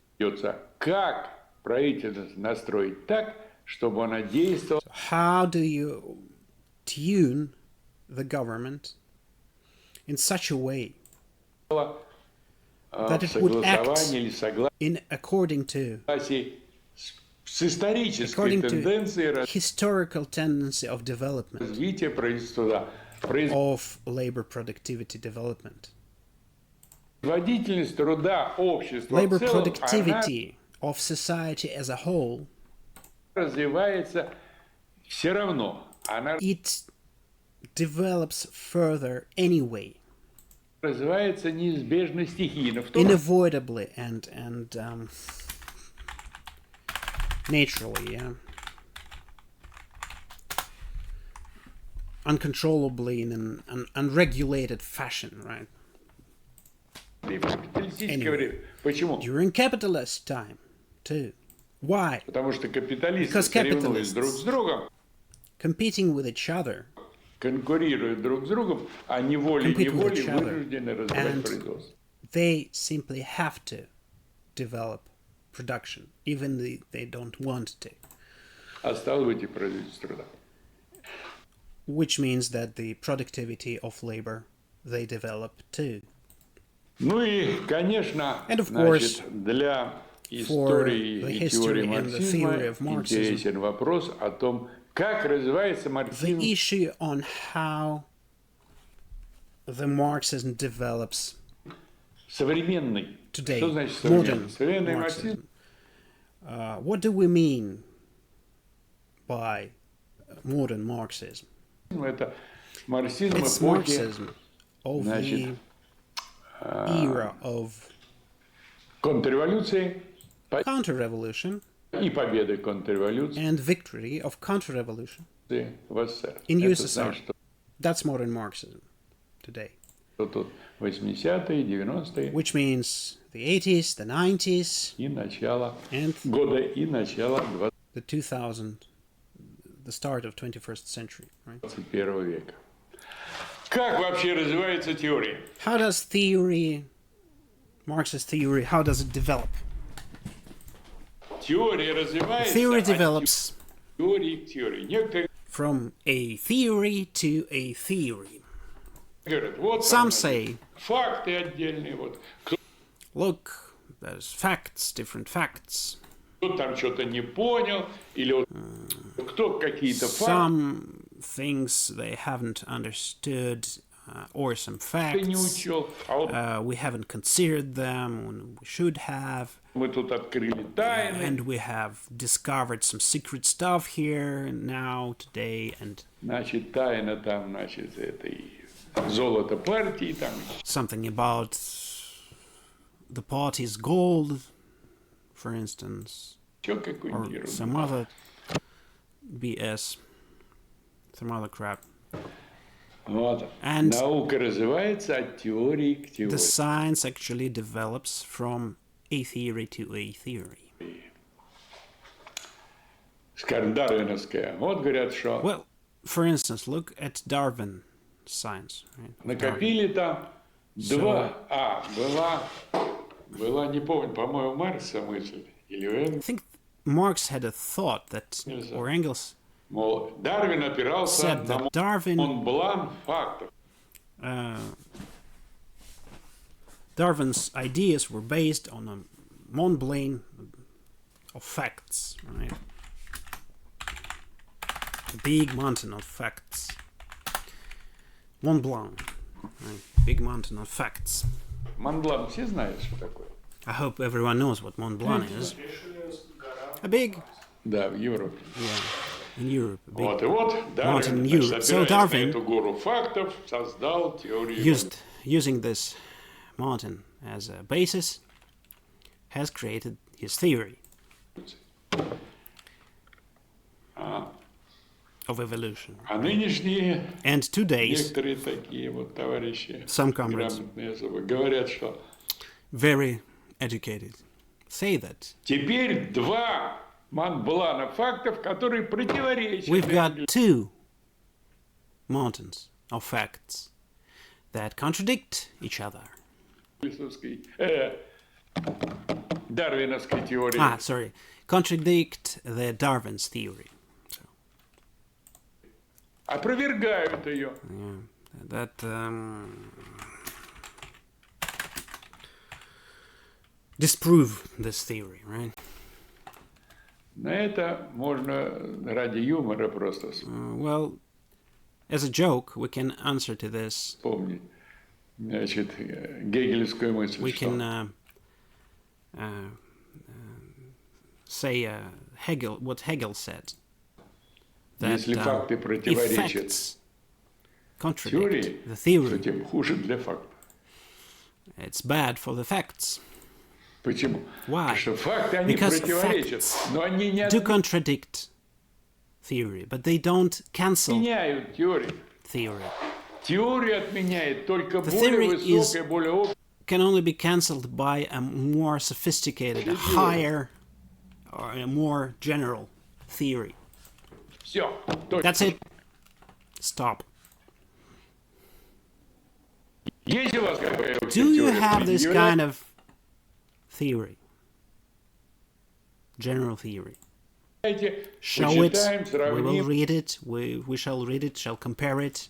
Как правительство настроить так, чтобы оно действовало? How do you tune the government in such a way that it would act in according to с исторической тенденцией historical tendency of development развития правительства, of labor productivity development. Производительность труда общества Labor в целом, productivity of society as a whole, развивается все равно. Она it develops further anyway, развивается неизбежно стихийно. В том, unavoidably and naturally, yeah, uncontrollably in an unregulated fashion, right? капиталистическое время. Почему? During capitalist time, too. Why? Потому что капиталисты Because соревнуются друг с другом, competing with each other, конкурируют друг с другом, а неволей-неволей вынуждены развивать производство. They simply have to develop production, even if they don't want to. А стало быть и производительность труда. Which means that the productivity of labor, they develop too. Ну и, конечно, And of course, значит, для истории the и теории history and the theory of марксизма Marxism, интересен вопрос о том, как развивается марксизм. the issue on how the Marxism develops Современный. today, Что значит modern современный? Современный Marxism. марксизм. What do we mean by modern Marxism? Это марксизм It's эпохи, Marxism of значит, the era of контрреволюции counter-revolution и победы контрреволюции and victory of counter-revolution в СССР. in Это USSR. значит, That's modern Marxism today. что тут 80-е, 90-е Which means the 80s, the 90s, и начало and года, и начало the 2000, the start of 21st century, right? 21 века. Как вообще развивается теория? How does theory, Marxist theory, how does it develop? Теория развивается Theory от develops теории к теории. Некоторые From a theory to a theory. говорят, вот Some там, say, факты отдельные, вот. look, there's facts, different facts. Кто там что-то не понял, или вот кто какие-то факты Some things they haven't understood, or some не facts. учел. А вот We haven't considered them when we should have. мы тут открыли тайны. And we have discovered some secret stuff here now, today, and Значит, тайна там, значит, это и золото партии там. something about the party's gold, for instance, Еще or какую-нибудь ерунду. some other BS, some other crap. Вот. And Наука развивается от теории к теории. the science actually develops from a theory to a theory. Скажем, дарвиновская. Вот говорят, что Well, for instance, look at Darwin science. Right? накопили там два. Была, не помню, по-моему, Маркса мысль. Или I Энгельс. think Marx had a thought that, or Engels Мол, Дарвин опирался said на that Darwin Монблан фактов. Darwin's ideas were based on a Mont Blanc of facts, right? A big mountain of facts. Mont Blanc, right? Big mountain of facts. Монблан все знают, что такое? I hope everyone knows what Mont Blanc is. A big, Да, в Европе. yeah, in Europe, a big Вот, и вот mountain Дарвин, in значит, Europe. So опираясь на Darwin эту гору фактов, создал теорию. using this mountain as a basis, has created his theory of evolution. А нынешние And today's некоторые такие вот товарищи, some comrades, грамотные особо, говорят, что very educated, say that теперь два Монблана фактов, которые противоречат we've got two mountains of facts that contradict each other. энгельсовской, дарвиновской теории. Sorry, contradict the Darwin's theory. So, Опровергают ее. yeah, that disprove this theory, right? На это можно ради юмора просто Well, as a joke, we can answer to this. вспомнить. Значит, гегелевскую мысль, We что can say Hegel, what Hegel said. That если факты if противоречат facts contradict теории, the то theory, тем хуже для фактов. it's bad for the facts. Почему? Why? Потому что факты, они Because противоречат, facts но они не do contradict theory, but they don't cancel отменяют теорию. theory. Теория отменяет только The более theory is- высокая, более общая. Can only be cancelled by a more sophisticated, a higher, or a more general theory. Все. That's it. Stop. Есть у вас какая-то Do you теория? have this Предъявляйте. kind of theory? General theory. Show it. Почитаем, We will сравним. read it. We shall read it, shall compare it.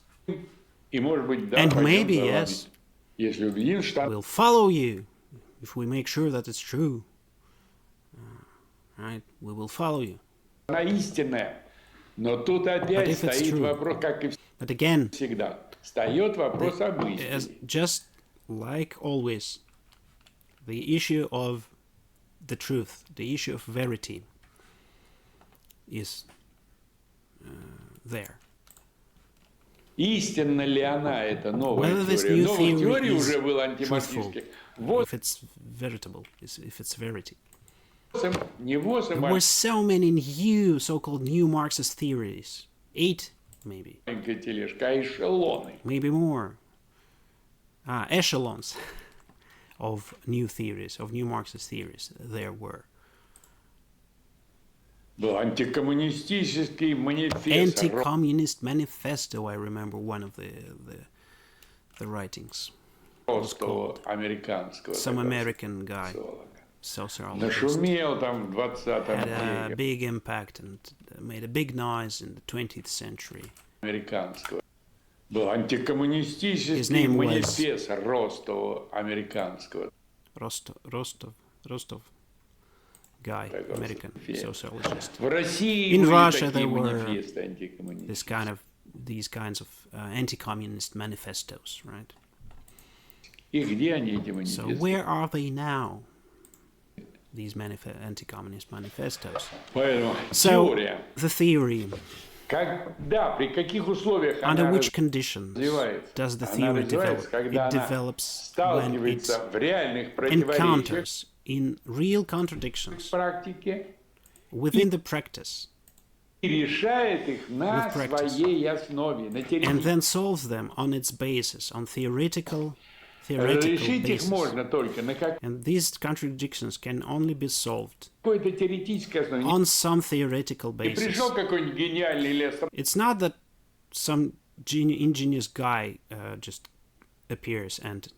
И, может быть, да, And пойдем maybe, за вами. yes, Если убедим, что we'll follow you if we make sure that it's true. Right? We will follow you. она истинная. Но тут опять if it's стоит true. вопрос, как и But again, всегда. Встает вопрос об as истине. just like always, the issue of the truth, the issue of verity, is there. Истинна ли она, эта новая Whether this теория? new Новых theory теорий is уже было truthful, антимарксистских. Вот if it's veritable, if it's verity. не ВОЗ, а There were so many new, so-called new Marxist theories. 8, maybe. маленькая тележка, а эшелоны. Maybe more. Echelons of new theories, of new Marxist theories, there were. Был антикоммунистический манифест. Anti-Communist Manifesto, I remember one of the writings. Ростова американского. Some такого American guy. социолога. sociologist, нашумел там в 20 had a веке big impact and made a big noise in the 20th century. американского. Был His антикоммунистический name was манифест Ростова американского. Rostov guy, American sociologist. В России In были Russia, there такие were манифесты антикоммунистические. these kinds of anti-communist manifestos, right? И где они, эти So манифесты? where are they now? These anti-communist manifestos. Поэтому So теория, the theory, когда, при каких условиях under она which conditions развивается? does the Она theory develop? развивается, когда It она develops when it сталкивается в реальных противоречиях encounters in real contradictions в практике within the practice и решает их на With practice. своей основе, на and теоретической. then solves them on its basis, on theoretical Решить их basis. можно только на And these contradictions can only be solved какой-то теоретической основе. on some theoretical Не basis. пришел какой-нибудь гениальный или It's not that some ingenious guy just appears and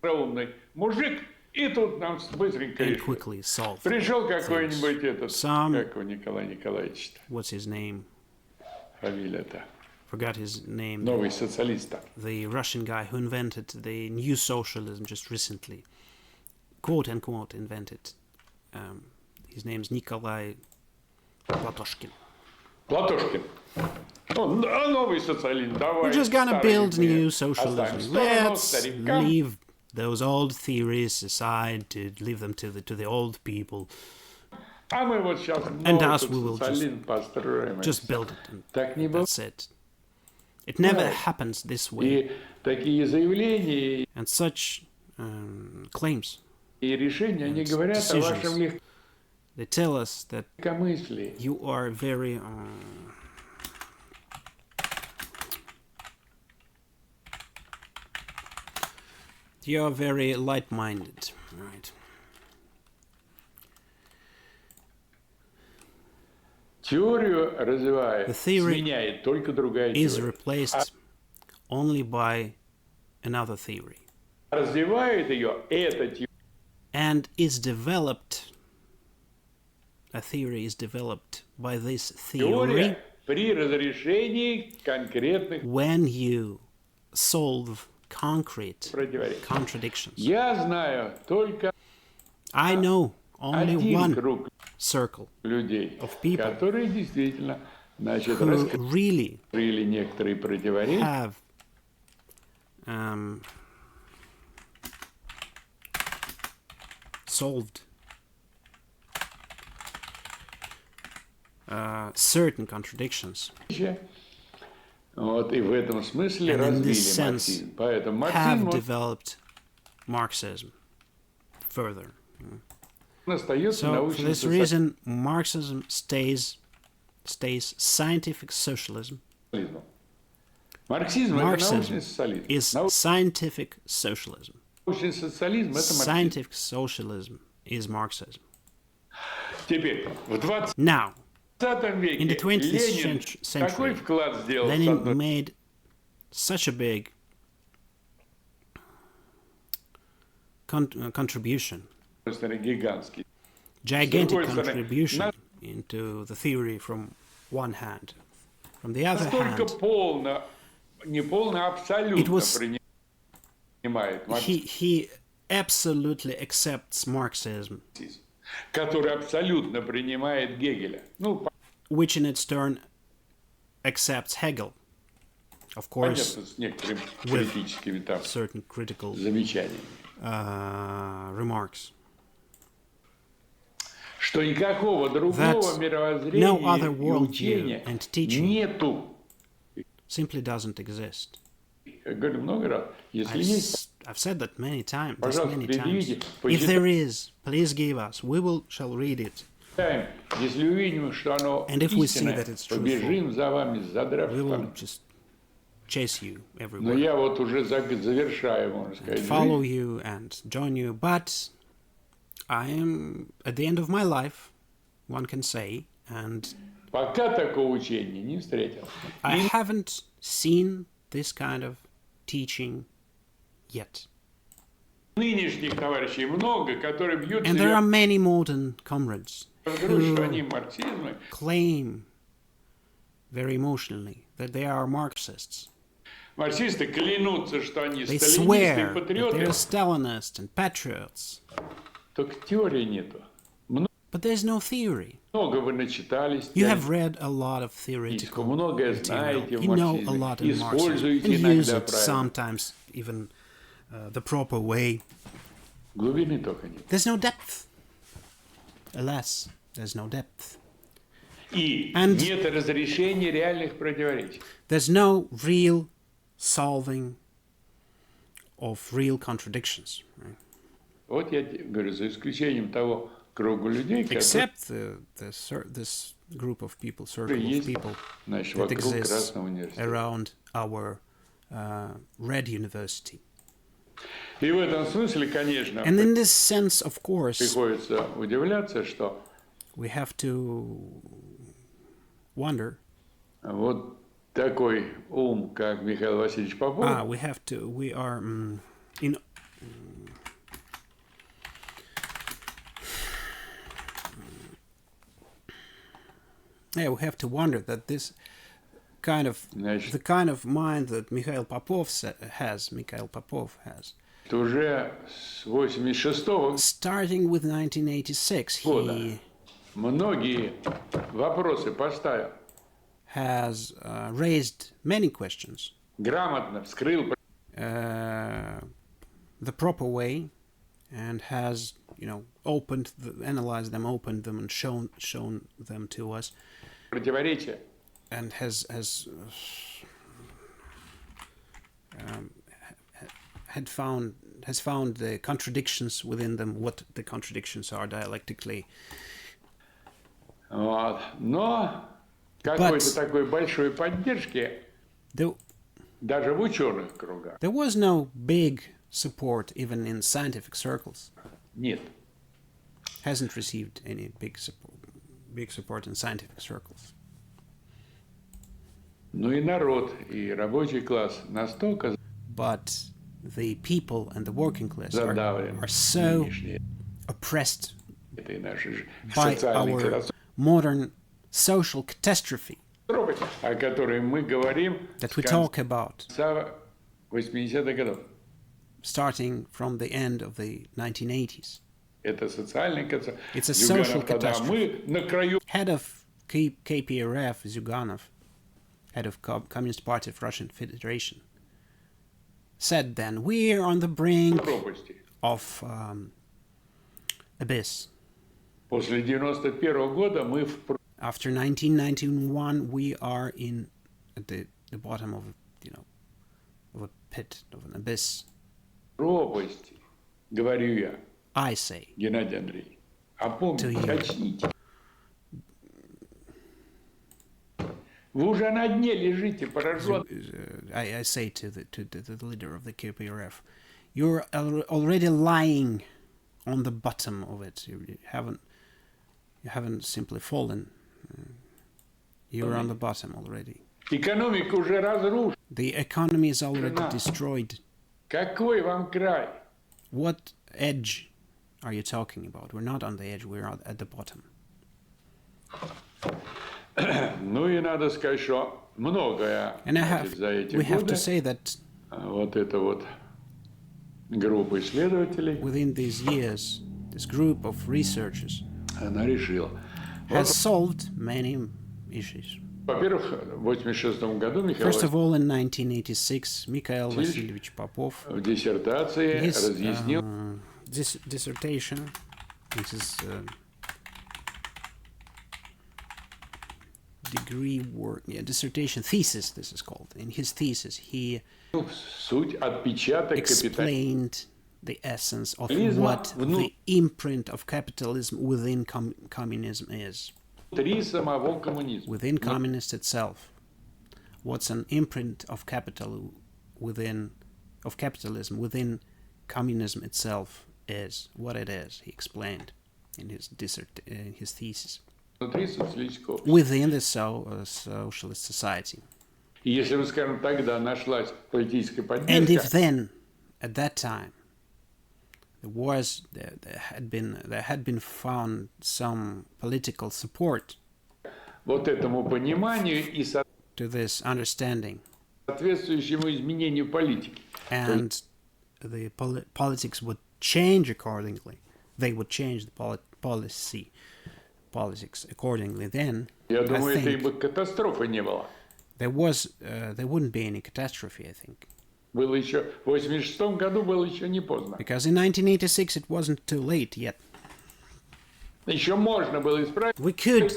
остроумный мужик, и тут нам быстренько решил. quickly solves. Пришел какой-нибудь этот, Some- как у Николая Николаевича, What's his name? фамилия-то, Forgot his name. новый социалист. The Russian guy who invented the new socialism just recently, quote unquote, invented. His name is Nikolai Platoshkin. Платошкин. А новый социалист, давай. We're just gonna старый build мы new оставим в socialism. сторону, Let's старикам. leave those old theories aside, to leave them to the old people. А мы вот сейчас And новый us, we will социализм построим. Just build it. And Так не было. that's it. It never Right. happens this way. И такие заявления And such claims, и решения, они говорят о decisions. вашем they tell us that легкомыслии. you are very light-minded, right? Теорию развивает, The theory сменяет только другая Is теория. replaced only by another theory, Развивает ее эта теория. and is developed. A theory is developed by this theory Теория при разрешении конкретных when you solve concrete противоречий. contradictions. Я знаю только I know only один one круг circle людей, of people которые действительно, значит, who раскрыли really некоторые противоречия. have solved certain contradictions, Вот, и в этом смысле and in развили this sense марксизм. Поэтому have марксизм developed Marxism further. он остается So for научным this социализмом. reason, Marxism stays scientific socialism. Марксизм – это Marxism научный социализм. is scientific socialism. Научный социализм – это марксизм. Scientific socialism is Marxism. Теперь, в 20 Now, веке in the 20th Ленин такой century, вклад сделал с Lenin одной made such a big contribution, стороны, гигантский. gigantic другой стороны, contribution into the theory from one hand. From the other Настолько hand, полно, не полно, а абсолютно It was- принимает марксизм, he absolutely accepts Marxism, который абсолютно принимает Гегеля. Ну, which in its turn accepts Hegel, of course, понятно, с некоторыми with критическими там certain critical замечаниями. remarks. Что никакого другого That мировоззрения no other и worldview учения and teaching нету. simply doesn't exist. Я говорю много раз. Если есть, I've said that many times. пожалуйста, предъявите, If there is, please give us. We shall read it. почитаем. Если увидим, что оно And if we see истинное, that it's truthful, побежим за вами, задрав We will штаны. just chase you Но everywhere, я вот уже завершаю, можно сказать, follow жизнь. you and join you. But I am at the end of my life, one can say, and Пока такого учения не встретил. I haven't seen this kind of teaching yet. Нынешних товарищей много, которые бьются And there are many modern comrades что они who марксизмы. claim very emotionally that they are Marxists. Марксисты клянутся, что они They сталинисты и swear that патриоты. they're Stalinists and patriots. Только теории нету. But there's no theory. Много вы начитались. You have read a lot of theoretical Многое material. знаете в You know a марксизме. lot in Marxism Используете and use иногда it правильно. sometimes even the proper way. Глубины только нет. There's no depth. Alas, there's no depth. И And нет разрешения реальных противоречий. there's no real solving of real contradictions. Right? Вот я говорю, за исключением того круга людей, которые Except this group of people, circle of есть, people значит, that вокруг exists Красного университета. around our Red University. И в этом смысле, конечно, And in this sense, of course, приходится удивляться, что we have to wonder. вот такой ум, как Михаил Васильевич Попов, We are in. Yeah, we have to wonder that this kind of Значит, the kind of mind that Mikhail Popov has, уже с 86-го starting with 1986, года he многие вопросы поставил, has raised many questions грамотно вскрыл, the proper way, and has, analyzed them, opened them, and shown them to us, противоречия. and has found the contradictions within them, what the contradictions are dialectically. Вот. Но какой-то такой большой поддержки даже в ученых кругах There was no big support even in scientific circles. нет. Hasn't received any big support in scientific circles. Ну и народ, и рабочий класс настолько But the people and the working class задавлен are so нынешней oppressed этой нашей by социальной our катастрофой, modern social catastrophe о которой мы говорим that с we talk about, конца 80-х годов. starting from the end of the 1980s. Это социальная катастрофа. It's a social Тогда catastrophe. мы на краю. Head of KPRF, Zyuganov, head of Communist Party of Russian Federation, said then, we're on the brink пропасти. of abyss. После 91 года мы в After 1991, we are at the bottom of of a pit, of an abyss. пропасти, говорю я, I say, Геннадий Андреевич. А помните, очните. Вы уже на дне лежите, поражен. I say to the leader of the KPRF, you're already lying on the bottom of it. You haven't simply fallen. You're on the bottom already. Экономика уже разрушена. The economy is already destroyed. Какой вам край? What edge are you talking about? We're not on the edge, we're at the bottom. Ну и надо сказать, что многое And за эти we have годы to say that вот эта вот группа исследователей, within these years, this group of researchers она решила. has solved many issues. Во-первых, в 86 году Михаил First of all, in 1986, Mikhail Васильевич Vasilyevich Popov, в диссертации his разъяснил, dissertation, this is degree work, dissertation thesis. This is called. In his thesis, he суть отпечаток explained the essence of Капитализма what the imprint of capitalism within communism is. внутри самого коммунизма. Within communist itself, what's an imprint of capitalism within communism itself is, what it is. He explained in his thesis. Внутри социалистического общества. Within the socialist society. И если бы, скажем, тогда нашлась политическая And if поддержка, then, at that time, there had been found some political support вот этому пониманию и to this understanding, соответствующему изменению политики. and the politics would change accordingly. They would change the politics accordingly. Then Я I думаю, этой think бы катастрофы не было. there wouldn't be any catastrophe, I think. Было еще, в 1986 году было еще не поздно. Because in 1986 it wasn't too late yet. Еще можно было исправить. We could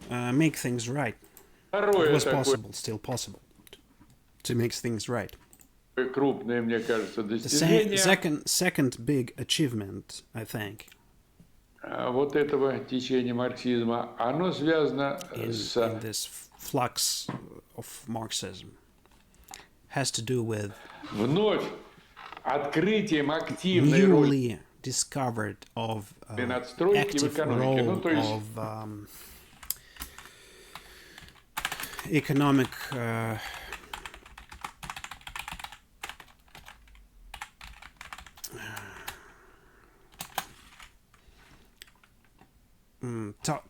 make things right. It Второе was такое still possible to make things right. крупное, мне кажется, The достижение second big achievement, I think, вот этого течения марксизма, оно связано in с this flux of Marxism has to do with вновь открытием активной роли newly discovered of надстройки в active экономике. Ну, role то есть of economic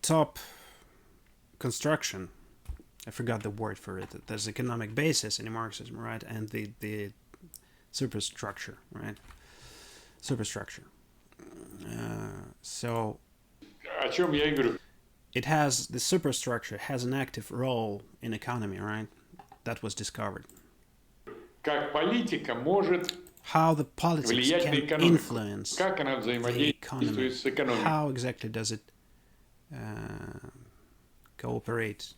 top construction. I forgot the word for it. There's economic basis in Marxism, right? And the superstructure, right? Superstructure. So о чем я и говорю. the superstructure has an active role in economy, right? That was discovered. Как политика может How the politics влиять на can экономику. influence Как она the взаимодействует economy. с экономикой. How exactly does it cooperate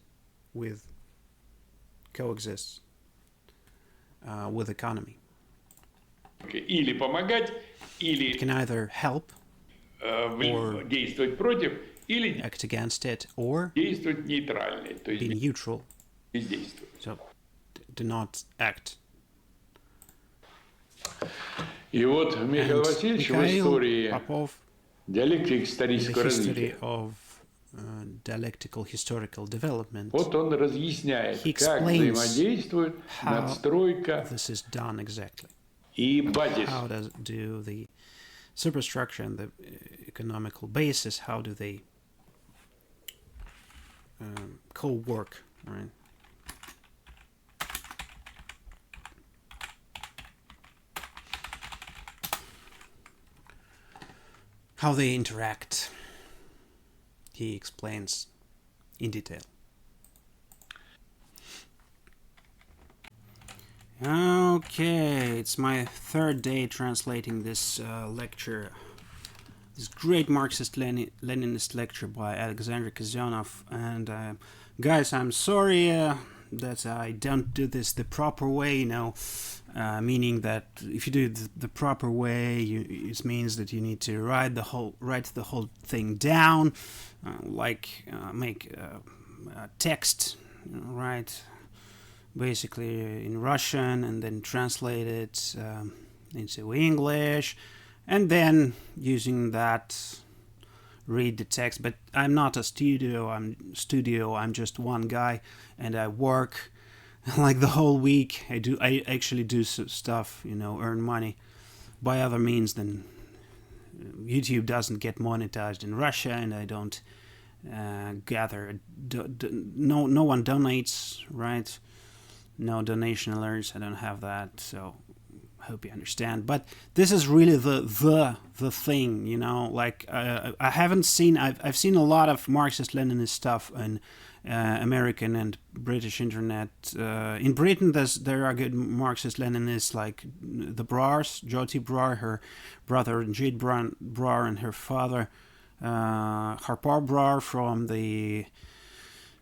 with, coexist with economy? Или помогать, или It can either help, действовать против, или act against it, or действовать нейтрально, то be есть neutral. бездействовать. So do not act. И вот Михаил And Васильевич в Mikhail истории Popov, диалектики in the исторического history развития, of dialectical historical development, вот он разъясняет, he как explains взаимодействует how надстройка this is done exactly. и базис. How do the superstructure and the economical basis, how do they co-work, right? How they interact, he explains in detail. Okay, it's my third day translating this lecture, this great Marxist-Leninist lecture by Alexander Kazyonnof. And guys, I'm sorry that I don't do this the proper way, meaning that if you do it the proper way, it means that you need to write the whole thing down, make a text, right? Basically in Russian, and then translate it into English, and then using that read the text. But I'm not a studio. I'm just one guy, and I work like the whole week. I actually do stuff, earn money by other means than YouTube doesn't get monetized in Russia, and I don't gather. No one donates, right? No donation alerts. I don't have that, so hope you understand. But this is really the thing, I haven't seen. I've seen a lot of Marxist-Leninist stuff in American and British internet. In Britain, there are good Marxist-Leninists like the Brars, Jyoti Brar, her brother Jade Brar, and her father Harpar Brar from the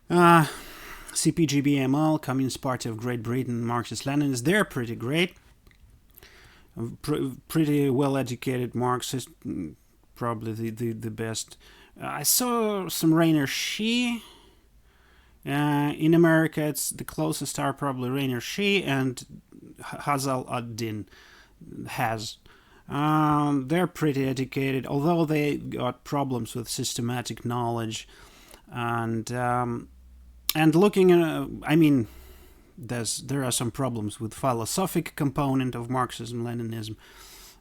CPGBML, Communist Party of Great Britain, Marxist-Leninists. They're pretty great. Pretty well-educated Marxist, probably the best. I saw some Rainer Shee. In America, it's the closest are probably Rainer Shee and Hazal ad-Din. They're pretty educated, although they got problems with systematic knowledge, and looking at, there are some problems with philosophic component of Marxism-Leninism,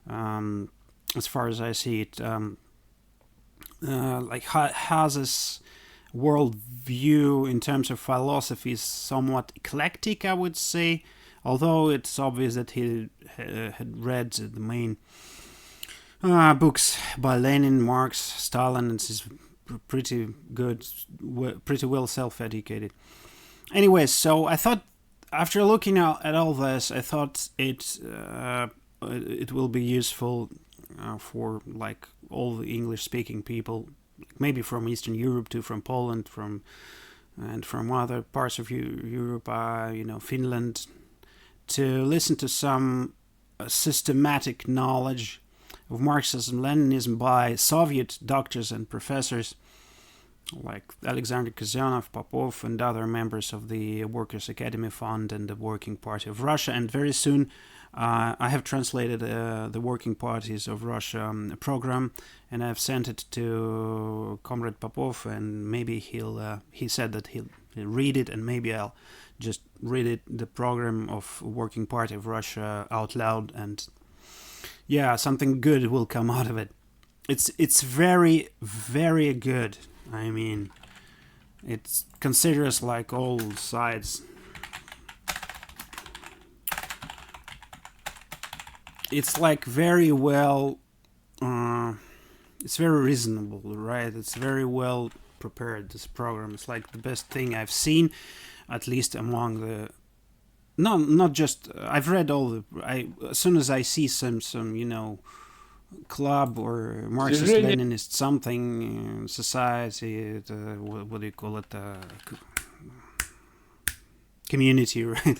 as far as I see it. Like Haas's worldview in terms of philosophy is somewhat eclectic, I would say, although it's obvious that he had read the main books by Lenin, Marx, Stalin, and he's pretty good, pretty well self-educated. Anyways, so I thought, after looking at all this, I thought it will be useful for like all the English-speaking people, maybe from Eastern Europe too, from Poland, from other parts of Europe, Finland, to listen to some systematic knowledge of Marxism-leninism by Soviet doctors and professors like Alexander Kazyonnof, Popov, and other members of the Workers' Academy Fund and the Working Party of Russia. And very soon I have translated the Working Parties of Russia program, and I've sent it to Comrade Popov, and maybe he said that he'll read it, and maybe I'll just read it, the program of Working Party of Russia, out loud, and yeah, something good will come out of it. It's very, very good. I mean, it considers like all sides. It's like very well, it's very reasonable, right? It's very well prepared, this program. It's like the best thing I've seen, at least among the, no, not just, I've read all the, as soon as I see some club or Marxist-Leninist something, society, what do you call it, community, right?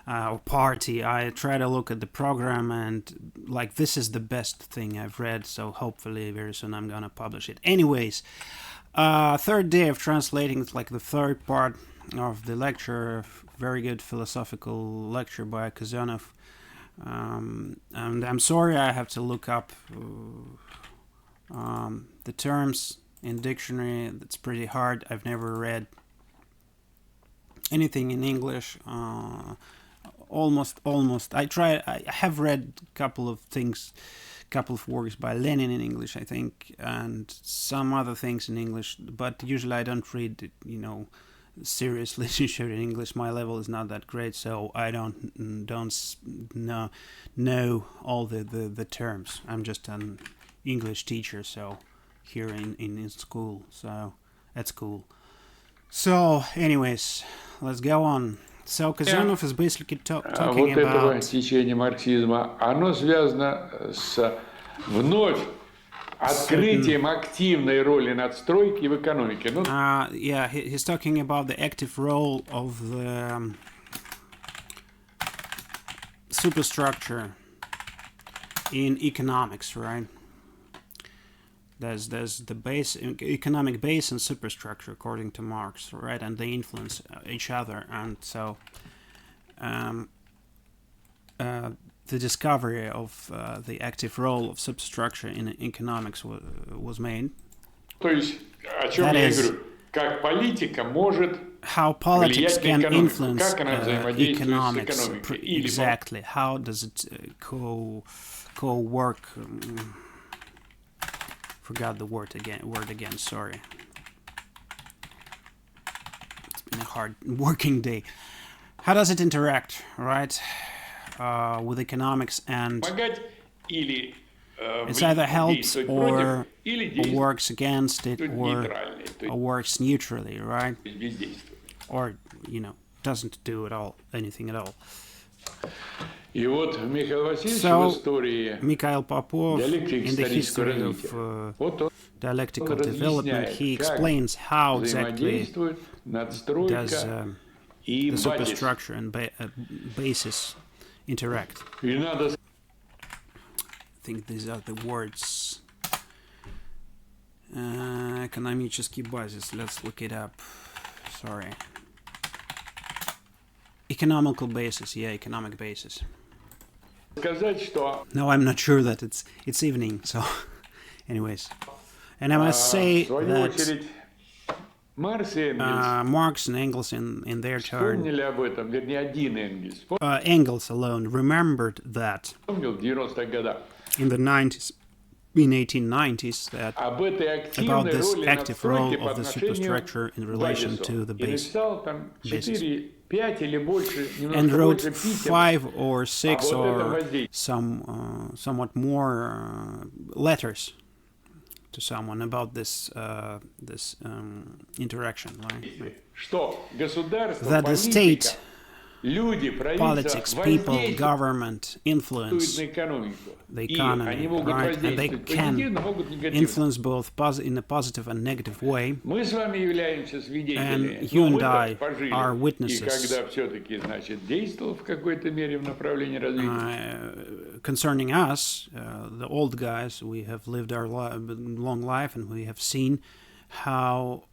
Or party, I try to look at the program and like, this is the best thing I've read, so hopefully very soon I'm gonna publish it. Anyways, third day of translating, it's like the third part of the lecture, very good philosophical lecture by Kazyonnof. And I'm sorry I have to look up the terms in dictionary. That's pretty hard. I've never read anything in English. Almost. I have read a couple of things, couple of works by Lenin in English, I think, and some other things in English. But usually I don't read, serious literature in English. My level is not that great, so I don't know all the terms. I'm just an English teacher, so here in school, so that's cool. So, anyways, let's go on. So Kazyonnof is basically talking вот этого about течения марксизма, оно связано с вновь открытием активной роли надстройки в экономике. yeah, he's talking about the active role of the superstructure in economics, right? There's the base, economic base, and superstructure according to Marx, right? And they influence each other, and so the discovery of the active role of superstructure in economics was made. То есть, о чем я говорю, как политика может how politics can influence economics, экономикой. Exactly. How does it co-work? Forgot the word again. Sorry. It's been a hard working day. How does it interact, right, with economics, and it's either helps or works against it, or works neutrally, right? Or, doesn't do anything at all. So, Mikhail Popov, in the history of dialectical development, he explains how exactly does the superstructure and basis interact. I think these are the words. Экономический базис. Let's look it up. Sorry. Economical basis. Yeah, economic basis. No, I'm not sure that it's evening. So, anyways, and I must say that Маркс и Энгельс Marx and Engels in their turn, вспомнили об этом, вернее, один Энгельс Engels alone remembered that вспомнил в 90-х годах in the 90s, in 1890s, that об этой about активной this роли active надстройки role по of the отношению superstructure in к relation базису. to the И base, написал там basis. 4, 5 или больше, And немножко wrote больше писем 5 or 6 об вот этом or воздействии. somewhat more letters to someone about this interaction, right? Что государство, That the политика, state, люди, politics, правительство people, воздействуют government influence на экономику. the И они economy, могут right? And they воздействовать can позитивно, могут негативно. influence both in a positive and negative way. Мы с вами являемся свидетелями. And you and Мы I пожили. are И witnesses. когда все-таки, значит, действовал в какой-то мере в направлении развития. Concerning us, the old guys, we have lived our long life, and we have seen how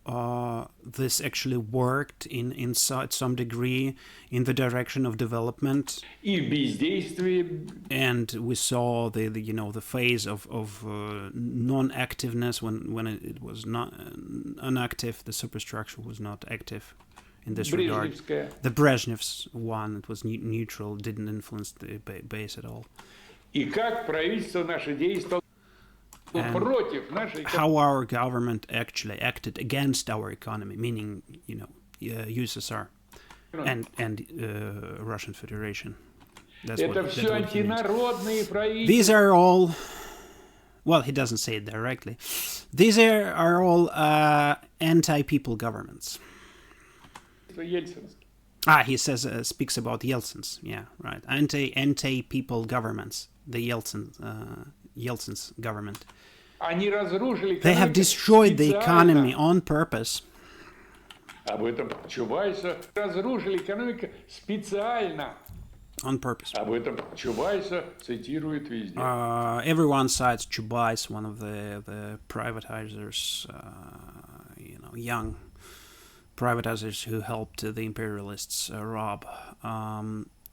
this actually worked in some degree in the direction of development. И в бездействии. And we saw the phase of non-activeness when it was not inactive, the superstructure was not active in this regard. The Brezhnev's one, it was neutral, didn't influence the base at all. И как правительство наше действовало против нашей экономики. How our government actually acted against our economy, meaning, USSR and Russian Federation. That's Это what все he meant. антинародные правительства. These are all, well, he doesn't say it directly. These are all anti-people governments. He says, speaks about Yeltsin's, yeah, right. Anti-people governments, the Yeltsin's government. Они разрушили They have destroyed the economy on purpose. Об этом Чубайса. Разрушили экономику специально. On purpose. Об этом Чубайса цитирует везде. Everyone cites Chubais, one of the privatizers, young privatizers who helped the imperialists rob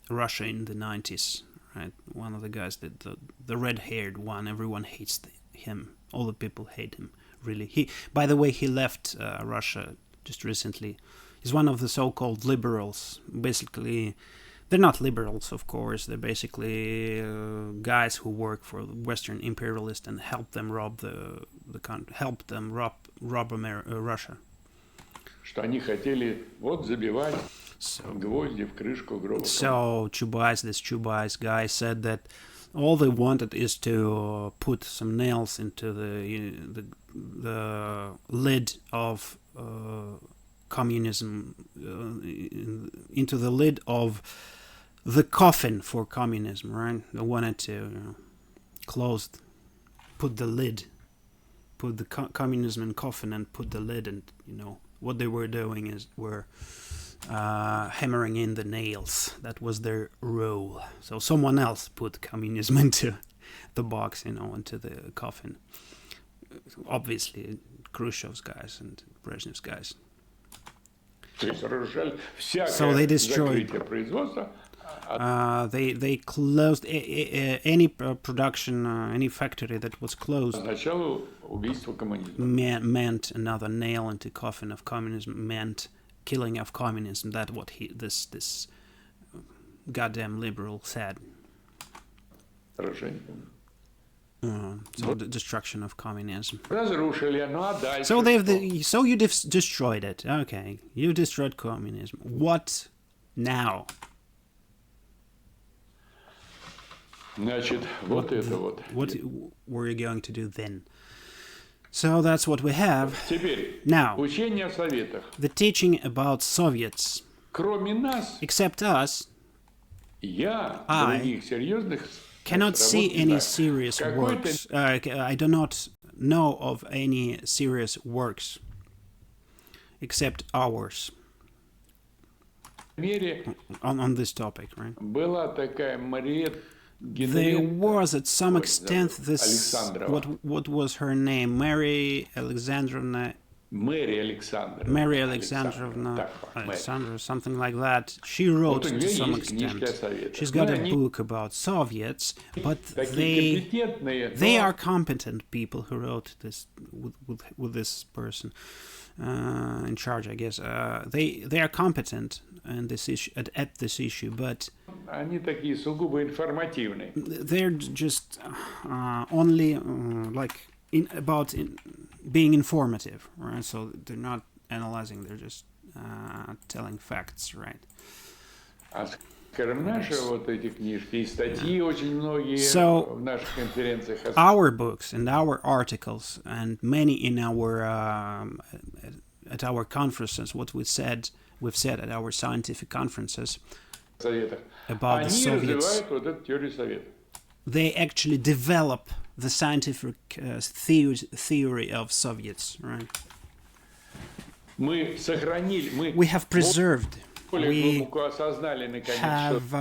Russia in the 90s. Right, one of the guys, the red-haired one. Everyone hates him. All the people hate him. Really, by the way, he left Russia just recently. He's one of the so-called liberals. Basically, they're not liberals, of course. They're basically guys who work for the Western imperialists and help them rob the country, help them rob Russia. Что они хотели забивать гвозди в крышку гроба. So this Chubais guy said that all they wanted is to put some nails into the lid of communism, into the lid of the coffin for communism, right? They wanted to put the lid, put the communism in coffin and put the lid, and what they were doing is hammering in the nails. That was their role. So someone else put communism into the box, into the coffin. Obviously, Khrushchev's guys and Brezhnev's guys. So they destroyed. They closed any production, any factory that was closed. Meant another nail into coffin of communism. Meant killing of communism. That's what this goddamn liberal said. So the destruction of communism. So you destroyed it. Okay, you destroyed communism. What now? What were you going to do then? So that's what we have. Now, the teaching about Soviets. Except us, I cannot see any serious works. I do not know of any serious works except ours on this topic, right? There was, at some extent, this, what was her name? Mary Alexandrovna Mary Alexandrovna, Alexandra, something like that. She wrote to some extent. She's got a book about Soviets, but they are competent people who wrote this with this person in charge, I guess. They are competent in this issue at this issue, but they're just only like about being informative, right? So they're not analyzing; they're just telling facts, right? So our books and our articles and many in our at our conferences, what we've said at our scientific conferences about the Soviets, they actually develop the scientific theory of Soviets, right? We have preserved, we have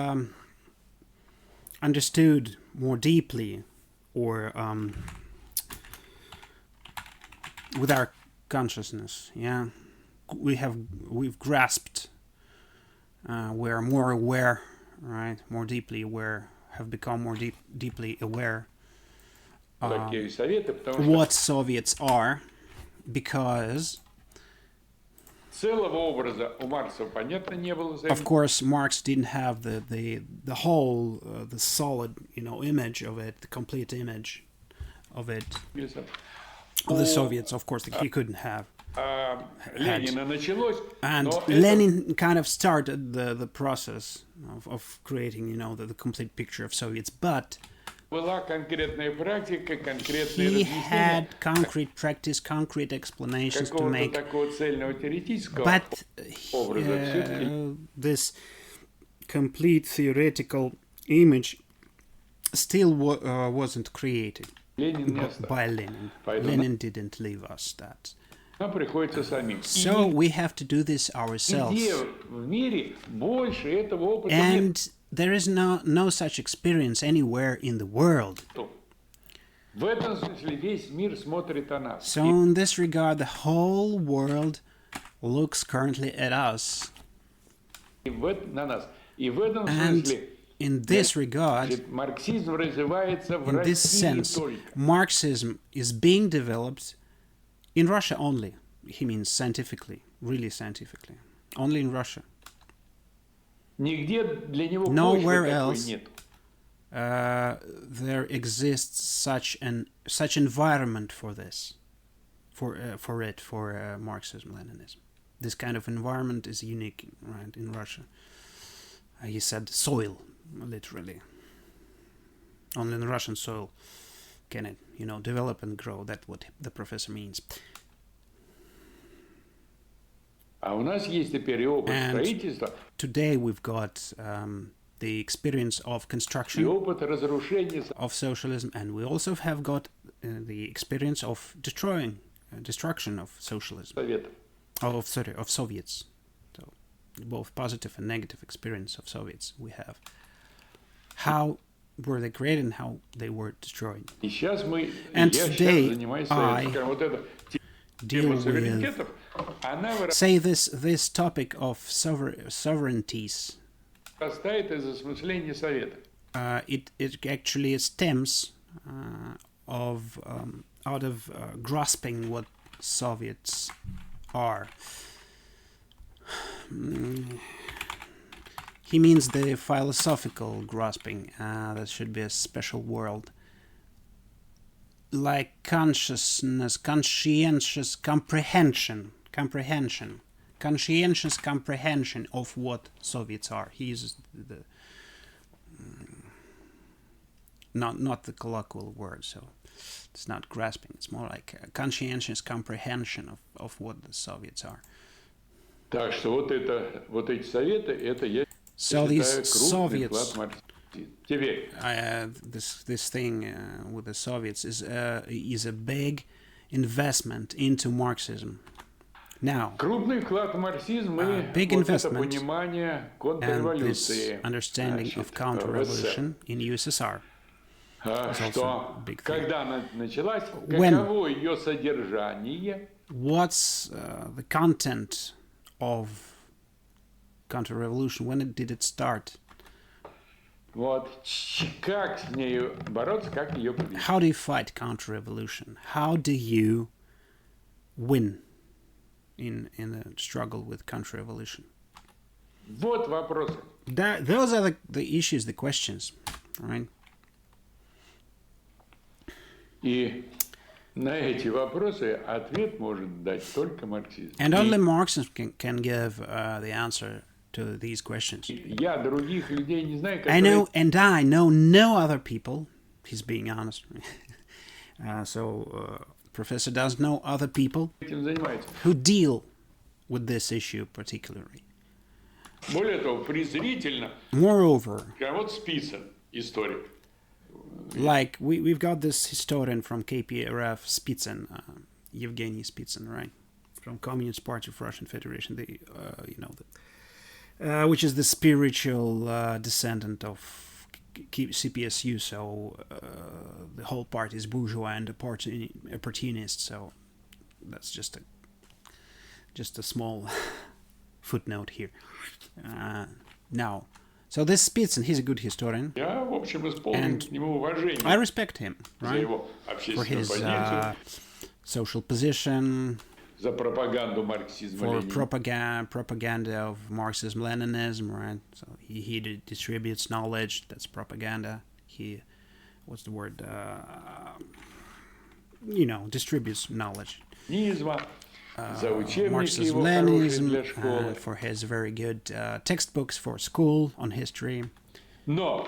understood more deeply, or with our consciousness, yeah, we've grasped, we're more aware, right, more deeply aware, have become more deeply aware what Soviets are, because of course Marx didn't have the whole the solid, you know, image of it, the complete image of it, of the Soviets. Of course he couldn't have had. And Lenin kind of started the process of creating, you know, the complete picture of Soviets, but he had concrete practice, concrete explanations to make, but this complete theoretical image still wasn't created by Lenin. Lenin didn't leave us that. So we have to do this ourselves. And there is no such experience anywhere in the world. So in this regard, the whole world looks currently at us. And in this regard, in this sense, Marxism is being developed in Russia only. He means scientifically, really scientifically. Only in Russia. Nowhere else there exists such environment for this, for Marxism-leninism. This kind of environment is unique, right, in Russia. He said soil, literally. Only in the Russian soil can it, you know, develop and grow. That's what the professor means. And today we've got the experience of construction of socialism, and we also have got the experience of destruction of socialism. Of Soviets. So both positive and negative experience of Soviets we have. How were they created and how they were destroyed. And today I deal with, say, this topic of sovereignties. It actually stems out of grasping what Soviets are. He means the philosophical grasping. That should be a special world. Like conscientious comprehension of what Soviets are. He uses the not the colloquial word, so it's not grasping. It's more like a conscientious comprehension of what the Soviets are. So these Soviets, this thing with the Soviets is a big investment into Marxism. Now, big investment and this understanding of counter-revolution in USSR is also a big thing. When what's the content of counter-revolution? When did it start? Вот как с нею бороться, как ее победить? How do you fight counter-revolution? How do you win in a struggle with counter-revolution? Вот вопросы. Those are the issues, the questions, right? И на эти вопросы ответ может дать только марксизм. And only Marxism can give the answer to these questions. Я других людей не знаю, I know no other people. He's being honest. Professor does know other people этим занимаются. who deal with this issue particularly. Более того, презрительно, Moreover, вот Спицын, историк. like we've got this historian from KPRF, Spitsyn, Evgeny Spitsyn, right, from Communist Party of Russian Federation, which is the spiritual descendant of CPSU. So the whole party is bourgeois and opportunist. So that's just a small footnote here. Now. So this Spitsyn, he's a good historian. Я, в общем, исполнил к нему уважение. I respect him, За right? его For общественную his позицию, social position, за пропаганду for марксизма-ленинизма. propaganda of Marxism-leninism, right? So he distributes knowledge. That's propaganda. He, what's the word? Distributes knowledge. За учебники его хорошие Marxism-leninism, для школы. for his very good textbooks for school on history. Но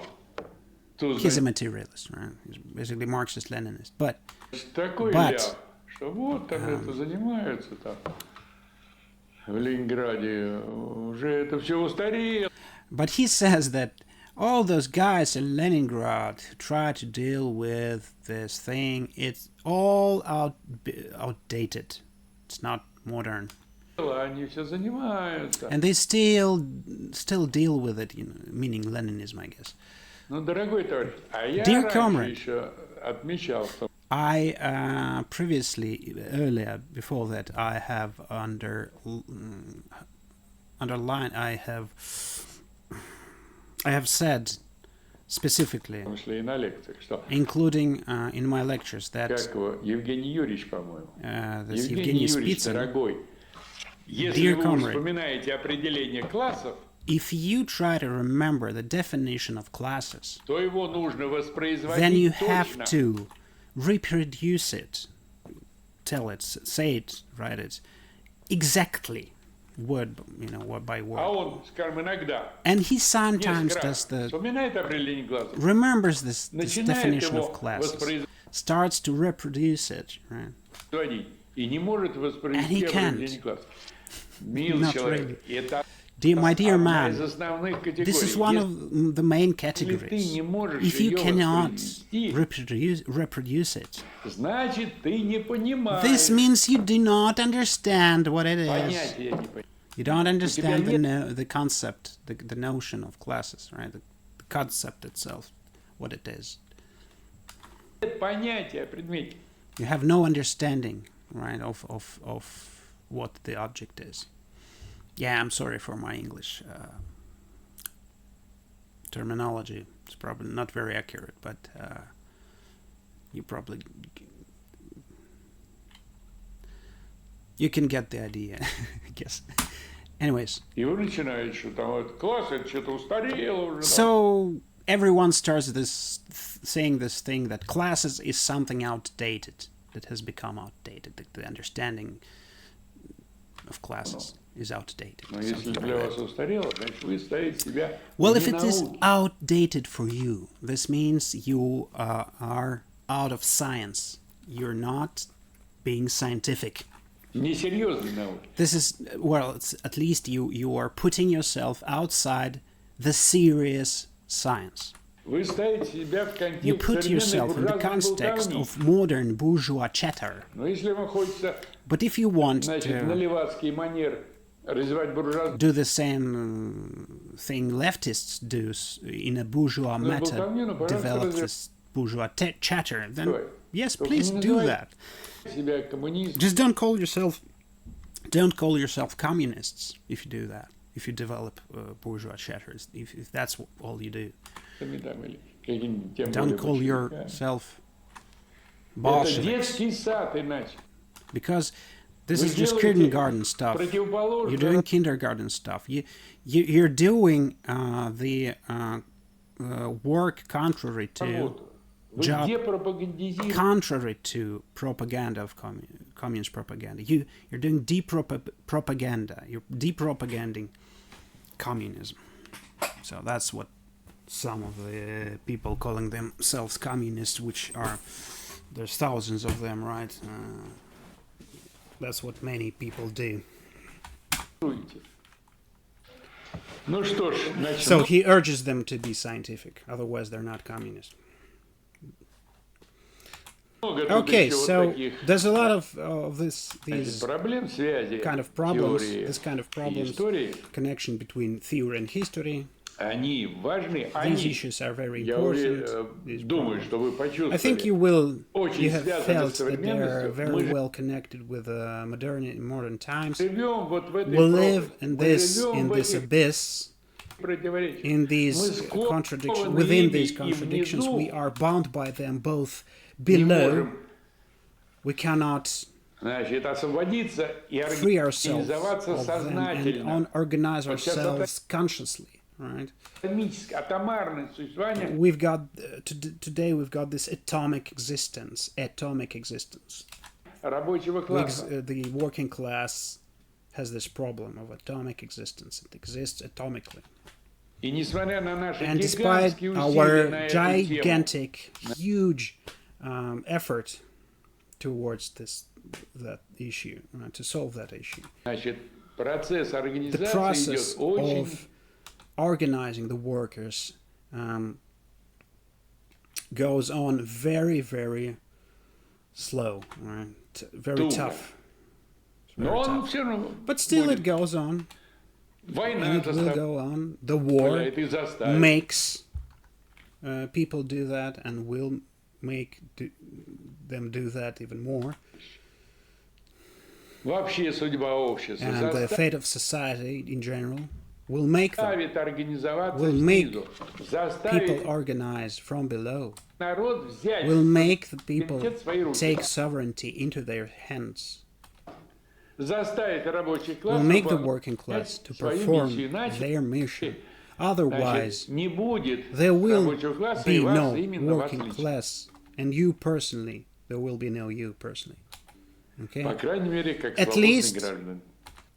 тут, He's a materialist, right? He's basically Marxist-Leninist. But такой ляп, что вот там это занимаются там в Ленинграде, уже это все устарело. But he says that all those guys in Leningrad who try to deal with this thing, it's all outdated. It's not modern. Они все занимаются. And they still deal with it, meaning Leninism, I guess. Ну, дорогой товарищ, а я Dear раньше comrade, еще отмечал, что I earlier, before that, I have underlined, I have said specifically, мы шли и на лекциях, что including in my lectures, that как его, Евгений Юрьевич, по-моему. this Евгений Evgeny Юрьевич, Spitsyn, дорогой, если Dear вы comrade, вспоминаете определение классов, if you try to remember the definition of classes, то его нужно then you воспроизводить have точно. to reproduce it, tell it, say it, write it exactly, word by А word. он, скажем, иногда And he sometimes несколько does раз вспоминает определение классов, remembers this начинает definition его of classes, воспроизводить starts to reproduce it, right? и не может And he воспроизвести can't. определение классов. Милый Not человек, это My dear одна из man, основных this is категорий. one Если of the main ты categories. не можешь If you ее cannot воспроизвести, reproduce it, значит, ты не понимаешь. this means you do not understand what it is. Понятия не понимаешь. You don't understand the concept, the notion of classes, right? The concept itself, what it is. Нет понятия о предмете. You have no understanding, right, of what the object is. Yeah, I'm sorry for my English terminology. It's probably not very accurate, but you can get the idea, I guess. Anyways. И вы начинаете, что там вот класс, это что-то устарело уже. So everyone starts saying this thing that classes is something outdated, that has become outdated. The understanding of classes is outdated. Но если для вас устарело, значит, вы ставите себя Well, if вне it is науки. outdated for you, this means you are out of science. You're not being scientific. Несерьезной науки. This is, well, at least you are putting yourself outside the serious science. Вы ставите себя в You контекст put современной yourself in the буржуазной context болтовни. of modern bourgeois chatter. Но если вам хочется, But if you want значит, на to левацкий манер развивать буржуазную do the same thing leftists do in a bourgeois болтовню, manner, ну, пожалуйста, develop развивайте. this bourgeois chatter, then Yes, Только please не do называйте that. себя коммунистом. Just don't call yourself communists if you do that. If you develop bourgeois chatters, if that's all you do. Или каким-нибудь тем Don't более call большевиками. yourself Это Bolsheviks. детский сад иначе. Because this Вы is just делаете kindergarten stuff. противоположное. You're doing kindergarten stuff. You're doing the work contrary to работу. Вы job, депропагандизируете. contrary to propaganda of communist propaganda. You're doing propaganda. You're depropaganding communism. So that's what some of the people calling themselves communists, which are, there's thousands of them, right? That's what many people do. Ну что ж, значит, So he urges them to be scientific, otherwise they're not communist. много тут Okay, еще вот so таких, there's a lot of значит, these проблем связи kind of problems, теории this kind of и problems, истории. connection between theory and history. Они важны, These они, issues are very я important. These думаю, problems. что вы I think почувствовали, you have связаны felt с that they are современностью. very Мы well connected with modern times. живем вот в этой We live пропасти, in мы this живем в this этих abyss, противоречиях. in these Мы скованы contradictions. Within these ими и contradictions, внизу we are bound by them both не below. можем, We cannot значит, освободиться и free ourselves организоваться of them сознательно. and organize Вот сейчас ourselves consciously, right? Атомарное существование. We've got today we've got this atomic existence. Рабочего класса. The working class has this problem of atomic existence. It exists atomically. И несмотря на наши And despite гигантские усилия our на эту тему, gigantic, huge effort towards that issue, to solve that issue, значит, процесс the организации process идет очень of organizing the workers goes on very, very slow, right? Very Туго. tough. Но он все равно But still будет. it goes on, Война and it will go on. The war заставляет и заставит. makes people do that, and will make them do that even more. Вообще судьба общества And the fate of society in general will make them, заставит организоваться will make снизу, people заставит organize from below, народ взять will make the people суверенитет в свои руки, take sovereignty into their hands, заставит рабочий класс will make the выполнять working class to свою perform миссию, иначе their mission. Otherwise, значит, не будет there will рабочего класса be и вас, no именно вас working лично. class, and you personally, there will be no you personally. Okay? По крайней мере, как At свободные least граждане.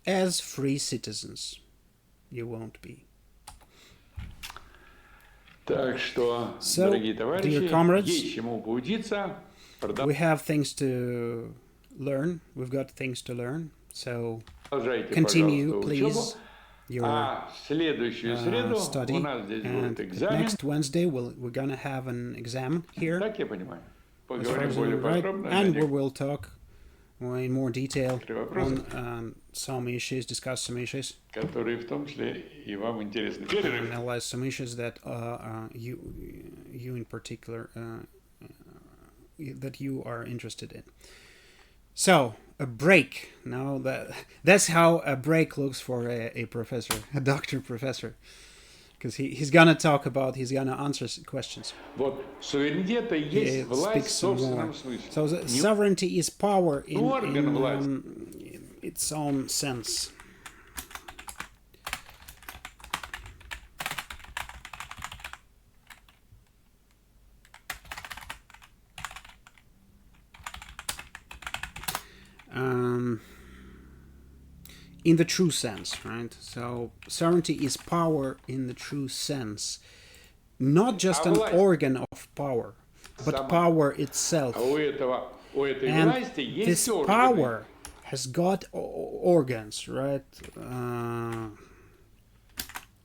as free citizens, you won't be. Так что, So, дорогие dear товарищи, comrades, есть чему поучиться. we have things to learn. We've got things to learn. So Продолжайте, continue, пожалуйста, please, учебу. your А в следующую среду study. у нас здесь And будет экзамен. next Wednesday, we're going to have an exam here. Так я понимаю. As far Поговорим as более I'm right, подробно. and we Дадим will talk in more detail вопросы, on some issues, discuss some issues, которые в том числе и вам интересны. Перерыв. analyze some issues that you in particular that you are interested in. So a break. Now that's how a break looks for a professor, a doctor professor, because he's gonna talk about, he's gonna answer questions. Вот суверенитета He есть власть speaks в some собственном more. смысле. So the sovereignty is power in орган власти. its own sense. In the true sense, right? So sovereignty is power in the true sense, not just an власть organ of power, but сама. power itself. А у этой And власти есть this органы. power has got organs, right?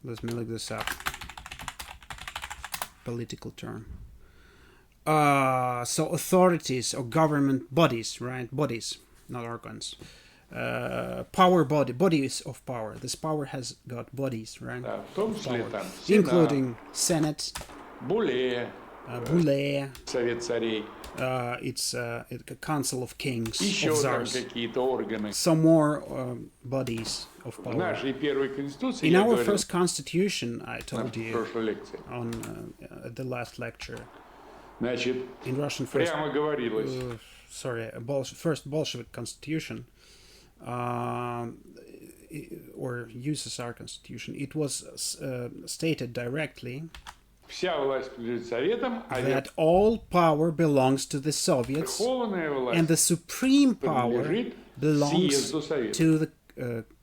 Let me look this up. Political term. So authorities or government bodies, right? Bodies, not organs. Bodies of power. This power has got bodies, right? Да, в том числе Power. там Including Senate, Буле, Boule, Совет царей, it's a council of kings, Еще of там czars. какие-то органы. Some more bodies of В power. нашей первой конституции, In я our говорил first constitution, I на told you прошлой лекции, on the last lecture, значит, in Russian прямо говорилось, first Bolshevik constitution, or USSR constitution, it was stated directly вся власть принадлежит Советам, а that all power belongs to the Soviets верховная and the власть supreme power принадлежит belongs съезду Советов. to the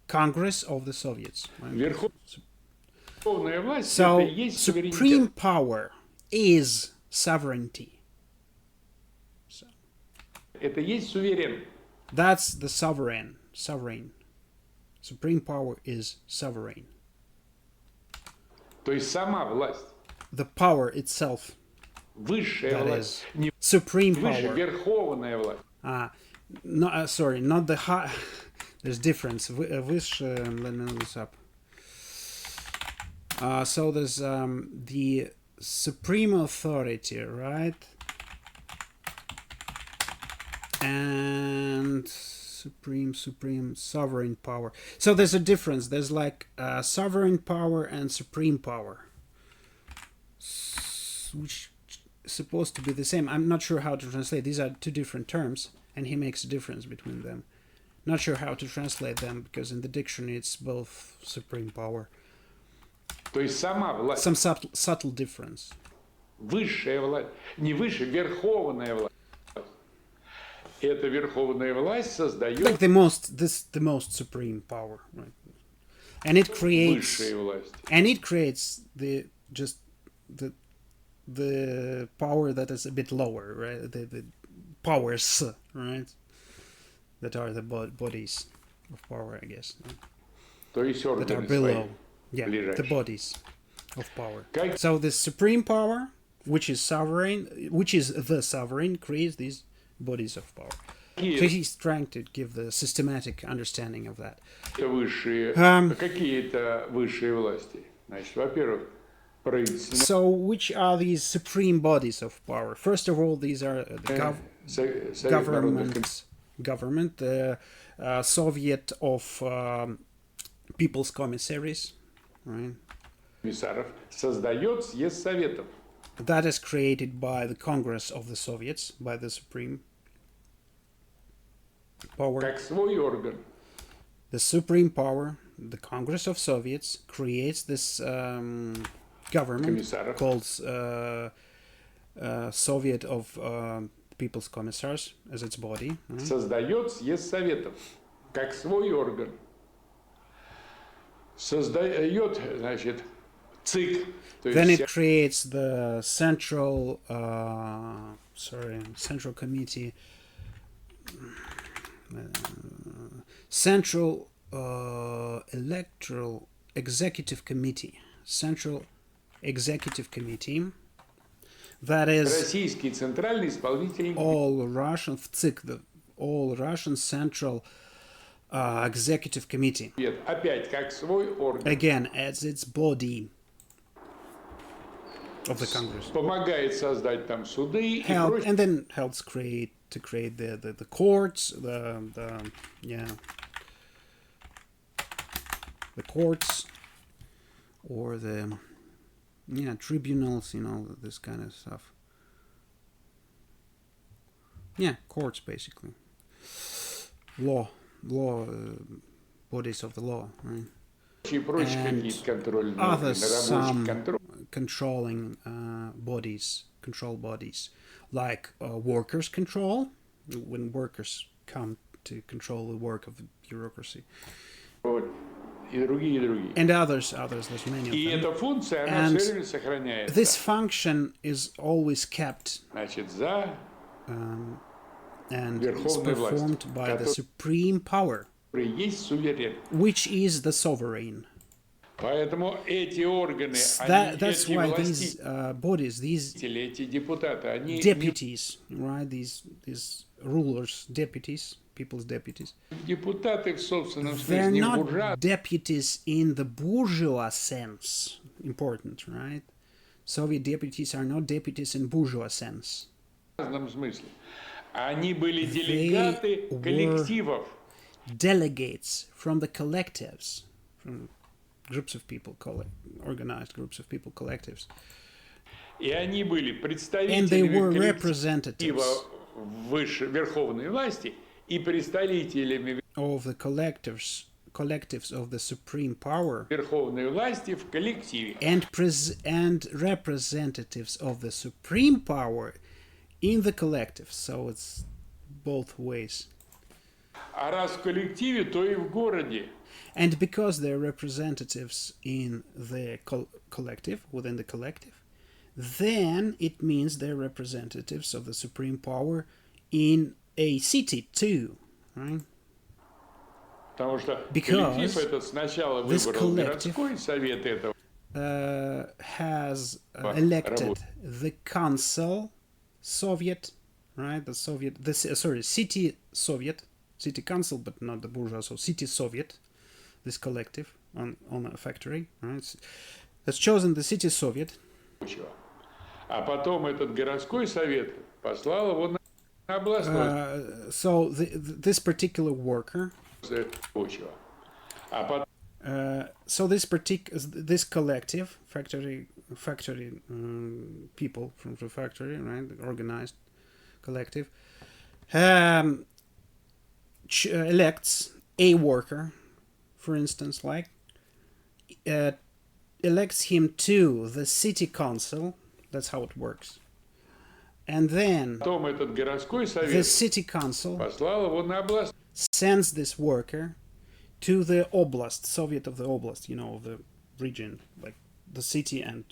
Congress of the Soviets. Верховная власть это So и есть supreme суверенитет. power is sovereignty. Это и есть суверен. That's the sovereign. Supreme power is sovereign. То есть сама власть, The power itself, высшая that власть, is не supreme выше, power. верховная власть. No, sorry, not the high. There's difference. Выше, let me look this up. So there's the supreme authority, right? And supreme sovereign power. So there's a difference. There's like sovereign power and supreme power, which is supposed to be the same. I'm not sure how to translate. These are two different terms, and he makes a difference between them. Not sure how to translate them, because in the dictionary it's both supreme power. То есть сама власть, Some subtle difference. высшая власть, не выше, верховная власть. Эта верховная власть создает Like the most supreme power, right? And it creates высшие власти. the power that is a bit lower, right? The powers, right? That are the bodies of power, I guess. То есть That are органы below. свои. Yeah, the ближайшие. bodies of power. Как So the supreme power, which is the sovereign, creates these bodies of power. So he's trying to give the systematic understanding of that. это высшие, какие это высшие власти? Значит, во-первых, правительственная, So which are these supreme bodies of power? First of all, these are the Совет народных government, the Soviet of People's Commissaries, right? комиссаров создает съезд Советов. That is created by the Congress of the Soviets, by the supreme power. Как свой орган. The supreme power, the Congress of Soviets, creates this government Комиссаров. called Soviet of People's Commissars as its body. Right? Создает съезд Советов. Как свой орган. Создает, значит, ЦИК. То Then есть it creates the central committee, central electoral executive committee, central executive committee. That is Российский центральный исполнительный all Russian ЦИК, the all Russian central executive committee. комитет. Опять как свой орган. Again, as its body of the Congress. Помогает создать там суды и Help, прочее. and then helps create the courts, the courts, or the tribunals, this kind of stuff. Yeah, courts basically. Law, bodies of the law, right? И прочие And какие-то контрольные Other органы, рабочий some контроль. controlling control bodies, like workers' control, when workers come to control the work of the bureaucracy, Вот. И другие, и другие. and others. There's many И of them. эта функция, она And все время сохраняется. This function is always kept Значит, за and is Верховной performed властью, by the который supreme power, есть суверен. which is the sovereign. Поэтому эти органы, That's эти why these властители, bodies, these эти депутаты, они не deputies, right? These rulers, deputies, people's deputies. депутаты в собственном They're смысле, не not буржуа, deputies in the bourgeois sense. Important, right? Soviet deputies are not deputies in bourgeois sense. разном смысле. Они были They делегаты were коллективов. delegates from the collectives, from groups of people, organized groups of people, collectives. И они были And they представителями were коллектива representatives верховной власти и представителями of the collectives of the supreme power верховной власти в коллективе. and representatives of the supreme power in the collective. So it's both ways. А раз в коллективе, то и в городе. And because they're representatives in the collective, within the collective, then it means they're representatives of the supreme power in a city too, right? Потому что Because коллектив этот сначала this выбрал collective городской совет этого. has elected the council Soviet, right? The Soviet, city Soviet, city council, but not the bourgeois, so city Soviet, this collective on a factory, right? Has chosen the city Soviet. А потом этот городской совет послал его на областной. So this particular worker. А потом So this collective factory people from the factory, right, organized collective, elects a worker, for instance, like elects him to the city council. That's how it works. And then потом этот городской the совет city council послал его на область. sends this worker to the oblast, Soviet of the oblast, you know, of the region, like the city and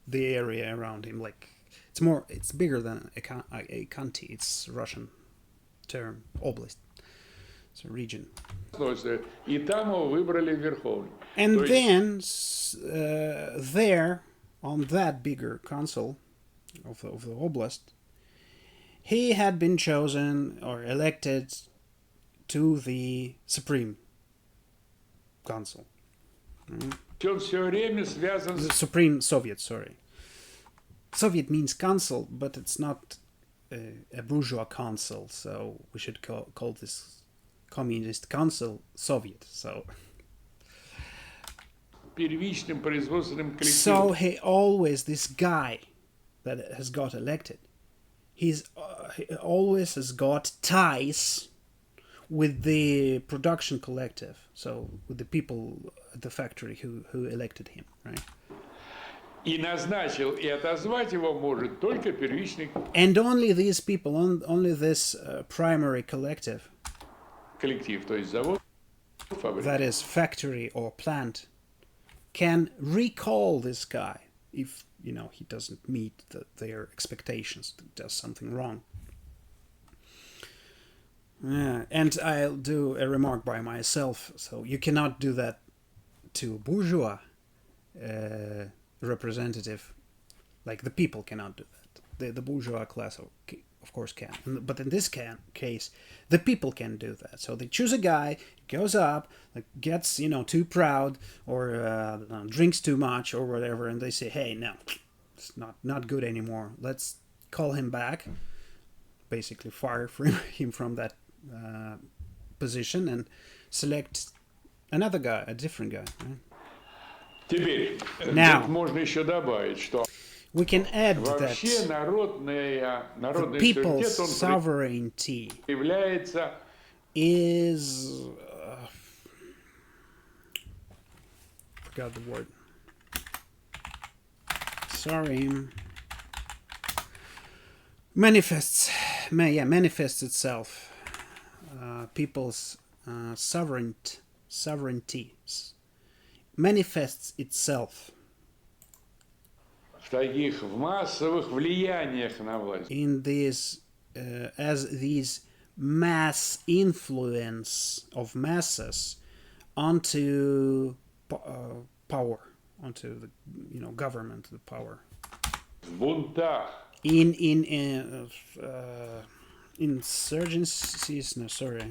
the area around him. Like it's bigger than a county. It's Russian term, oblast. It's a region. И там его выбрали в верховный. And then there, on that bigger council of the oblast, he had been chosen or elected to the Supreme Council. Он все время связан The Supreme Soviet, sorry. Soviet means council, but it's not a bourgeois council, so we should call this communist council Soviet. So первичным производственным So коллективом. this guy that has got elected, he always has got ties with the production collective, so with the people at the factory who elected him, right? И назначил и отозвать его может только первичный And only these people, only this primary collective, коллектив, то есть завод, фабрика. that is factory or plant, can recall this guy if, you know, he doesn't meet their expectations, does something wrong. And I'll do a remark by myself. So you cannot do that to a bourgeois representative. Like the people cannot do that. The bourgeois class, of course, can. But in this case, the people can do that. So they choose a guy, goes up, like gets, you know, too proud or drinks too much or whatever, and they say, hey, no, it's not good anymore. Let's call him back. Basically fire him from that position and select another guy, a different guy. Right? Теперь Now, можно еще добавить, что we can add вообще that народный people's суверенитет, он sovereignty является is forgot the word. Sorry. Manifests itself. People's sovereignty manifests itself в таких в массовых влияниях на власть. in these as these mass influence of masses onto power, onto the, you know, government, the power. В бунтах. In insurgencies, no, sorry,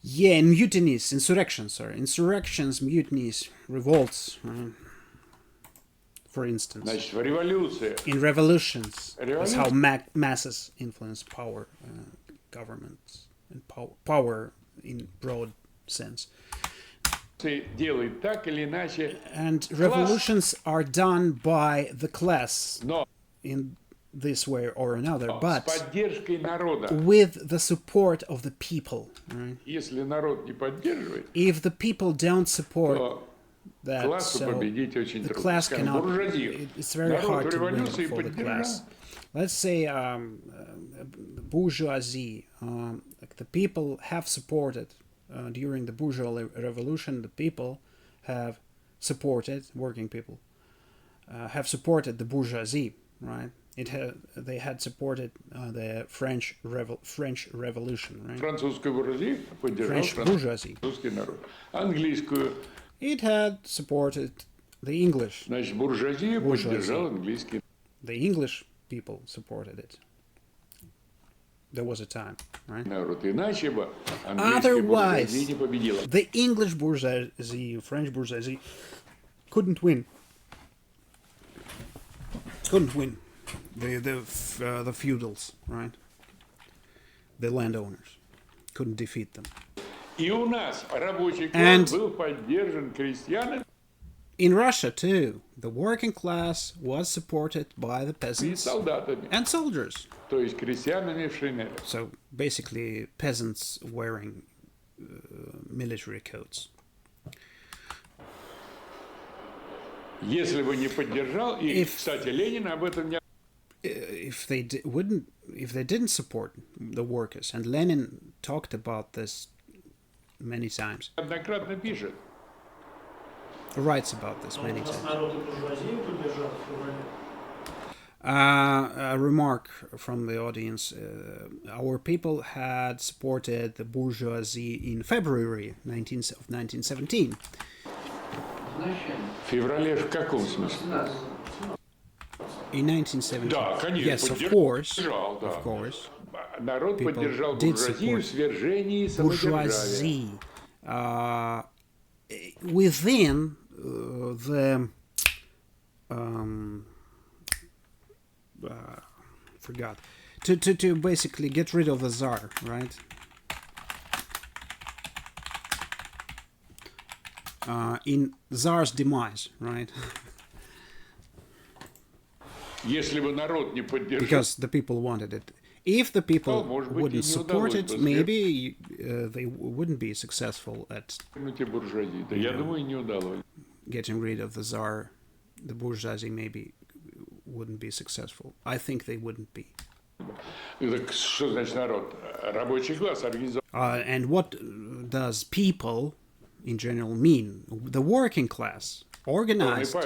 yeah, in mutinies, insurrections, mutinies, revolts, for instance. Значит, в революции. In revolutions, that's how masses influence power, governments, and power in broad sense. Делает так или иначе. And revolutions are done by the class in this way or another, but С поддержкой народа. with the support of the people. Right? Если народ не поддерживает, if the people don't support то that, классу so победить очень the трудно. class Скажем, cannot. буржуазию. It's very Народ hard в to win революции for the class. Let's say bourgeoisie, like the people have supported during the bourgeois revolution. The people have supported working people have supported the bourgeoisie, right? They had supported the French Revolution, right? Французскую буржуазию поддержал французский народ. Английскую. It had supported the English. Значит, буржуазию поддержал английский. The English people supported it. There was a time, right? Народ, иначе бы английская буржуазия не победила. The English bourgeoisie, French bourgeoisie, couldn't win. Couldn't win. The feudals, right? The landowners couldn't defeat them. И у нас рабочий класс был поддержан крестьянами. In Russia too, the working class was supported by the peasants and soldiers. То есть крестьянами в шинелях. So basically, peasants wearing military coats. Если бы не поддержал, и, кстати, Ленин об этом не. If they didn't support the workers, and Lenin talked about this many times. Однократно пишет. Writes about this many times. A remark from the audience: our people had supported the bourgeoisie in February 1917. В феврале в каком смысле? In 1917. Да, конечно. Yes, of course. Народ поддержал буржуазию в свержении самодержавия. Within the forgot to basically get rid of the Tsar, right? In Tsar's demise, right? Если бы народ не поддержал. Because the people wanted it. If the people wouldn't support it, maybe they wouldn't be successful at getting rid of the Tsar. The bourgeoisie maybe wouldn't be successful. I think they wouldn't be. And what does people in general mean? The working class, organized,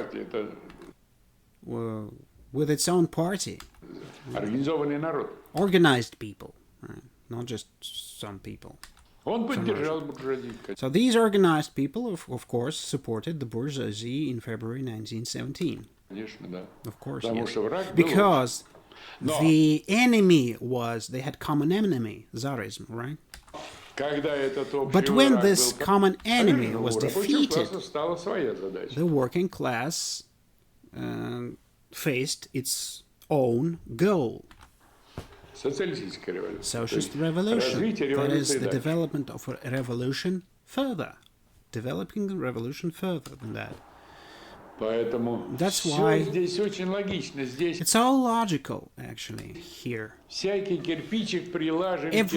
with its own party. Organized people, right? Not just some people. So these organized people, of course, supported the bourgeoisie in February 1917. Of course, yes. Because the enemy they had common enemy, Tsarism, right? But when this common enemy was defeated, the working class faced its own goal. Socialist revolution. That is the development of a revolution further. Developing the revolution further than that. That's why it's all logical, actually, here. Every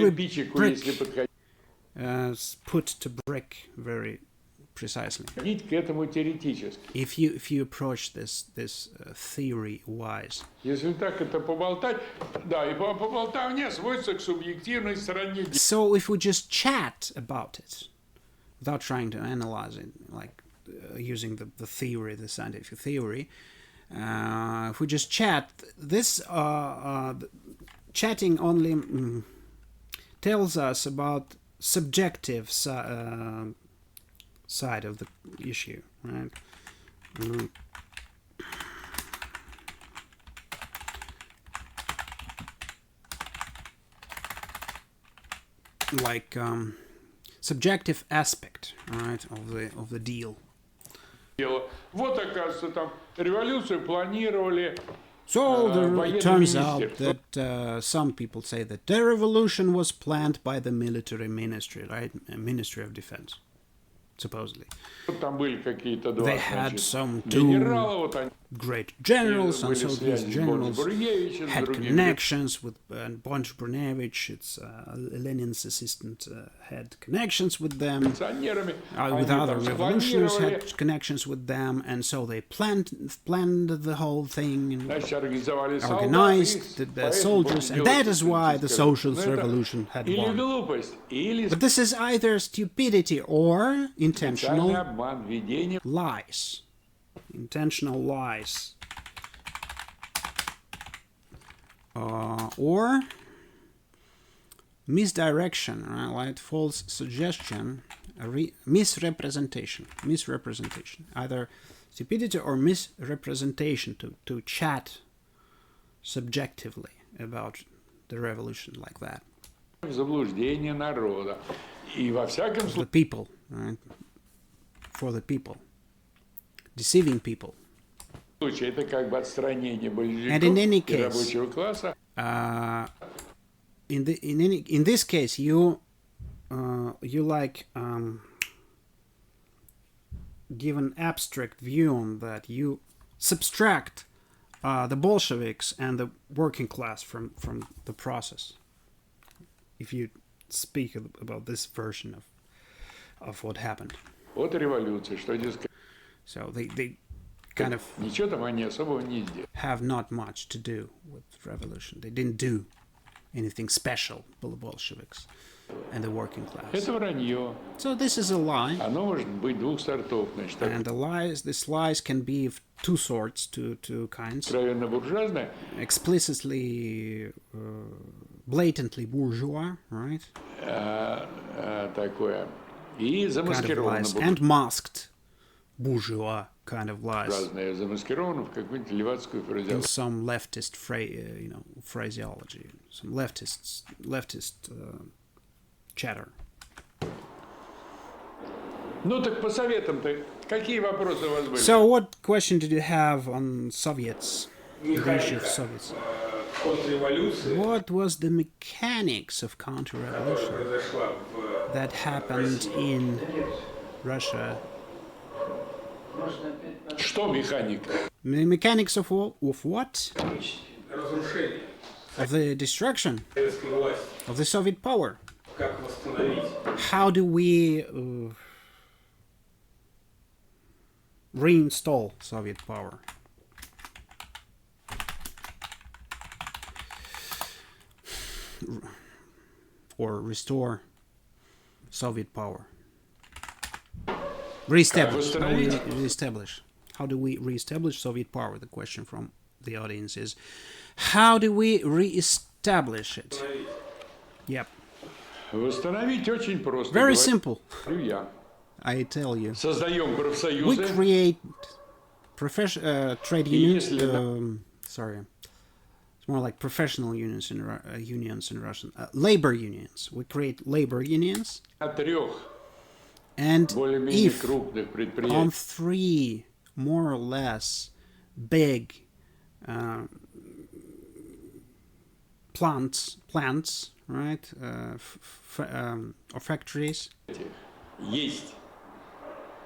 brick put to brick very precisely. If you approach this theory wise. So if we just chat about it, without trying to analyze it, like using the theory, the scientific theory, if we just chat, this chatting only tells us about subjective side of the issue, right? Like subjective aspect, right, of the deal. Вот, оказывается, там революцию планировали. So it turns out that some people say that the revolution was planned by the military ministry, right? Ministry of Defense, supposedly. Там были какие-то два, They had значит, some генерала, two вот они great generals, and были so these связи с generals Борис-Буревичем, с had другими. connections with Bonch Brunevich, it's Lenin's assistant, had connections with them, with Они other там revolutionaries спланировали, had connections with them, and so they planned the whole thing, and значит, организовали солдат, и organized the поэтому soldiers, and делать that is why the политическое. socialist Но это revolution had или won. глупость, или But this is either stupidity or специальный intentional обман, введение. lies. Intentional lies. Or misdirection, right? False suggestion, misrepresentation. Either stupidity or misrepresentation to chat subjectively about the revolution like that. Заблуждение народа. И во всяком The people, right? For the people. Deceiving people. случае это как бы отстранение And in any большевиков и case, рабочего класса. In this case, you like give an abstract view on that. You subtract the Bolsheviks and the working class from the process. If you speak about this version of what happened. Вот революция, что здесь So they kind of ничего там они особого не сделали. have not much to do with revolution. They didn't do anything special, the Bolsheviks and the working class. Это вранье. So this is a lie. Оно может быть двух сортов, значит, And these lies can be of two sorts, two kinds. откровенно буржуазное Explicitly, blatantly bourgeois, right? Такое. И Kind of замаскировано lies. And masked bourgeois kind of lies. буржуазное, замаскировано в какую-нибудь левацкую In фразеологию. some leftist phraseology, some leftist chatter. Ну так по советам-то какие вопросы у вас были? So, what question did you have on Soviets? The issue of Soviets. What was the mechanics of counter-revolution that happened in Russia? Что механика? The mechanics of what? Of the destruction of the Soviet power. How do we reinstall Soviet power? Or restore Soviet power? Reestablish. How do we reestablish Soviet power? The question from the audience is, how do we reestablish it? Yep. Восстановить очень просто. Very simple. Говорю я. I tell you. Создаем We профсоюзы. create trade unions. Если Sorry. It's more like professional unions in Russian. Labor unions. We create labor unions. от трех And более-менее if крупных on предприятий 3 more or less big plants, right, or factories, есть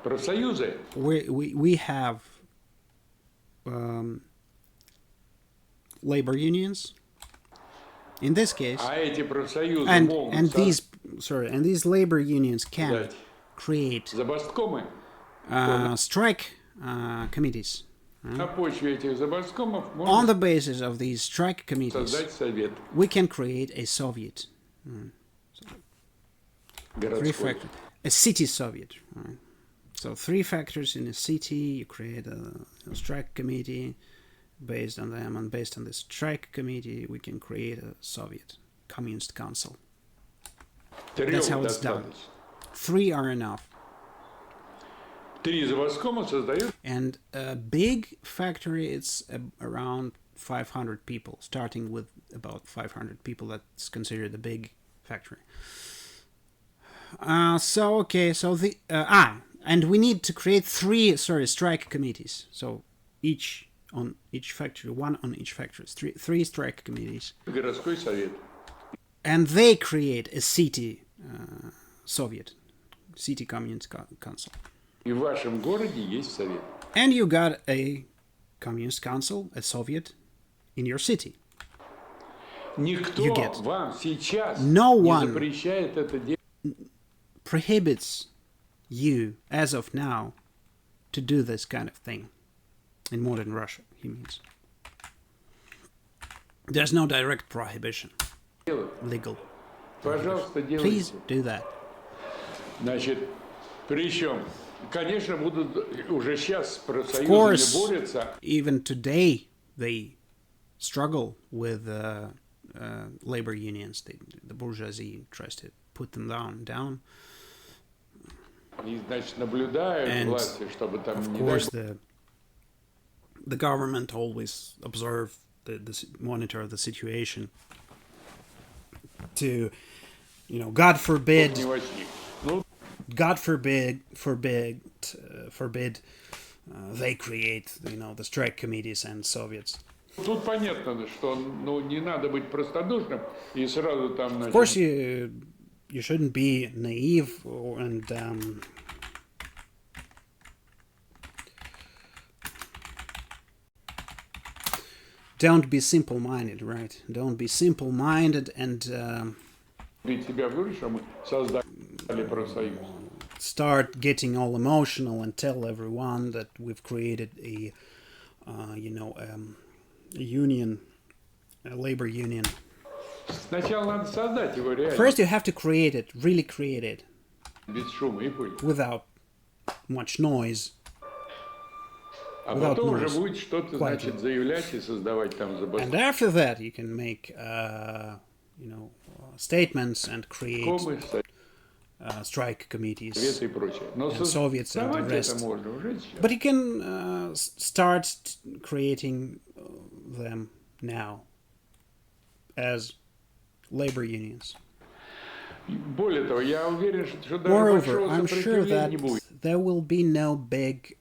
профсоюзы, we have labor unions. In this case, а эти профсоюзы and могут these labor unions can создать create забасткомы. strike committees. На почве этих забасткомов On можно the basis of these strike committees, создать совет we can create a Soviet, городской. a city Soviet. Right? So 3 factors in a city, you create a strike committee based on them, and based on the strike committee, we can create a Soviet Communist Council. That's how it's done. 3 are enough. 3 забасткома создают And a big factory, it's around 500 people, starting with about 500 people. That's considered a big factory. And we need to create three strike committees. So each on each factory, one on each factory, three strike committees. Городской совет. And they create a city Soviet, city communist council. И в вашем городе есть совет. And you got a communist council, a Soviet, in your city. Никто вам сейчас No не one запрещает это делать. Prohibits you, as of now, to do this kind of thing. In modern Russia, he means. There's no direct prohibition. Legal. Пожалуйста, Please делайте. do that. Значит, причем, конечно, будут уже сейчас Of профсоюзы course, борются. even today, they struggle with labor unions. The bourgeoisie tries to put them down. И, значит, наблюдают And власти, чтобы там of не course, дай the government always monitor the situation to, God forbid, бог не возник. Ну, God forbid, they create, the strike committees and Soviets. тут понятно, что не надо быть простодушным и сразу там, Of значит, course, you shouldn't be naive and don't be simple-minded, right? Don't be simple-minded and себя говорю, что мы создали профсоюз. start getting all emotional and tell everyone that we've created a union, a labor union. Сначала надо создать его реально, First, you have to create it, really create it, без шума и пыли. without much noise. А without потом уже noise. будет что-то, Quietly. значит, заявлять и создавать там And забастовки. after that, you can make, statements and create strike committees Советы и прочее. Но and Soviets and the создавать это rest. можно уже сейчас. But you can start creating them now as labor unions. Более того, я уверен, что даже Moreover, большого I'm sure сопротивления that не будет. there will be no big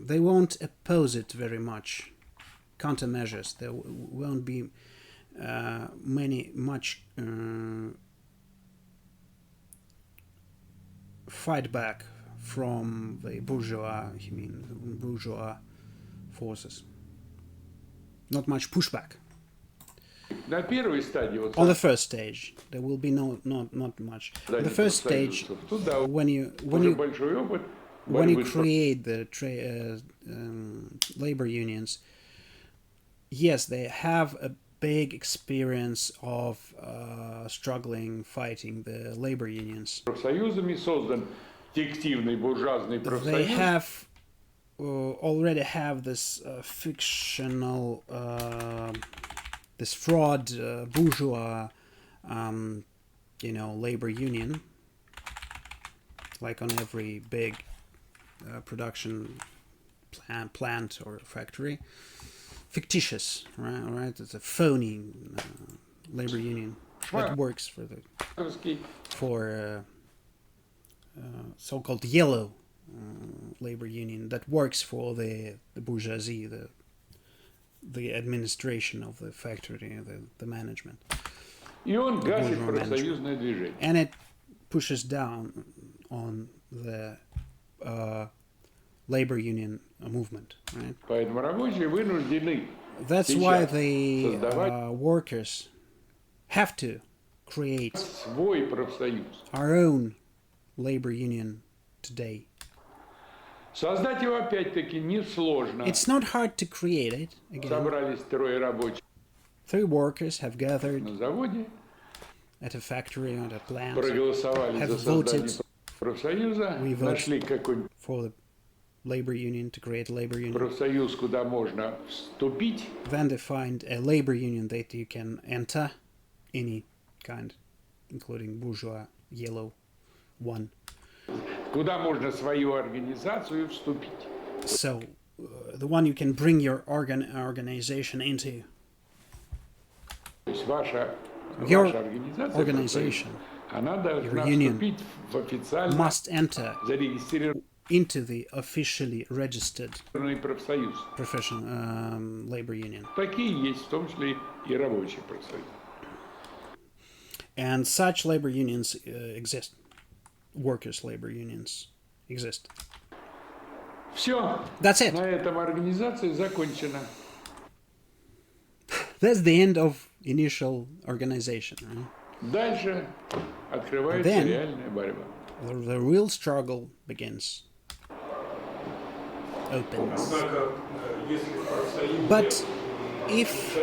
they won't oppose it very much. Countermeasures. There won't be much fight back from the bourgeois forces. Not much pushback. На первой стадии вот On the first stage, there will be not much. On the first stage, туда when you уже большой опыт when you борьбы с create the labor unions, yes, they have a big experience of struggling, fighting the labor unions. профсоюзами создан фиктивный буржуазный They профсоюз. have already have this fictional, this fraud bourgeois, labor union, like on every big production plant or factory. Fictitious, right? It's a phony labor union that works for so-called yellow labor union that works for the bourgeoisie, the administration of the factory, the management. И он гасит bourgeois профсоюзное движение. And it pushes down on the labor union movement, right? Поэтому рабочие вынуждены That's why сейчас the создавать workers have to create свой профсоюз. our own labor union today. Создать его опять-таки несложно. It's not hard to create it. Again, Собрались трое рабочих 3 workers have gathered на заводе, at a factory or at a plant проголосовали have за создание voted профсоюза, we vote нашли какой-нибудь for the labor union to create a labor union. профсоюз, куда можно вступить, Then they find a labor union that you can enter, any kind, including bourgeois, yellow one. куда можно свою организацию вступить. So, the one you can bring your organization into. То есть ваша Your организация, organization, она должна your union, вступить в официально must enter зарегистрированный into the officially registered профсоюз. professional labor union. Такие есть, в том числе и рабочие профсоюзы. And such labor unions exist. Workers' labor unions exist. Все. That's it. На этом организация закончена. That's the end of initial organization. Right? Дальше открывается Then, реальная борьба. The real struggle begins. Opens. But if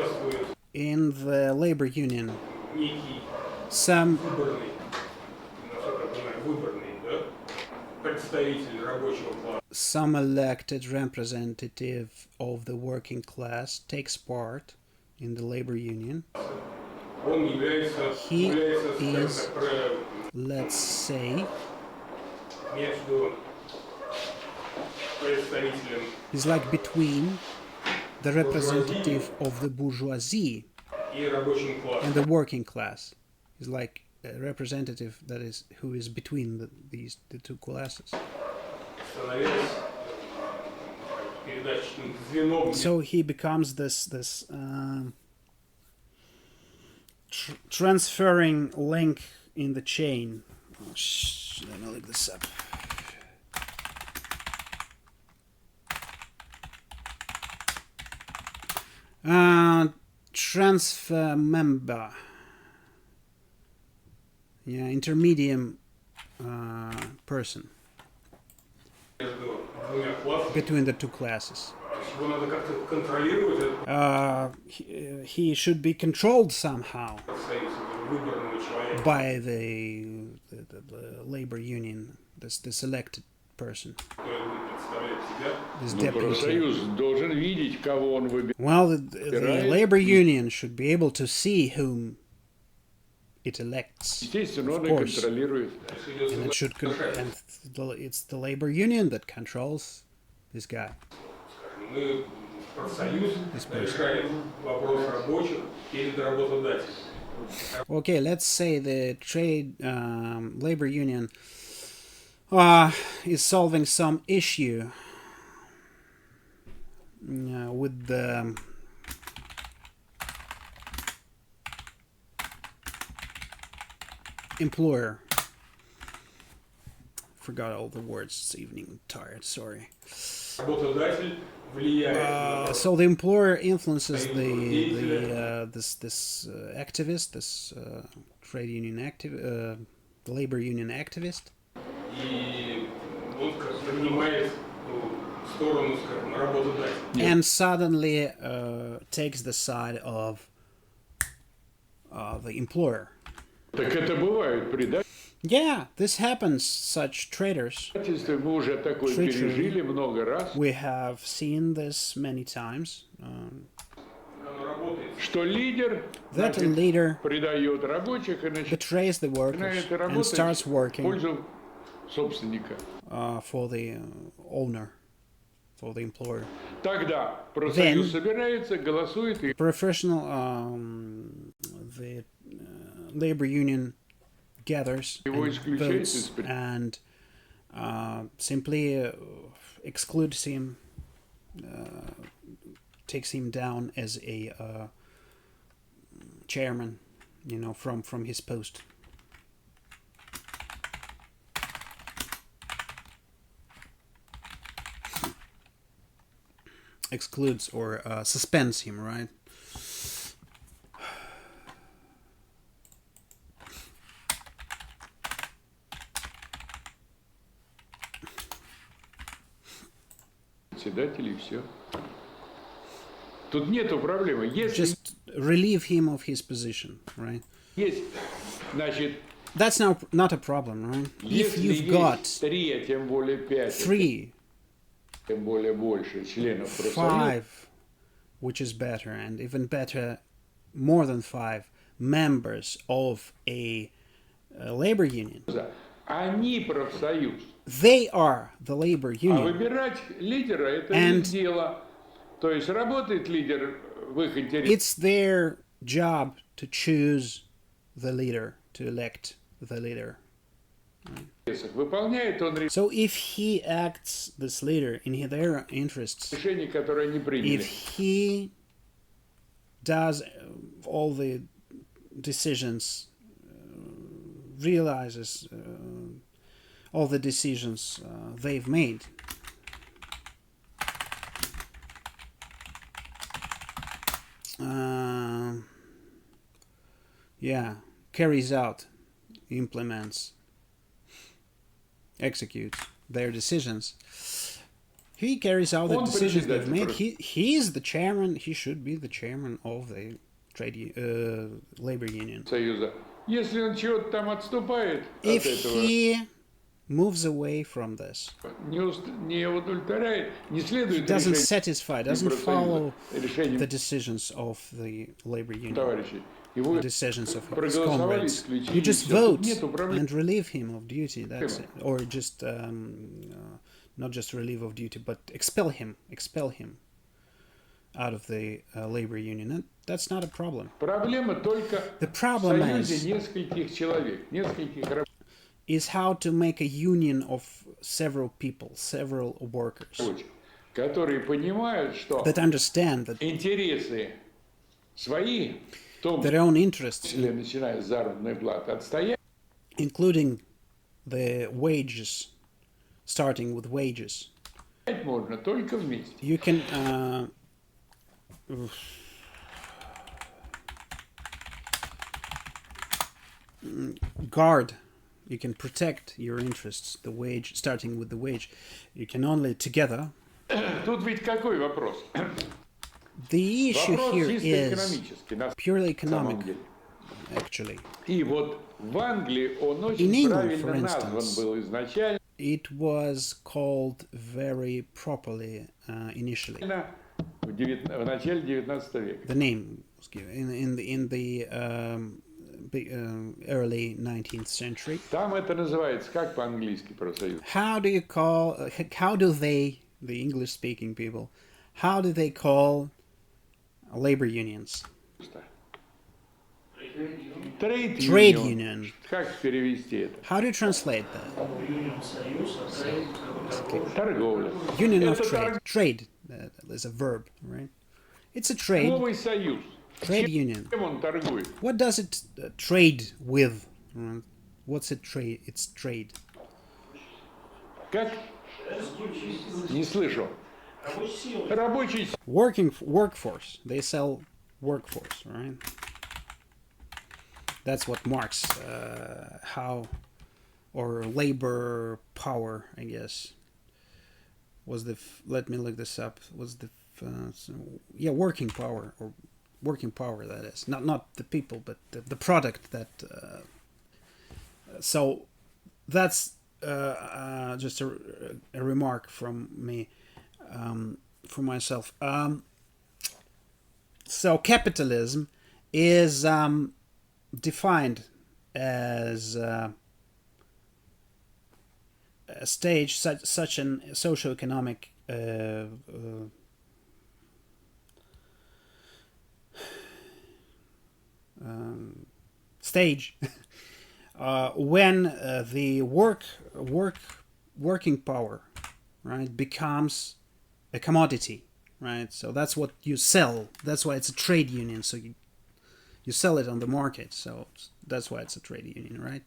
in the labor union some elected representative of the working class takes part in the labor union, he is, let's say, he's like between the representative of the bourgeoisie and the working class. He's like a representative that is who is between the two classes. So he becomes this transferring link in the chain. Oh, let me look this up. Transfer member. Yeah, intermediate person between the two classes. He should be controlled somehow by the labor union, this elected person. This deputy. Well, the labor union should be able to see whom it elects, of course, and it should and it's the labor union that controls this guy. This person. Okay, let's say the trade labor union is solving some issue with the employer. Forgot all the words this evening. Tired. Sorry. So the employer influences this activist, this trade union the labor union activist, and suddenly takes the side of the employer. Так это бывает, предательство. Yeah, this happens, such traitors. Мы уже такое пережили много раз. We have seen this many times. Что лидер That a leader предает рабочих и betrays the workers and starts working пользу собственника. For the owner, for the employer. Тогда профсоюз собирается, голосует и professional the labor union gathers and votes and simply excludes him, takes him down as a chairman, from his post. Excludes or suspends him, right? Председатель и все. Тут нету проблемы. Если Just relieve him of his position, right? есть, значит, That's not a problem, right? If если you've got есть 3, а тем более 5, 3, тем более больше членов профсоюза, 5, which is better, and even better, more than 5 members of a labor union, они профсоюз. They are the labor А union, выбирать лидера – это and их дело. То есть работает лидер в их интересах. it's their job to choose the leader, to elect the leader. Выполняет он So if he acts, this leader, in their interests, решения, которые они приняли. if he does all the decisions, realizes all the decisions they've made, carries out, implements, executes their decisions. He carries out the decisions they've made. He is the chairman. He should be the chairman of the labor union. Союза. Если он чего-то там отступает If от этого, he moves away from this, не удовлетворяет, не следует doesn't решению satisfy, doesn't follow решениям the decisions of the labor union, товарищей, the его decisions of his проголосовали, comrades, исключили. you just Всё, тут vote нету проблем. and relieve him of duty. That's it. Or just not just relieve of duty, but expel him out of the labor union. And that's not a problem. Проблема только The в problem союзе нескольких человек, нескольких is how to make a union of several people, several workers, рабочих, которые понимают, что that understand that интересы свои, в том their own interests, числе начиная с заработной платы, отстоять including the wages, starting with wages, можно только вместе. you can guard, you can protect your interests, the wage, starting with the wage. You can only together. Тут ведь какой вопрос? The issue Вопрос here чисто is экономический, на purely самом economic, деле. actually. И вот в Англии он In очень England, for правильно назван instance, был изначально. it was called very properly initially. В начале 19 века. The name was given in the early 19th century. Там это называется как по-английски профсоюз? How do they, the English-speaking people, how do they call labor unions? Trade union. Как перевести это? How do you translate that? Торговля. Union of trade. Trade is a verb, right? It's a trade. Новый союз. Trade union. Чем он торгует? What does it trade with? What's it trade? It's trade. Как? Не слышу. Рабочий Workforce. They sell workforce, right? That's what Marx, or labor power, I guess, was the. Let me look this up. Was the working power, or working power, that is not the people, but the product that. So that's just a remark from me, for myself. So capitalism is defined as a stage, such an socioeconomic stage when the working power, right, becomes a commodity, right? So that's what you sell. That's why it's a trade union. So you sell it on the market. So that's why it's a trade union, right?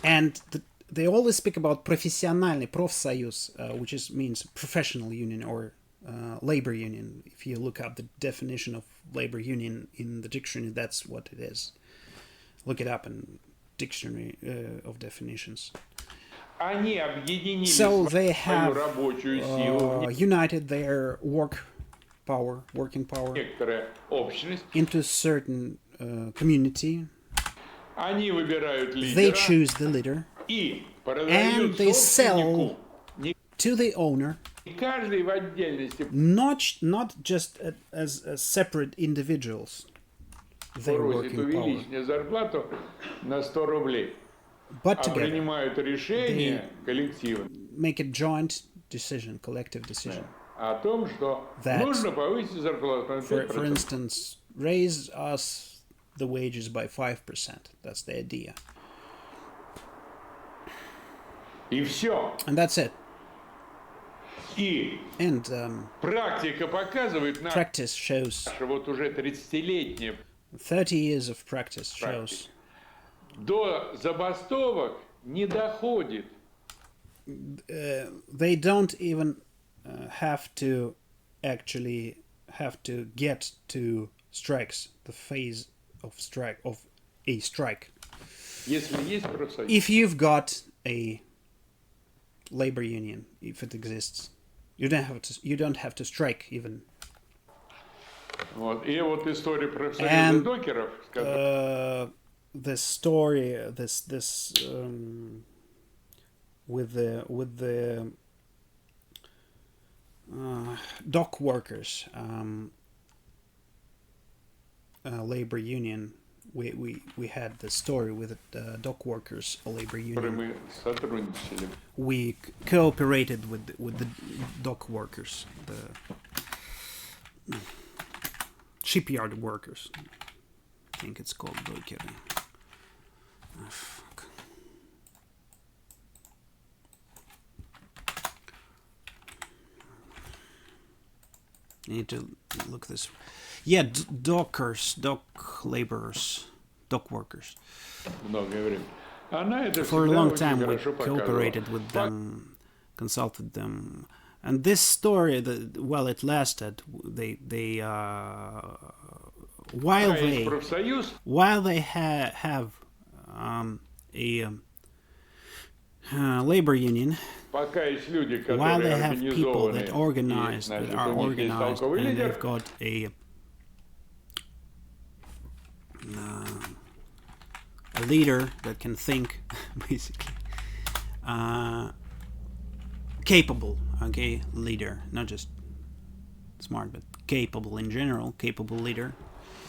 And they always speak about профессиональный, профсоюз, which means professional union or labor union. If you look up the definition of labor union in the dictionary, that's what it is. Look it up in dictionary of definitions. So they have united their working power into a certain community. They choose the leader and they sell to the owner, not just as separate individuals, their working power. but а together принимают решение коллективно make a joint decision, collective decision, о том, что that, нужно повысить зарплату на for 5%. instance, raise us the wages by 5%. That's the idea. И все. And that's it. И And практика показывает, practice shows, вот уже 30-летняя 30 years of practice shows, до забастовок не доходит. They don't even have to actually have to get to strikes, the phase of a strike. Если есть профсоюз. If you've got a labor union, if it exists, you don't have to strike even. Вот. И вот история профсоюза докеров, The story, with the dock workers, labor union. We had the story with the dock workers labor union. мы сотрудничали. We cooperated with the dock workers, the shipyard workers. I think it's called docker. Oh, fuck. I need to look this. Yeah, dockers, dock laborers, dock workers. Многое время. Она это For a всегда long очень time, we хорошо cooperated with them, consulted them, and this story, well, it lasted. They while they have a labor union, Пока есть люди, while которые they have people that организованы, organize, that are у них есть organized, толковый and лидер, they've got a leader that can think, basically. Capable, okay, leader, not just smart, but capable in general, capable leader.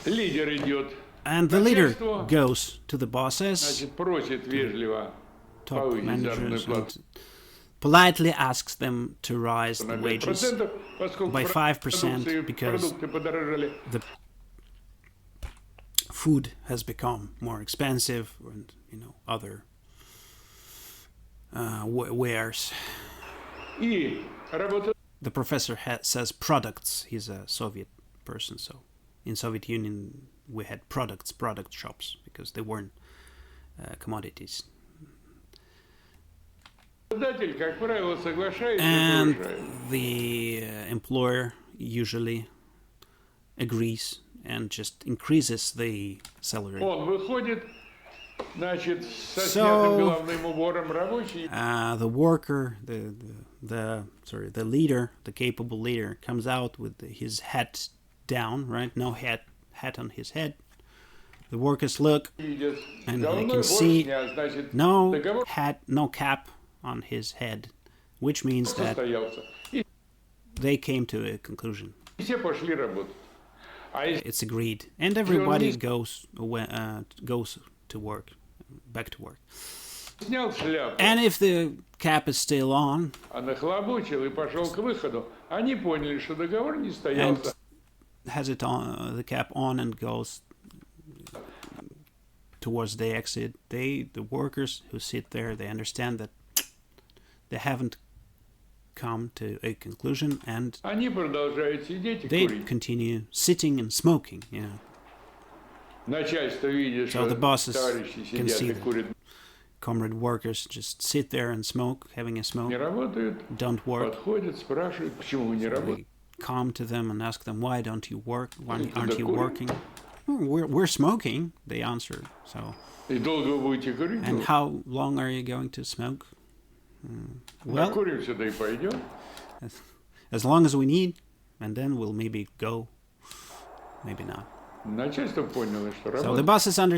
лидер идет. And the leader goes to the bosses, Значит, просит вежливо top повысить заработную managers, плату and politely asks them to rise на the wages 5%, поскольку by 5% because продукты подорожали. the food has become more expensive, and other wares. И работа. The professor says products. He's a Soviet person, so in Soviet Union we had product shops because they weren't commodities. Как правило, соглашается And и повышает. the employer usually agrees and just increases the salary. Он выходит, значит, со снятым головным убором рабочий. The worker, the leader, the capable leader, comes out with his hat down, right? No hat on his head. The workers look, and they can see no hat, no cap on his head, which means that they came to a conclusion. Все пошли работать. It's agreed, and everybody goes to work, back to work. Снял шляпу. And if the cap is still on, Нахлобучил и пошел к выходу. Они поняли, что договор не and стоялся. has it on the cap on and goes towards the exit, the workers who sit there, they understand that they haven't come to a conclusion, and Они продолжают сидеть и they курить. continue sitting and smoking. Начальство видит, So что the bosses товарищи can сидят see и that. курят. Comrade workers just sit there and smoke, having a smoke, Не работают. don't work. Подходят, спрашивают, почему вы не работаете. They come to them and ask them, why don't you work? Why Ты aren't you докурил? working? We're smoking, they answer. So, И долго вы будете курить? and how long are you going to smoke? Well, Накурим сюда и пойдем. as long as we need, and then we'll maybe go, maybe not. Начальство поняло, что So the работать bosses had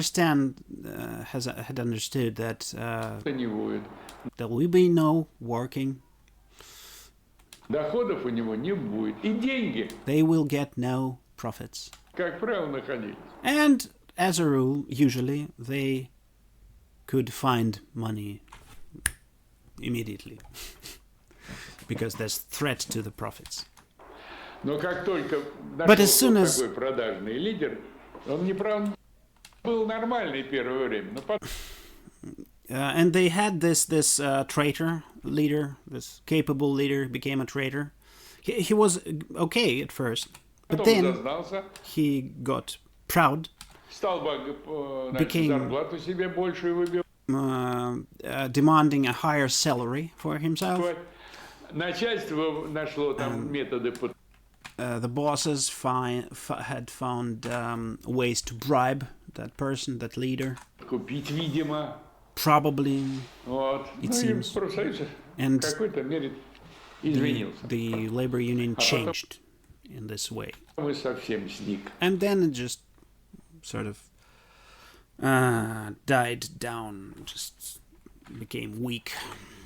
understood that не будет. there will be no working. Доходов у него не будет. И деньги, They will get no profits. как правило, находились. And as a rule, usually they could find money immediately because there's threat to the profits. Но как только But as soon нашелся as такой продажный лидер, он был нормальный первое время, но потом and they had this traitor leader, this capable leader became a traitor. He was okay at first, but then зазнался, he got proud, стал Became- зарплату себе большую выбивать. demanding a higher salary for himself. Начальство нашло там методы. The bosses had found ways to bribe that person, that leader. Купить, видимо. Probably, Вот. It Ну seems. и профсоюз And в какой-то мере изменился. the labor union changed in this way. Мы совсем сник. And then it just sort of died down, just became weak.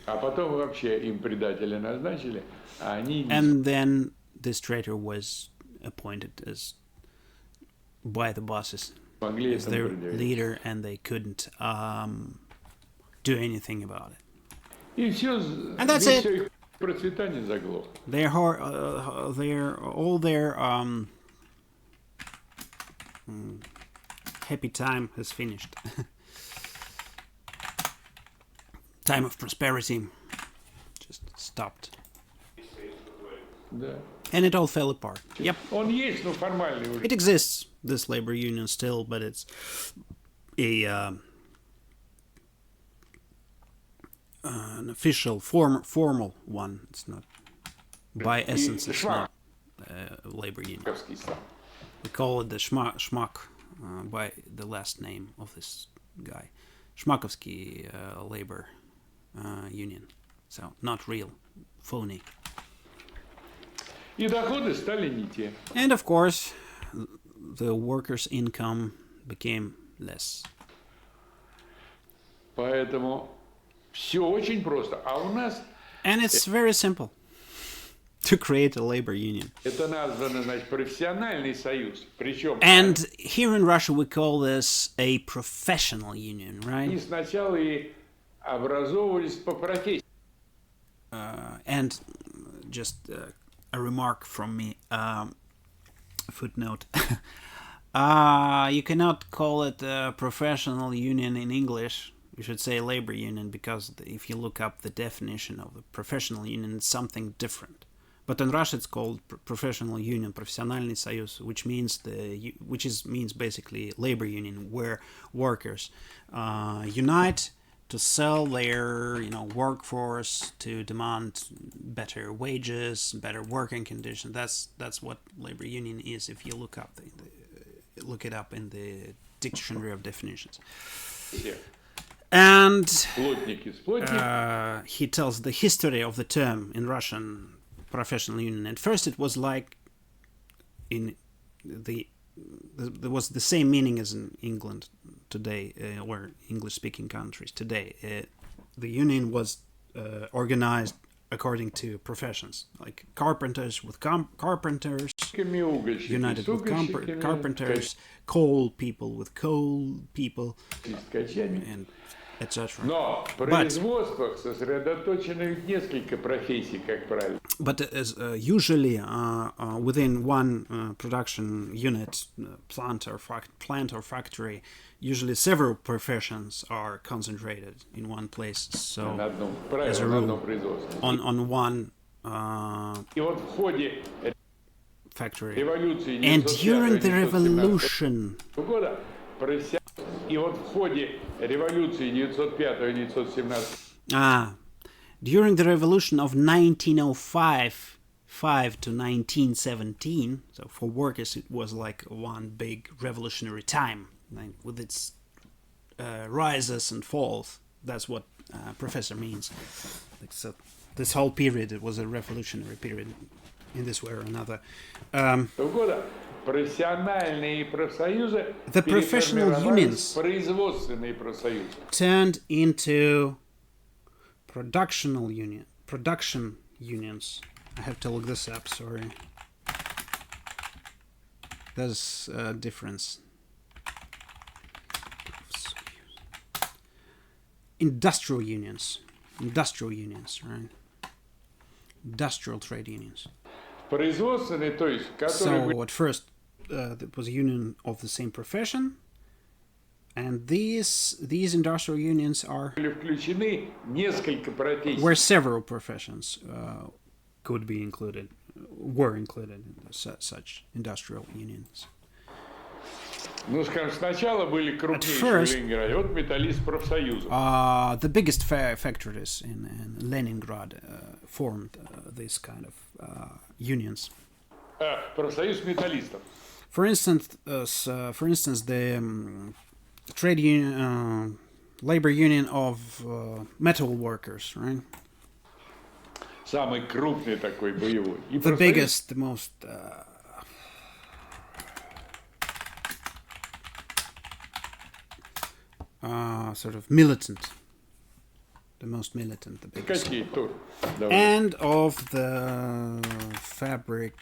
А потом вообще им предателя назначили, а они не And then this traitor was appointed as by the bosses смогли as этому their предъявить. leader, and they couldn't do anything about it. И все, And that's it. все их процветание заглохло. All their happy time has finished. Time of prosperity just stopped, Да. and it all fell apart. Yep, Он есть, но формальный уже. it exists, this labor union still, but it's an official formal one. It's not by essence. It's not labor union. Марксистский стал. We call it the Schmuck by the last name of this guy. Schmuckovsky labor union. So, not real, phony. И доходы стали не те. And of course, the workers' income became less. Поэтому все очень просто. А у нас And it's very simple to create a labor union. это названо, значит, профессиональный союз. Причем And here in Russia we call this a professional union, они right? сначала и образовывались по профессии. And just a remark from me, footnote. You cannot call it a professional union in English. You should say labor union, because if you look up the definition of the professional union, it's something different. But in Russia, it's called professional union, профессиональный союз, which means means basically labor union, where workers unite to sell their workforce, to demand better wages, better working conditions. That's what labor union is. If you look up look it up in the dictionary of definitions. And he tells the history of the term in Russian professional union. At first, it was like there was the same meaning as in England today, or English-speaking countries today. The union was organized according to professions, like carpenters with carpenters, united with carpenters, coal people with coal people, and etc. Но в производствах сосредоточены несколько профессий, как правило. But as usually within one production unit, plant or factory, usually several professions are concentrated in one place. So, as a rule, on one И вот в ходе factory. революции And during the revolution, года и вот в ходе революции 905-917 during the revolution of 1905 to 1917, so for workers it was like one big revolutionary time, like with its rises and falls. That's what professor means. Like, so this whole period, it was a revolutionary period in this way or another. года профессиональные профсоюзы The professional переформировались unions в производственные профсоюзы. turned into production unions. I have to look this up, sorry. There's a difference. industrial unions, right? Industrial trade unions. Производственные, то есть, которые So at first it was a union of the same profession, and these industrial unions были включены несколько профессий. where several professions were included in such industrial unions. Ну, скажем, сначала были крупнейшие в Ленинграде. Вот металлист профсоюзов. The biggest factories in Leningrad formed this kind of unions. Профсоюз металлистов. For instance, the trade union, labor union of metal workers, right? Самый крупный такой боевой. И The biggest, the most sort of militant, the most militant, the biggest. Какие тоже. And of the fabric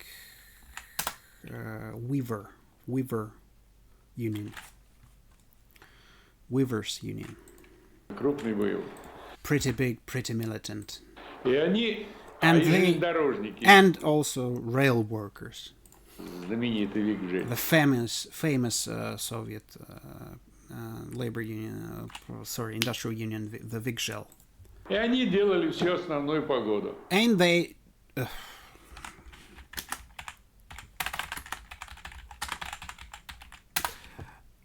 weaver union. Weavers union. Крупный боевой. Pretty big, pretty militant. И они, And железнодорожники. And also rail workers. Знаменитый Викжель. The famous Soviet labor union, industrial union, the Vikzhel. И они делали всю основную погоду. And they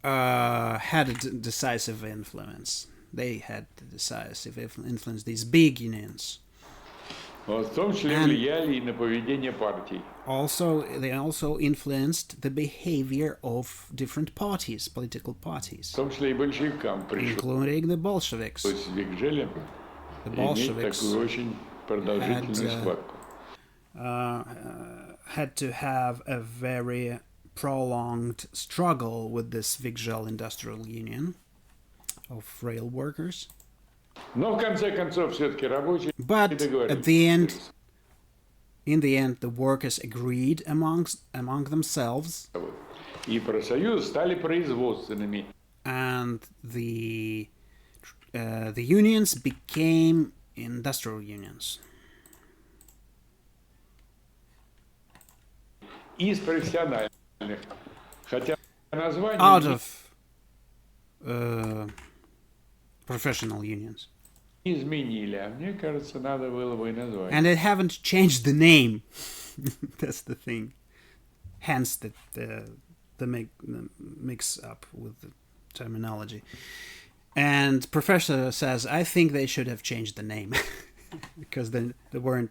had a decisive influence. They had decisive influence, these big unions. Вот, в том числе влияли и на поведение партий. They also influenced the behavior of different parties, political parties. В том числе и большевикам пришлось. Including the Bolsheviks. С Викжелем The иметь Bolsheviks такую очень продолжительную схватку. Had to have a very prolonged struggle with this Vikzhel industrial union of rail workers. Но в конце концов все-таки рабочие But at the end, in the end, the workers agreed among themselves, и профсоюзы стали производственными. and the unions became industrial unions. Из профессиональных. Хотя название Out of professional unions. изменили, а мне кажется, надо было бы и назвать. And they haven't changed the name. That's the thing. Hence the mix up with the terminology. And Professor says, I think they should have changed the name. Because then there weren't,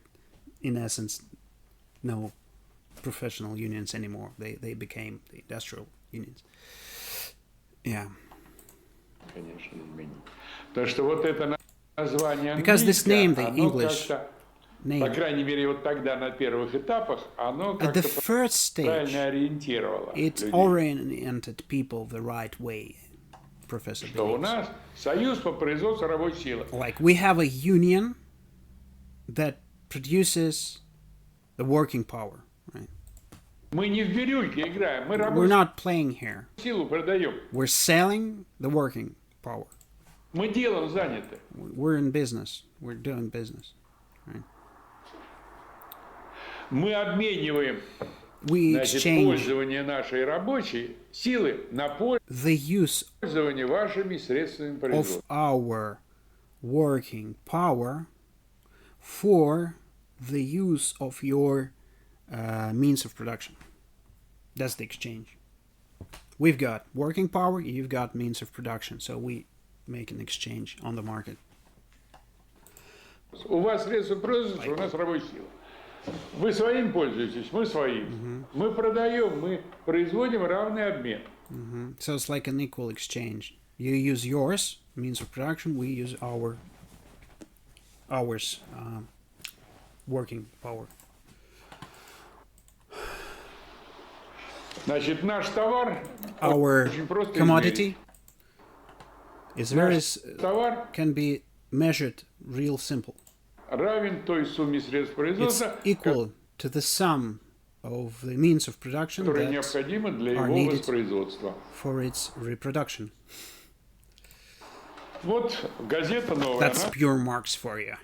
in essence, no professional unions anymore. They became the industrial unions. Yeah. Конечно, изменили. Потому что вот это название Because this name, английское, the оно English как-то, по name, крайней мере, вот тогда на первых этапах, оно at the как-то first правильно stage, ориентировало it людей. oriented people the right way, Professor Что у believes. нас союз по производству рабочей силы. Like, we have a union that produces the working power, right? Мы не в бирюльке играем, мы We're рабочую not playing here. силу продаем. We're selling the working power. Мы делом заняты. We're in business. We're doing business. Right? Мы обмениваем We exchange пользование нашей рабочей силы на the use пользование вашими средствами of производства. our working power for the use of your means of production. That's the exchange. We've got working power, you've got means of production, so we make an exchange on the market. У вас средства производства, у нас рабочая сила. Вы своим пользуетесь, мы своим. Мы продаем, мы производим равный обмен. So it's like an equal exchange. You use yours, means of production, we use ours, working power. Значит, наш товар Our очень просто commodity is very товар can be measured real simple. равен той сумме средств It's производства, equal to the sum of the means of production которые that необходимы для are его needed воспроизводства. for its reproduction. Вот газета новая, That's она pure Marx for you.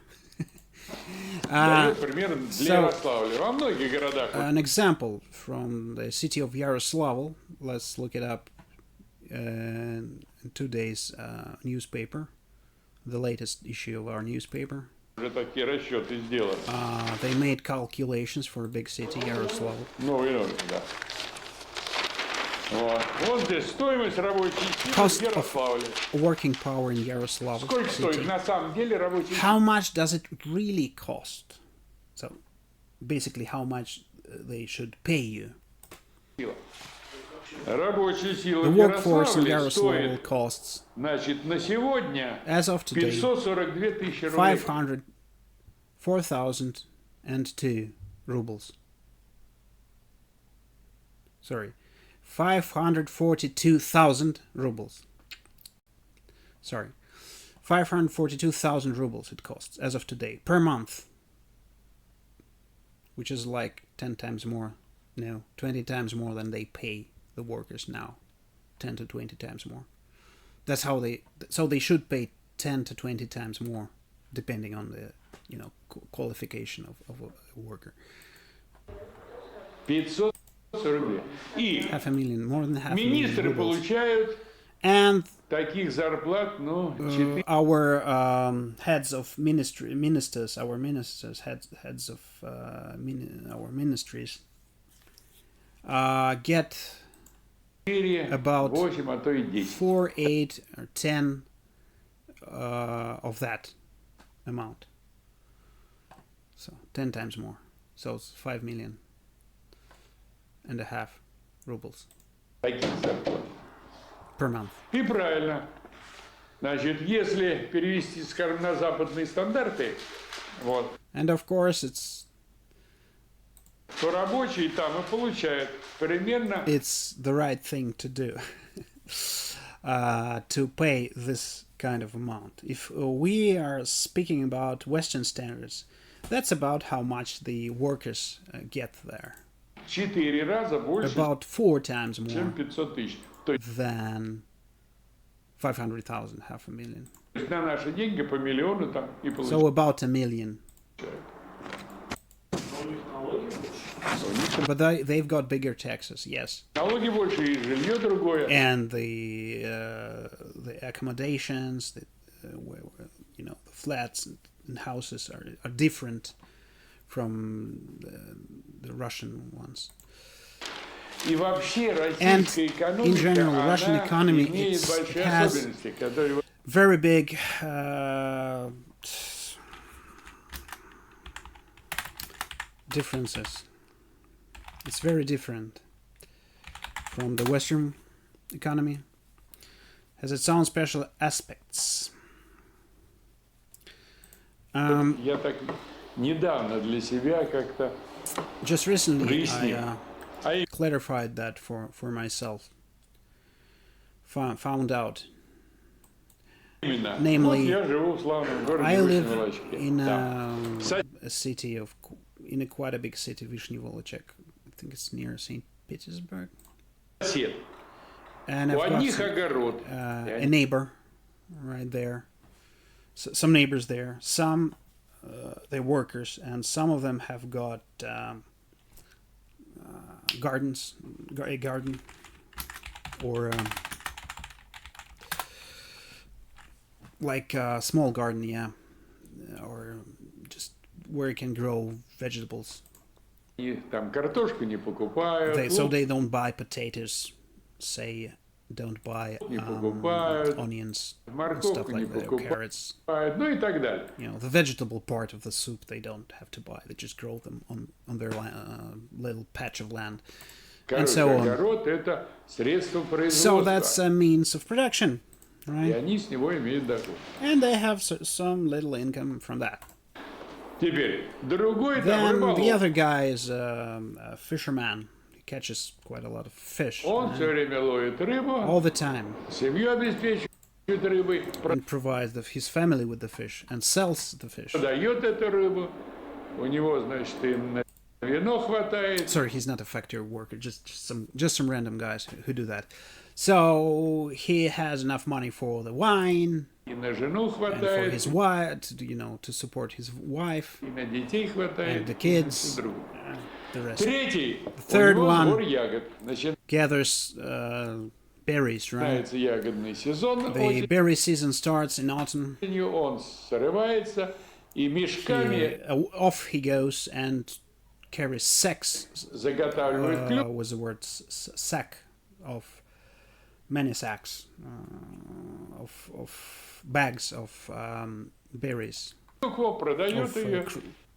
дает пример для Ярославля. Во многих городах. An example from the city of Yaroslavl. Let's look it up in today's newspaper, the latest issue of our newspaper. Уже такие расчеты сделаны. They made calculations for a big city, Yaroslavl. Новые, да. Вот здесь стоимость рабочей силы в Cost of Ярославле. working power in Yaroslavl Сколько стоит city. на самом деле рабочая How much does it really cost? So, basically, how much they should pay you. сила? Рабочая сила The в workforce in Ярославле Yaroslavl стоит, costs, значит, на сегодня as of today, 542 тысячи рублей. 4,002 rubles. Sorry, 542,000 rubles. Sorry, 542,000 rubles it costs as of today per month, which is like 10 times more, no, 20 times more than they pay the workers now, 10 to 20 times more. That's how they, so they should pay 10 to 20 times more, depending on the, you know, qualification of a worker. 542. И Half a million, more than half a million министры rubles. получают And таких зарплат, ну, 4. our heads of ministers, our ministers, heads of our ministries, get about 8, а то и 10. 4, 8, or 10 of that amount. So 10 times more. So it's 5 million and a half rubles Таких зарплат. per month. И правильно. Значит, если перевести, скажем, на западные стандарты, вот, And of course то рабочие там и получают примерно it's the right thing to do. To pay this kind of amount. If we are speaking about Western standards, that's about how much the workers get there. 4 раза больше, About 4 times чем more 500 тысяч. То есть than 500,000, half a million. на наши деньги по миллиону там и So получают. about a million. But they've got bigger taxes, yes. Налоги больше и жилье другое. And the accommodations, you know, the flats and houses are different from the Russian ones. И вообще And российская in экономика, general, Russian она economy имеет большие has особенности, которые very big differences. It's very different from the Western economy. Has its own special aspects. я так недавно для себя как-то Just recently, Прояснил. I clarified that for myself. Found out. именно. Namely, Вот я живу в славном городе I live Вышневолочке. in Да. a city of, in a quite a big city, Vishny-Volochysk. I think it's near St. Petersburg. Сосед. And У I've got одних огород. a neighbor right there. Some neighbors there. Some they're workers, and some of them have got gardens, a garden, or like a small garden, yeah, or just where you can grow vegetables. И там картошку не покупают. So they don't buy potatoes, say, don't buy Не покупают. onions and Морковку stuff не like that, or покупают. carrots. Ну и так далее. You know, the vegetable part of the soup they don't have to buy. They just grow them on their little patch of land. And Короче, so on. огород это средство производства. So that's a means of production, И right? они с него имеют доход. And they have some little income from that. Теперь, другой там Then the рыболов. other guy is a fisherman. He catches quite a lot of fish Он все время ловит рыбу, all the time семью обеспечивает рыбой, and provides his family with the fish and sells the fish. продает эту рыбу. У него, значит, и на вино хватает. Sorry, he's not a factory worker. Just some random guys who do that. So he has enough money for the wine И на жену and for хватает, his wife, to support his wife и на детей and хватает, the и на kids, всю другую. the rest. Третий, The у third него one сбор ягод. gathers berries, right? Начинается ягодный сезон, The berry season starts in autumn. осенью он срывается и мешками Off he goes and carries sacks, заготавливает клюв. was the word sack, of many sacks of bags of berries. Продает Of ее.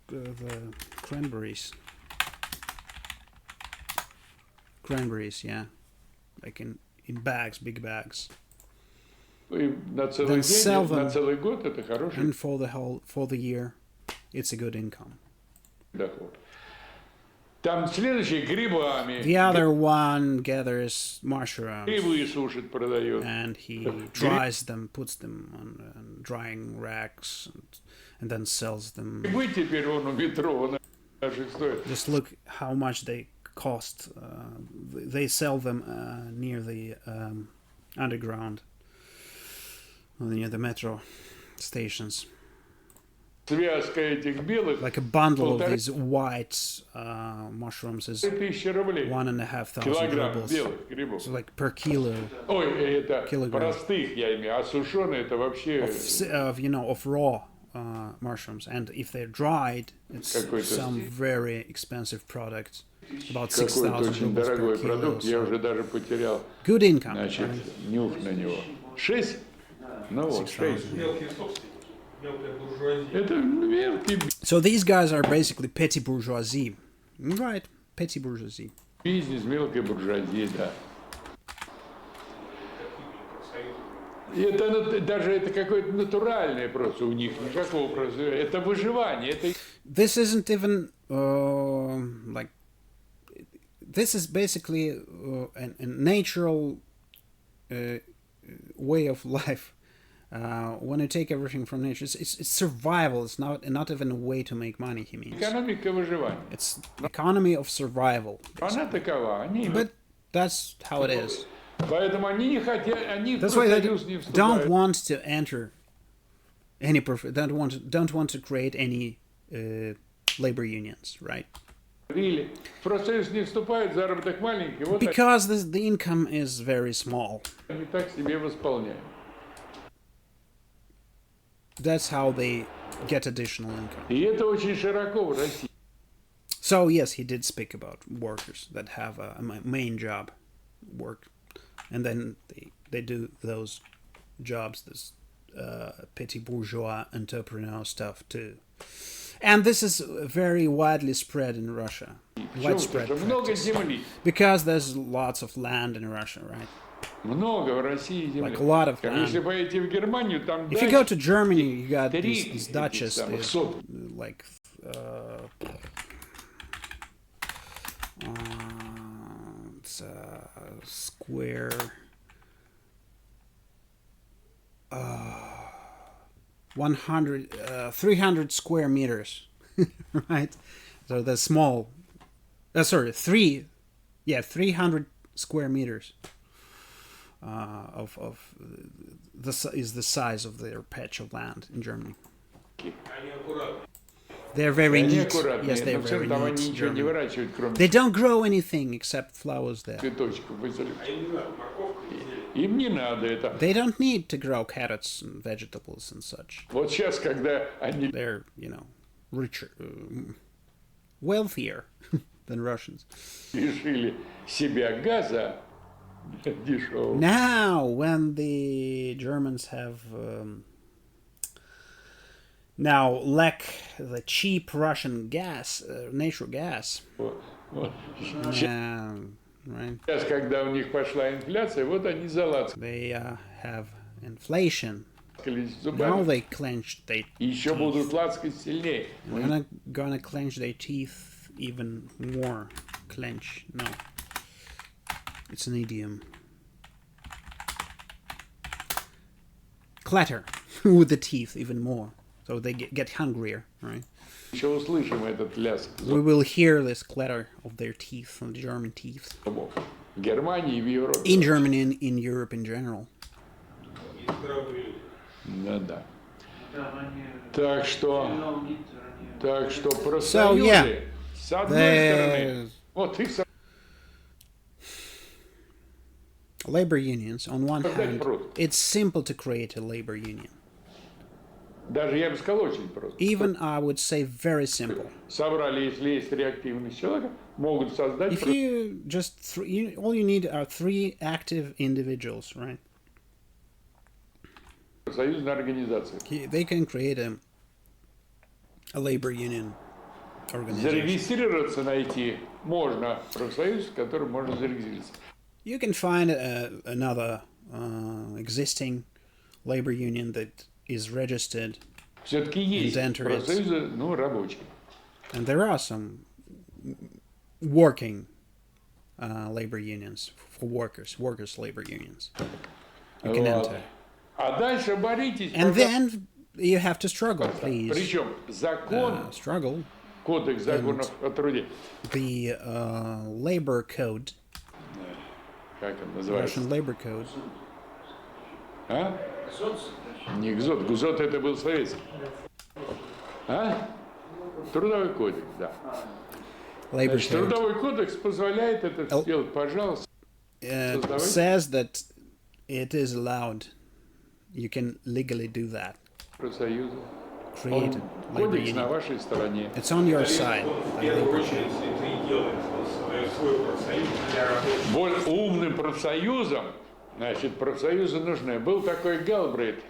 the cranberries, yeah, like in bags, big bags. И на целый Then sell день, на them. целый год это хороший And for the year, it's a good income. доход. Там следующий грибами. The other one gathers mushrooms Грибы сушит, продает. and he dries them, puts them on drying racks, and then sells them. Грибы теперь он у метро, он наших стоит. Just look how much they cost. They sell them near the underground, near the metro stations. Связка этих белых Like a bundle of these white mushrooms is 1000 рублей. 1,500 Килограмм rubles. белых грибов. So like per kilo Ой, это Килограмм. простых, я имею, а сушеные это вообще of raw mushrooms, and if they're dried, it's Какой-то some very expensive product, about какой-то 6,000 очень rubles per дорогой kilo. продукт, я So уже даже потерял, good income. значит, Right? нюх на него. 6? Ну вот, 6. Это мелкий So these guys are basically petty bourgeoisie, right? Petty bourgeoisie. бизнес, мелкая буржуазия, да. И это даже это какое-то натуральное просто у них, никакого просто, это выживание, это This isn't even like. This is basically a natural way of life. When you take everything from nature, it's survival. It's not even a way to make money. He means экономика выживания. it's economy of survival. Она такова, они, But that's how it is. поэтому они не хотят, они в That's why they профсоюз не don't вступают. want to enter any don't want to create any labor unions, right? Или в профсоюз не вступают, заработок маленький, вот Because the income is very small. они так себе восполняют. That's how they get additional income. И это очень широко в России. So yes, he did speak about workers that have a main job, work, and then they do those jobs, this petty bourgeois entrepreneur stuff too. And this is very widely spread in Russia. Widespread Что много practice. земли, Because there's lots of land in Russia, right? много в России земли. Like a lot of Если land. поедете в Германию, там If you go to Germany, you got these этих Dutches, самых these, сот. like it's a square 300 square meters, right? So the small, 300 square meters of this is the size of their patch of land in Germany. They're very Они neat. аккуратные, Yes, they're но very там они neat. ничего не German. выращивают, кроме They don't grow anything except flowers there. цветочков. Им не надо это. They don't need to grow carrots and vegetables and such. Вот сейчас, когда они They're, richer, wealthier than Russians. лишили себя газа дешевого, Now, when the Germans have now lack the cheap Russian gas, natural gas, вот. right? Сейчас, когда у них пошла инфляция, вот они залацкали They have inflation. Now зубами. they clenched their И еще будут лацкать сильнее. gonna clench their teeth even more. Clench, no. It's an idiom. Clatter with the teeth even more. So they get hungrier, right? Еще услышим этот лязг We will hear this clatter of their teeth, of the German teeth. зубов. В Германии и в Европе. in Germany and in Europe in general. Да. Так что профсоюзы, So, yeah, с одной стороны, вот их labor unions, on one создать hand, просто. it's simple to create a labor union. Даже я бы сказал очень просто. Even, I would say, very simple. Собрали, если есть реактивность человека, могут создать If you just, all you need are 3 active individuals, right? профсоюзную организацию. They can create a labor union organization. Зарегистрироваться найти можно профсоюз, в котором можно зарегистрироваться. You can find another existing labor union that is registered. Все-таки есть профсоюзы, ну, рабочие. And there are some working labor unions for workers labor unions. You can enter. А дальше боритесь. And then you have to struggle, please. Причем закон, struggle. кодекс законов о труде. The labor code. Как он называется? Russian labor code. А? Не ГЗОТ. ГЗОТ это был советский. А? Трудовой кодекс, да. Значит, трудовой кодекс позволяет это сделать, пожалуйста. Says that it is allowed. You can legally do that. Профсоюзы. Create a labor Кодекс на union. вашей стороне. It's on your side. Более умным профсоюзом, значит, профсоюзы нужны. Был такой Галбрейт,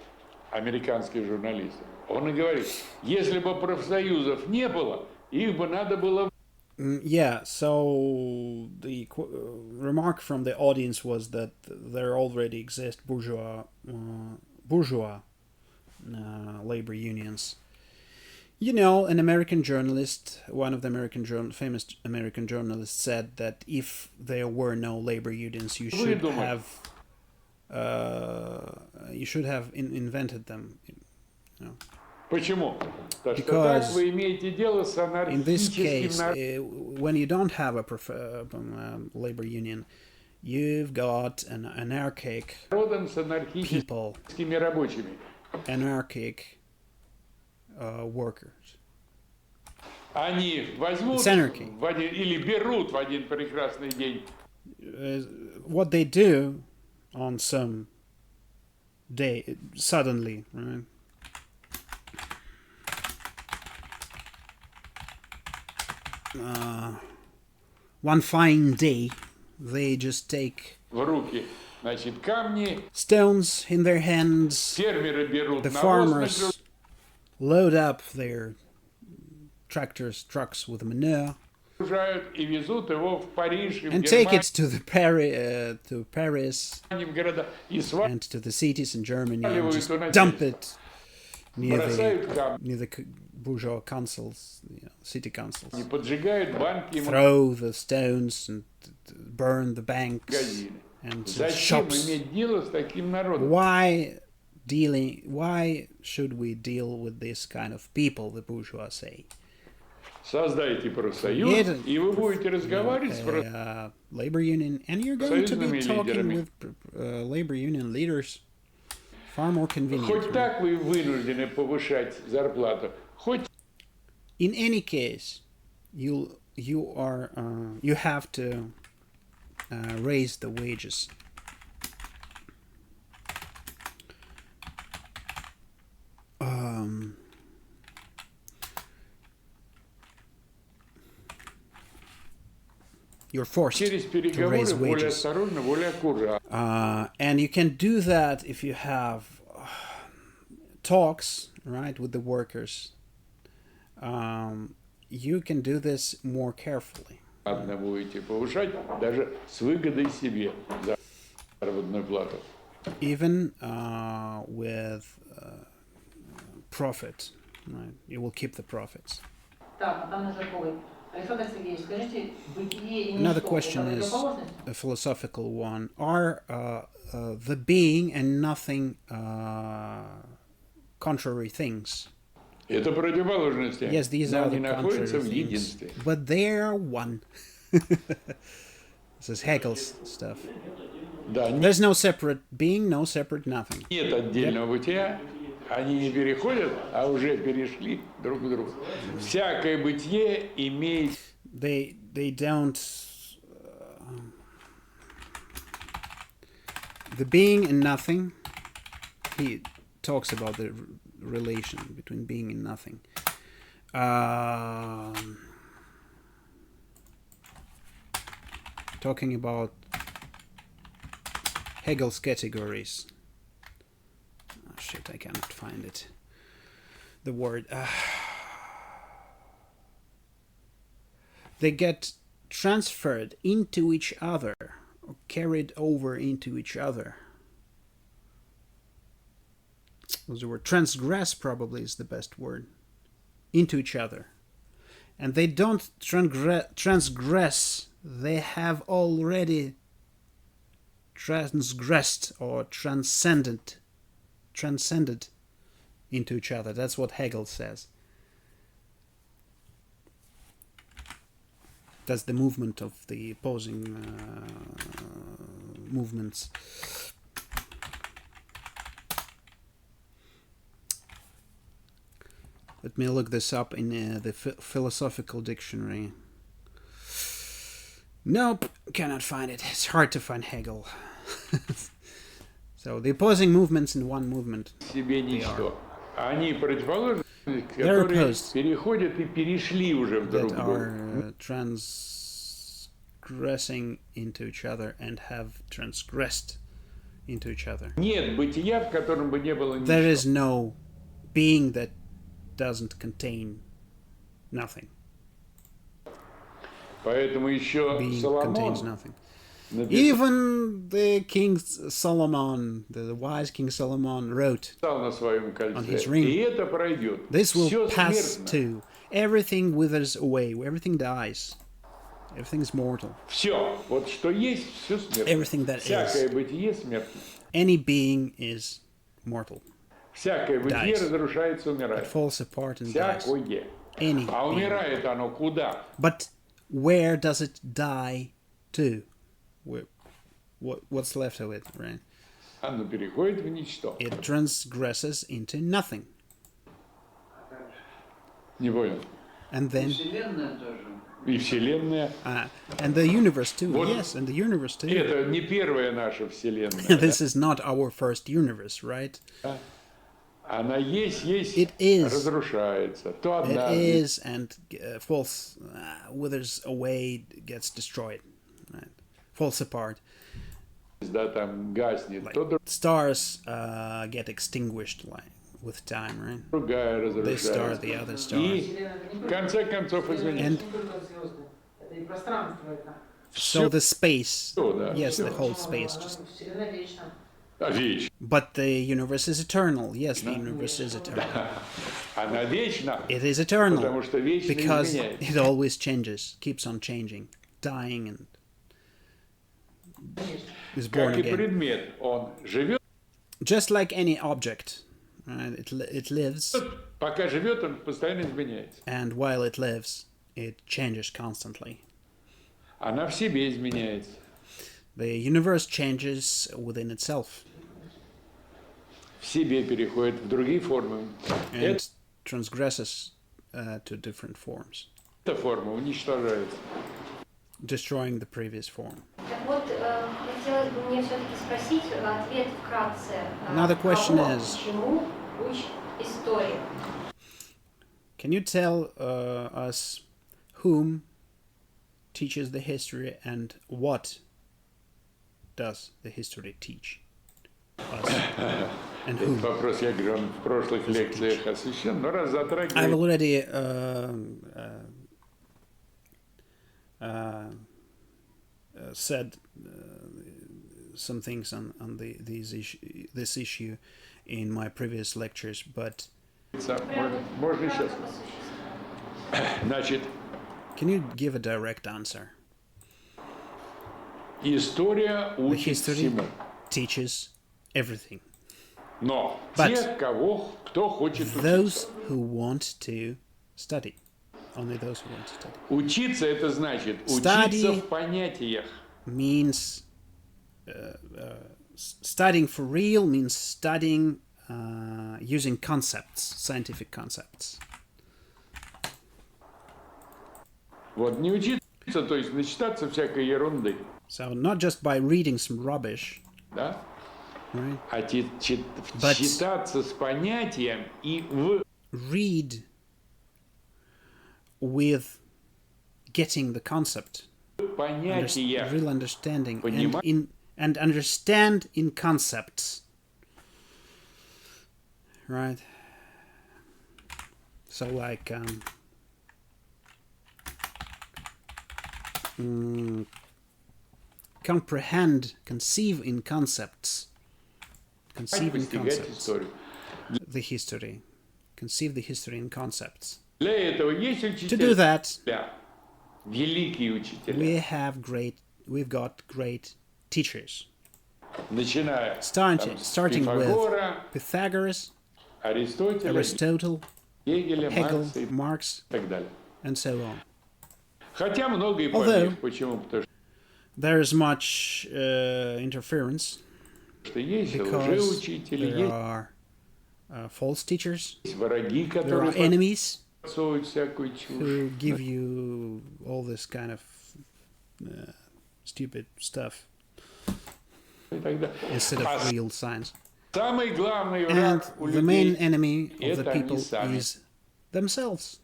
американский журналист. Он и говорит, если бы профсоюзов не было, их бы надо было... Yeah, so the remark from the audience was that there already exist bourgeois labor unions. You know, an American journalist, one of the famous American journalists, said that if there were no labor unions, you should have invented them. You know. Почему? Because in this case, when you don't have a labor union, you've got an anarchic people, anarchic workers. Они возьмут или берут в один прекрасный день. What they do on some day, suddenly, right? One fine day, they just take stones in their hands. The farmers load up their trucks with manure and take it to Paris and to the cities in Germany and just dump it near the bourgeois councils, city councils. Throw the stones and burn the banks and shops. Why should we deal with this kind of people, the bourgeois say? Создайте профсоюз, и вы будете разговаривать с labor union, and you're going to be talking with labor union leaders. Far more convenient. Хоть так вы вынуждены повышать зарплату, хоть. In any case, you have to raise the wages. You're forced to raise wages. And you can do that if you have talks, right, with the workers. You can do this more carefully. Even with profit, right? You will keep the profits. Another question is a philosophical one. Are the being and nothing contrary things? Yes, these are the contrary things, but they are one. This is Hegel's stuff. Да, There's no separate being, no separate nothing. нет отдельного бытия, они не переходят, а уже перешли друг к другу. Всякое бытие имеет... They don't... the being and nothing, he talks about the relation between being and nothing. Talking about Hegel's categories. Oh shit, I cannot find it. The word. They get transferred into each other, or carried over into each other. The word transgress probably is the best word. Into each other. And they don't transgress, they have already transgressed or transcended into each other. That's what Hegel says. That's the movement of the opposing movements. Let me look this up in the philosophical dictionary. Nope, cannot find it. It's hard to find Hegel. So the opposing movements in one movement. Себе ничто. Они противоположны, They're которые opposed. переходят и перешли уже в друг That друга. are transgressing into each other and have transgressed into each other. Нет бытия, в котором бы не было There ничто. is no being that doesn't contain nothing. Поэтому еще Being contains Соломон nothing. написал Even the King Solomon, the wise King Solomon, wrote, на своем on his кольце, ring, и это пройдет. "This will Все pass смертно. too. Everything withers away. Everything dies. Everything is mortal. Все. Вот что есть, все смертно. Everything that Всякое is. бытие смертно. Any being is mortal. Всякое бытие Dies. разрушается, It умирает. falls apart and dies. Всякое. Any А being. умирает оно куда? But where does it die to? What's left of it, right? Оно переходит в ничто. It transgresses into nothing. Не понял. And then, Вселенная тоже. И Вселенная. and the universe too. Вот. Yes, and the universe too. Это не первая наша Вселенная. This is not our first universe, right? Да? Она есть, It is. разрушается. То It однажды. is and falls, withers away, gets destroyed, right? Falls apart. Да, там гаснет. Like То stars get extinguished, like with time, right? другая This star, разрушается. the other star. И в конце концов изменится. And Не только звезды. Это и пространство это. so the space, Всё, да, yes, всё. the whole space, just. Вселенная вечна. Вещь. But the universe is eternal. Yes, the universe is eternal. Она вечна, It is потому eternal что вечно because изменяется. it always changes, keeps on changing, dying, and is born Как и again. предмет, он живет, Just like any object, right? It lives, пока живет, он постоянно изменяется. and while it lives, it changes constantly. Она в себе изменяется. The universe changes within itself В себе переходит в другие формы. and transgresses to different forms, Эта форма уничтожается. destroying the previous form. Так вот, хотелось бы мне все-таки спросить ответ вкратце. Another question Кого, is- чему учит история? Can you tell us whom teaches the history and what does the history teach us? And Этот whom? вопрос, я говорю, он в прошлых лекциях освещен, но раз I've затрагивает, already said some things on this issue in my previous lectures, but можно сейчас. По существу. Значит, can you give a direct answer? история The учит history всему. teaches everything. Но But те, кто хочет Those учиться. who want to study. Only those who want to study. Учиться это значит Study. учиться в понятиях. means studying for real means studying using concepts, scientific concepts. Вот не учиться, то есть начитаться всякой ерунды, So not just by reading some rubbish, да? right? А But- читаться с понятием и в Read with getting the concept, понятиях. real understanding, Понимать. and understand in concepts, right? So like comprehend, conceive in concepts, conceive in Постигать concepts, историю. the history, conceive the history in concepts. Для этого есть To учителя. do that, Великие учителя. we've got great teachers, Начиная starting с with Пифагора, Pythagoras, Аристотеля, Aristotle, Гегеля, Hegel, Маркса и Marx, так далее. and so on. Хотя много и Although- помех. Почему? Потому There is much interference что есть because лжеучители, there are false teachers, есть враги, there are которые enemies подсовывают всякую чушь. who give you all this kind of stupid stuff И так далее. instead of real science. Самый главный And враг у the main людей enemy of the это они people сами. is themselves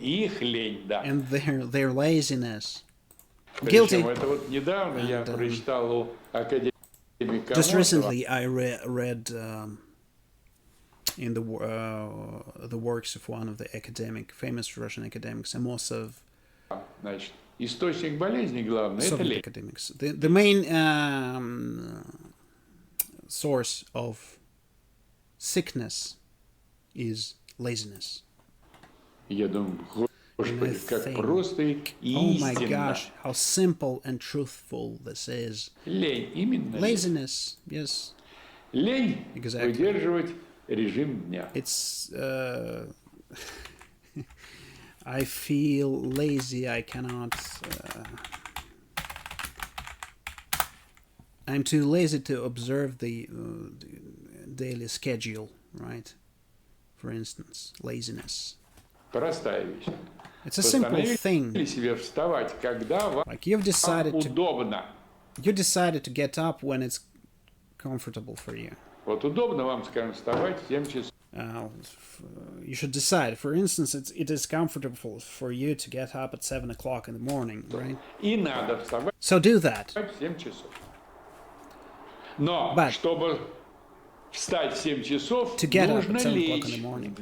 Их лень, да. and their laziness. Причем Guilty. это вот недавно я And, прочитал у академика Just Kazyonnof. recently, I read in the works of one of the famous Russian academics, Amosov, Значит, источник болезни главный это Soviet лень. academics. The main source of sickness is laziness. Я думаю, господи, как think, просто и Oh my истинно. gosh, how simple and truthful this is. Лень, именно лень. Laziness, yes, Лень Exactly. выдерживать режим дня. it's. I feel lazy. I cannot. I'm too lazy to observe the daily schedule, right? For instance, laziness. Простая вещь. It's a simple Постановили thing. себе вставать, когда вам Like you've decided to удобно. get up when it's comfortable for you. Вот удобно вам, скажем, вставать в 7 часов. You should decide. For instance, it is comfortable for you to get up at 7 o'clock in the morning, right? И надо вставать So do that. в 7 часов. Но, But- чтобы встать в 7 часов, To get up нужно at 7 o'clock in лечь the morning,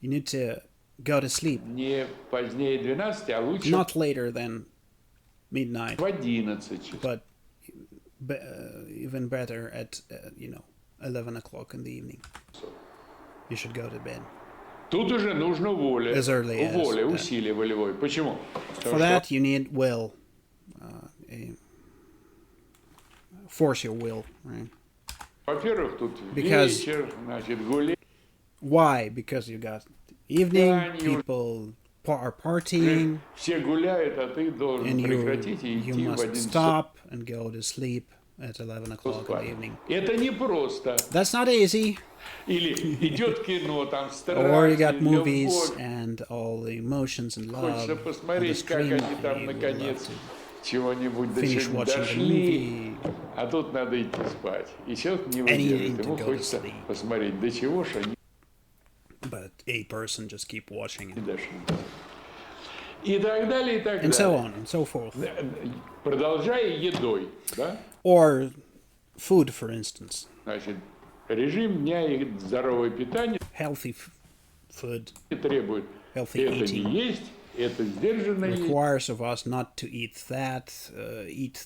you need to go to sleep не позднее 12, а лучше not later than midnight, в 11 часов. but even better at 11 o'clock in the evening. You should go to bed. Тут уже нужно воля, As early as воля, that. усилие волевое. Почему? For Потому that, you need will. Force your will, right? что, во-первых, тут Because- вечер, значит, гулять. Why? Because you got evening, Yeah, you- people are partying, Все гуляют, а ты должен and прекратить и you идти в must 11 часов stop and go to sleep at 11 o'clock in the спать. evening. Это не просто. That's not easy. Или идет кино, там Or you got страсть, movies любовь. and all the emotions and love Хочется on the посмотреть, как screen. они там and you would наконец love чего-нибудь to finish watching the дошли, movie. а тут надо идти спать. И человек не And you выдержит, need to ему go to хочется sleep. посмотреть, до чего же они But a person just keep watching it. дошли. И так далее, и так And so далее. on and so forth. Продолжая едой, да? Or food, for instance. Значит, режим дня и здоровое питание Healthy food требует Healthy это eating. не есть, это сдержанно есть. requires of us not to eat that, eat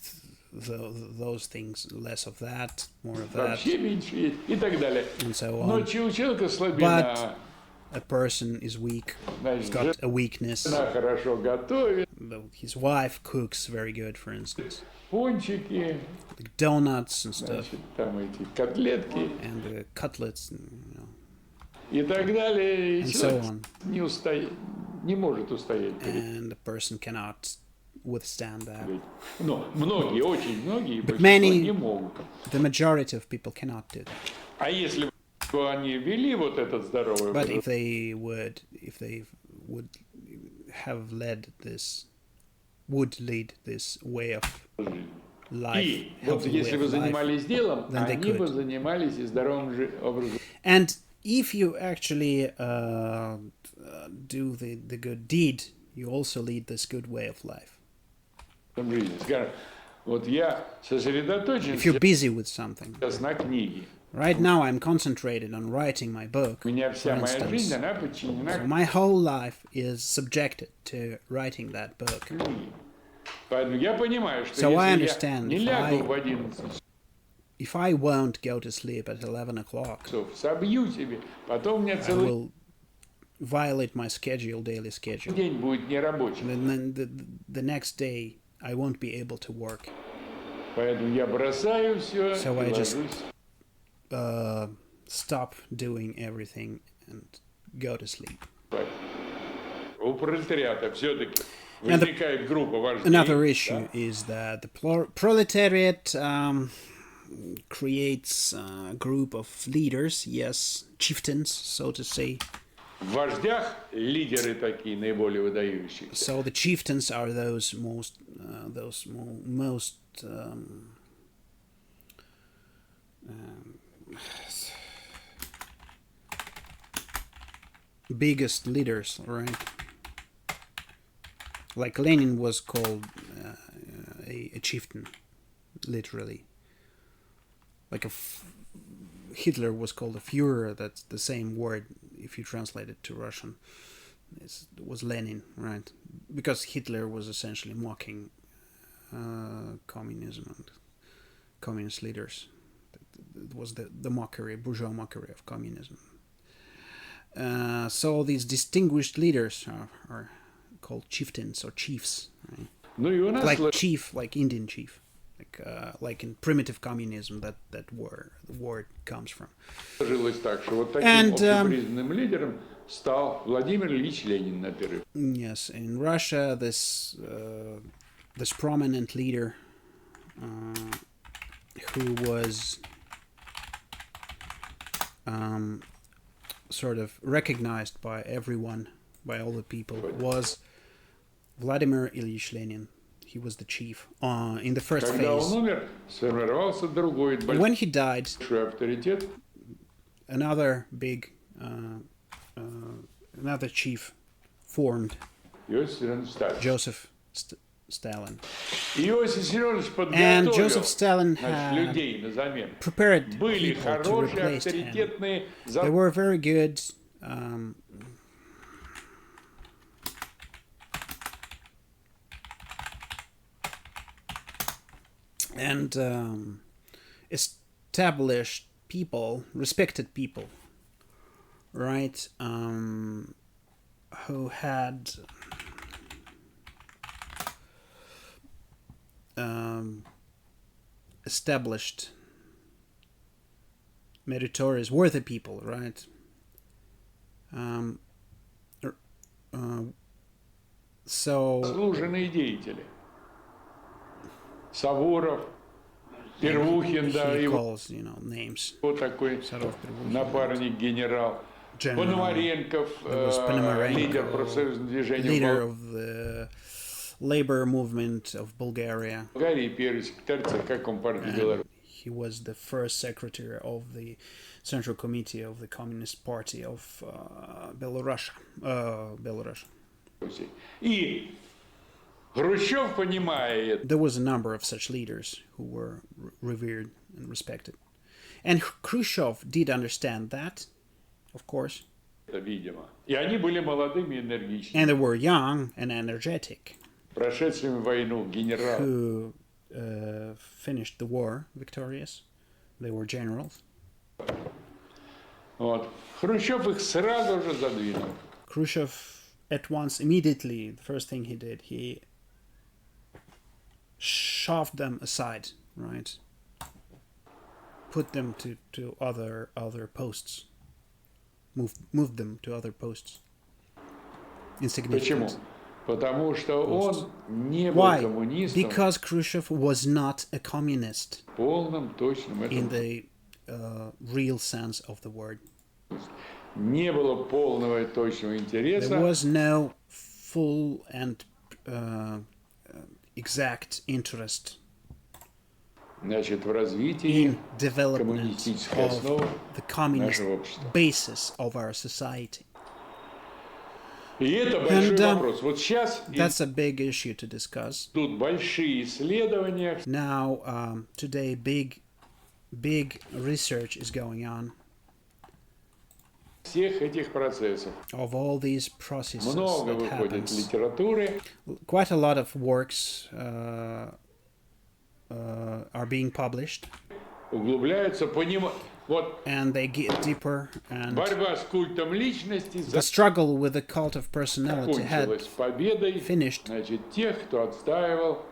those things, less of that, more of that, Вообще меньше есть и так далее. and so Но on. у человека слабина, But a person is weak, he's значит, got a weakness. жена хорошо готовит, His wife cooks very good, for instance. пончики, Like donuts and stuff, значит, там эти котлетки and cutlets, and, и так далее. И and so человек on. не может устоять перед And the person cannot withstand that. Ну, многие, очень многие, But большинство не могут. the majority of people cannot do that. А если бы они вели вот этот здоровый But образ if they would have lead this way of жизни. life, И вот healthy way если бы of life, занимались делом, then they они бы could. занимались и здоровым образом. And if you actually do the good deed, you also lead this good way of life. Жизни. Скажем, вот я сосредоточен If you're busy with something. сейчас на книге. Right now I'm concentrated on writing my book, У меня for вся моя instance. жизнь, она подчинена So my whole life is subjected to writing that book. книге. Поэтому я понимаю, что So I если я understand не лягу в 11 if I won't go to sleep at 11 o'clock, часов, собью себе, потом у меня I целый will violate my daily schedule. день будет нерабочим. And then the next day I won't be able to work. Поэтому я бросаю все So и I just ложусь stop doing everything and go to sleep. спать. У пролетариата все-таки And возникает группа вождей. Another issue is that the proletariat creates a group of leaders, yes, chieftains, so to say. В вождях лидеры такие наиболее выдающиеся. So the chieftains are those most biggest leaders, right? Like Lenin was called a chieftain, literally. Like Hitler was called a Führer. That's the same word if you translate it to Russian. It was Lenin, right? Because Hitler was essentially mocking communism and communist leaders. It was the mockery, bourgeois mockery of communism. So these distinguished leaders are called chieftains or chiefs, right? Ну и у нас Like chief, like Indian chief, like in primitive communism that the word comes from. сложилось так, что вот таким общепризнанным лидером стал Владимир Ильич Ленин на первый. Yes, in Russia, this prominent leader who was sort of recognized by everyone, by all the people, was Vladimir Ilyich Lenin. He was the chief in the first Когда он phase. умер, сформировался другой When he died, большой авторитет. another big, another chief formed, Иосиф Виссарионович Сталин. Joseph Stalin. Иосиф Виссарионович And подготовил Joseph Stalin значит, had людей на замену. prepared Были people to хорошие, replace him. авторитетные. They were very good. And established people, respected people, right? Who had established meritorious, worthy people, right? So Заслуженные деятели. Саворов, Первухин, да, he его calls, names. такой Саров, Первухин, напарник генерал. General. Пономаренков, There was Ponomarenko, лидер профсоюзного движения leader of the labor movement of Bulgaria. в Болгарии, первый секретарь ЦК Компартии Беларуси. He was the first secretary of the Central Committee of the Communist Party of Belarus. И Хрущев, понимая это, There was a number of such leaders who were revered and respected. And Khrushchev did understand that, of course. видимо. И они были молодыми и энергичными. And they were young and energetic, Прошедшими войну генерал. who finished the war victorious. They were generals. Вот. Хрущев их сразу же задвинул. Khrushchev at once, immediately, the first thing he did, he shoved them aside, right? Put them to other posts. Moved them to other posts. Почему? Insignificant. Потому что он не был Why? коммунистом Because Khrushchev was not a communist в полном, точном in этом. the real sense of the word. Не было полного и точного There интереса was no full and exact interest значит, в развитии in development коммунистической of основы the communist нашего общества. basis of our society. И это большой And, вопрос. Вот сейчас That's a big issue to discuss. идут большие исследования Now, today, big research is going on всех этих процессов. of all these processes Много that выходит happens. литературы, Quite a lot of works are being published, углубляются, вот and they get deeper. And борьба с культом личности the struggle with the cult of personality had закончилась победой, finished значит, тех, кто отстаивал,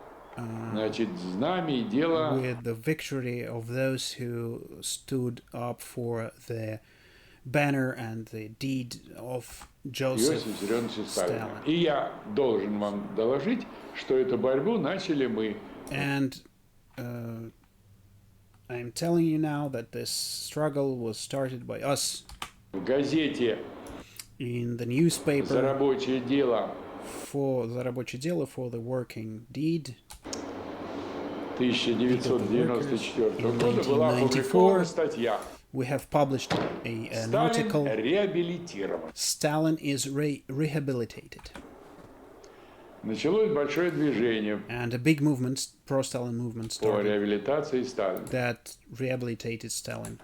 значит, знамя и дело with the victory of those who stood up for the banner and the deed of Joseph Иосифа Виссарионовича Сталина. Stalin. И я должен вам доложить, что эту борьбу начали мы. And I'm telling you now that this struggle was started by us В газете in the «За newspaper рабочее дело» for the рабочее дело, for the working deed. 1994 In года была опубликована 1994 статья We have published an «Сталин article, реабилитирован». Stalin is rehabilitated. Началось большое движение And a big movement, pro-Stalin movement по started реабилитации Сталина. that rehabilitated Stalin.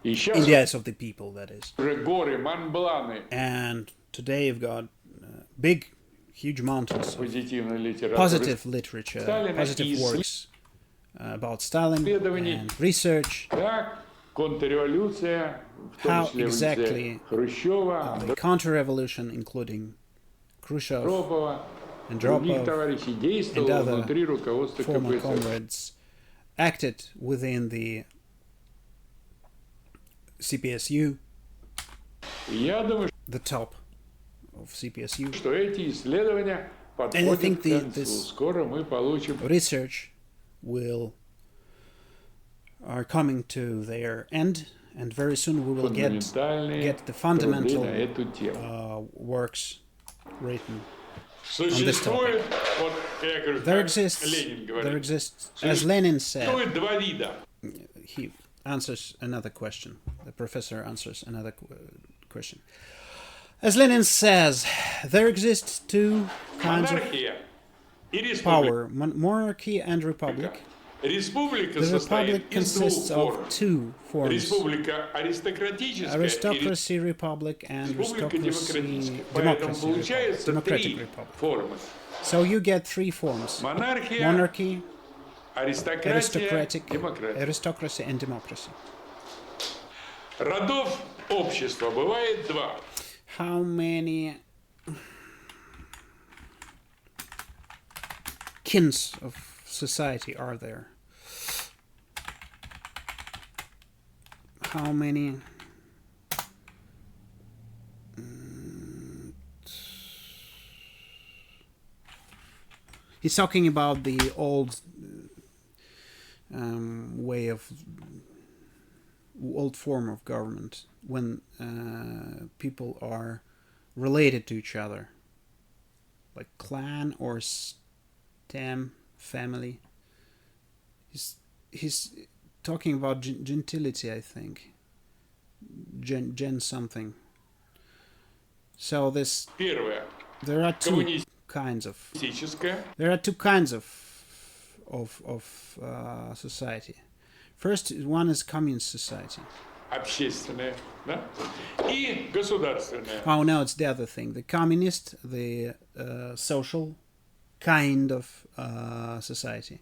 И In сейчас the eyes of the people, that is. уже горы, Монбланы And today you've got big, huge mountains of позитивной литературы. positive literature, Stalin positive is- works about Stalin исследований. and research, Как контрреволюция, в том how числе в лице exactly Хрущева, the counter-revolution, including Khrushchev Андропова, and других Dropov, товарищей and действовала other внутри руководства former КПСС. comrades acted within the CPSU, И я думаю, the top of CPSU. что эти исследования подходят think к концу. this- Скоро мы получим Research are coming to their end, and very soon we will get фундаментальные the труды fundamental на эту тему. works written. Существует, вот я говорю, There как exists, Ленин there говорит, exists, as Lenin said, существует два вида. he answers another question. The professor answers another question. As Lenin says, there exists two kinds of Монархия и республика. power, monarchy and republic. Республика The состоит republic из двух consists форм. of two forms: Республика аристократическая и aristocracy republic and республика aristocracy демократическая. Поэтому democracy получается republic, три democratic republic. формы. So you get three forms: Монархия, monarchy, аристократия, aristocratic, демократия. aristocracy and democracy. Родов общества бывает два. How many kins of society are there? How many? He's talking about the old way of old form of government when people are related to each other, like clan or stem family. He's talking about gentility, I think. Gen something. So Первое. there are two kinds of Коммунистическая. society. First, one is communist society. Общественная. Да? И государственная. Oh no, it's the other thing. The communist, the social kind of society.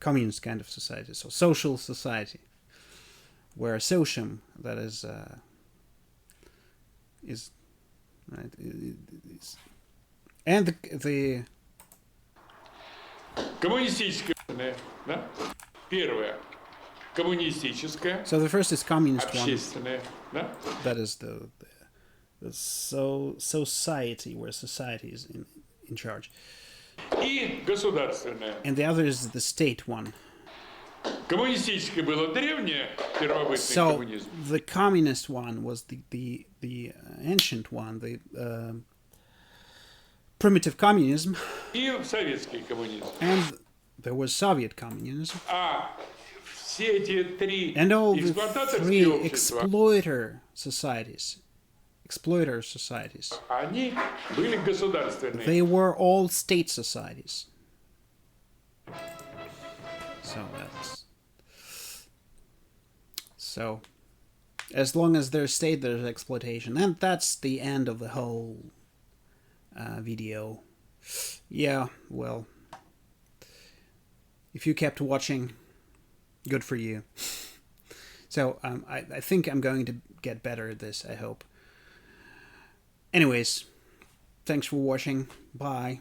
Communist kind of society. So social society, where socium, that is right, and the Коммунистическая. Да? Первое. Коммунистическая. so the first is communist one. Общественная. Да? That is the society, where society is in charge. И государственное. And the other is the state one. Коммунистическое было древнее, первобытный So коммунизм. the communist one was the ancient one, the primitive communism. И советский коммунизм. And there was Soviet communism. А все эти три And all the three эксплуататорские общества, exploiter societies, они были государственные. they were all state societies. So as long as there's state, there's exploitation. And that's the end of the whole video. Yeah, well, if you kept watching, good for you. So I think I'm going to get better at this, I hope. Anyways, thanks for watching. Bye.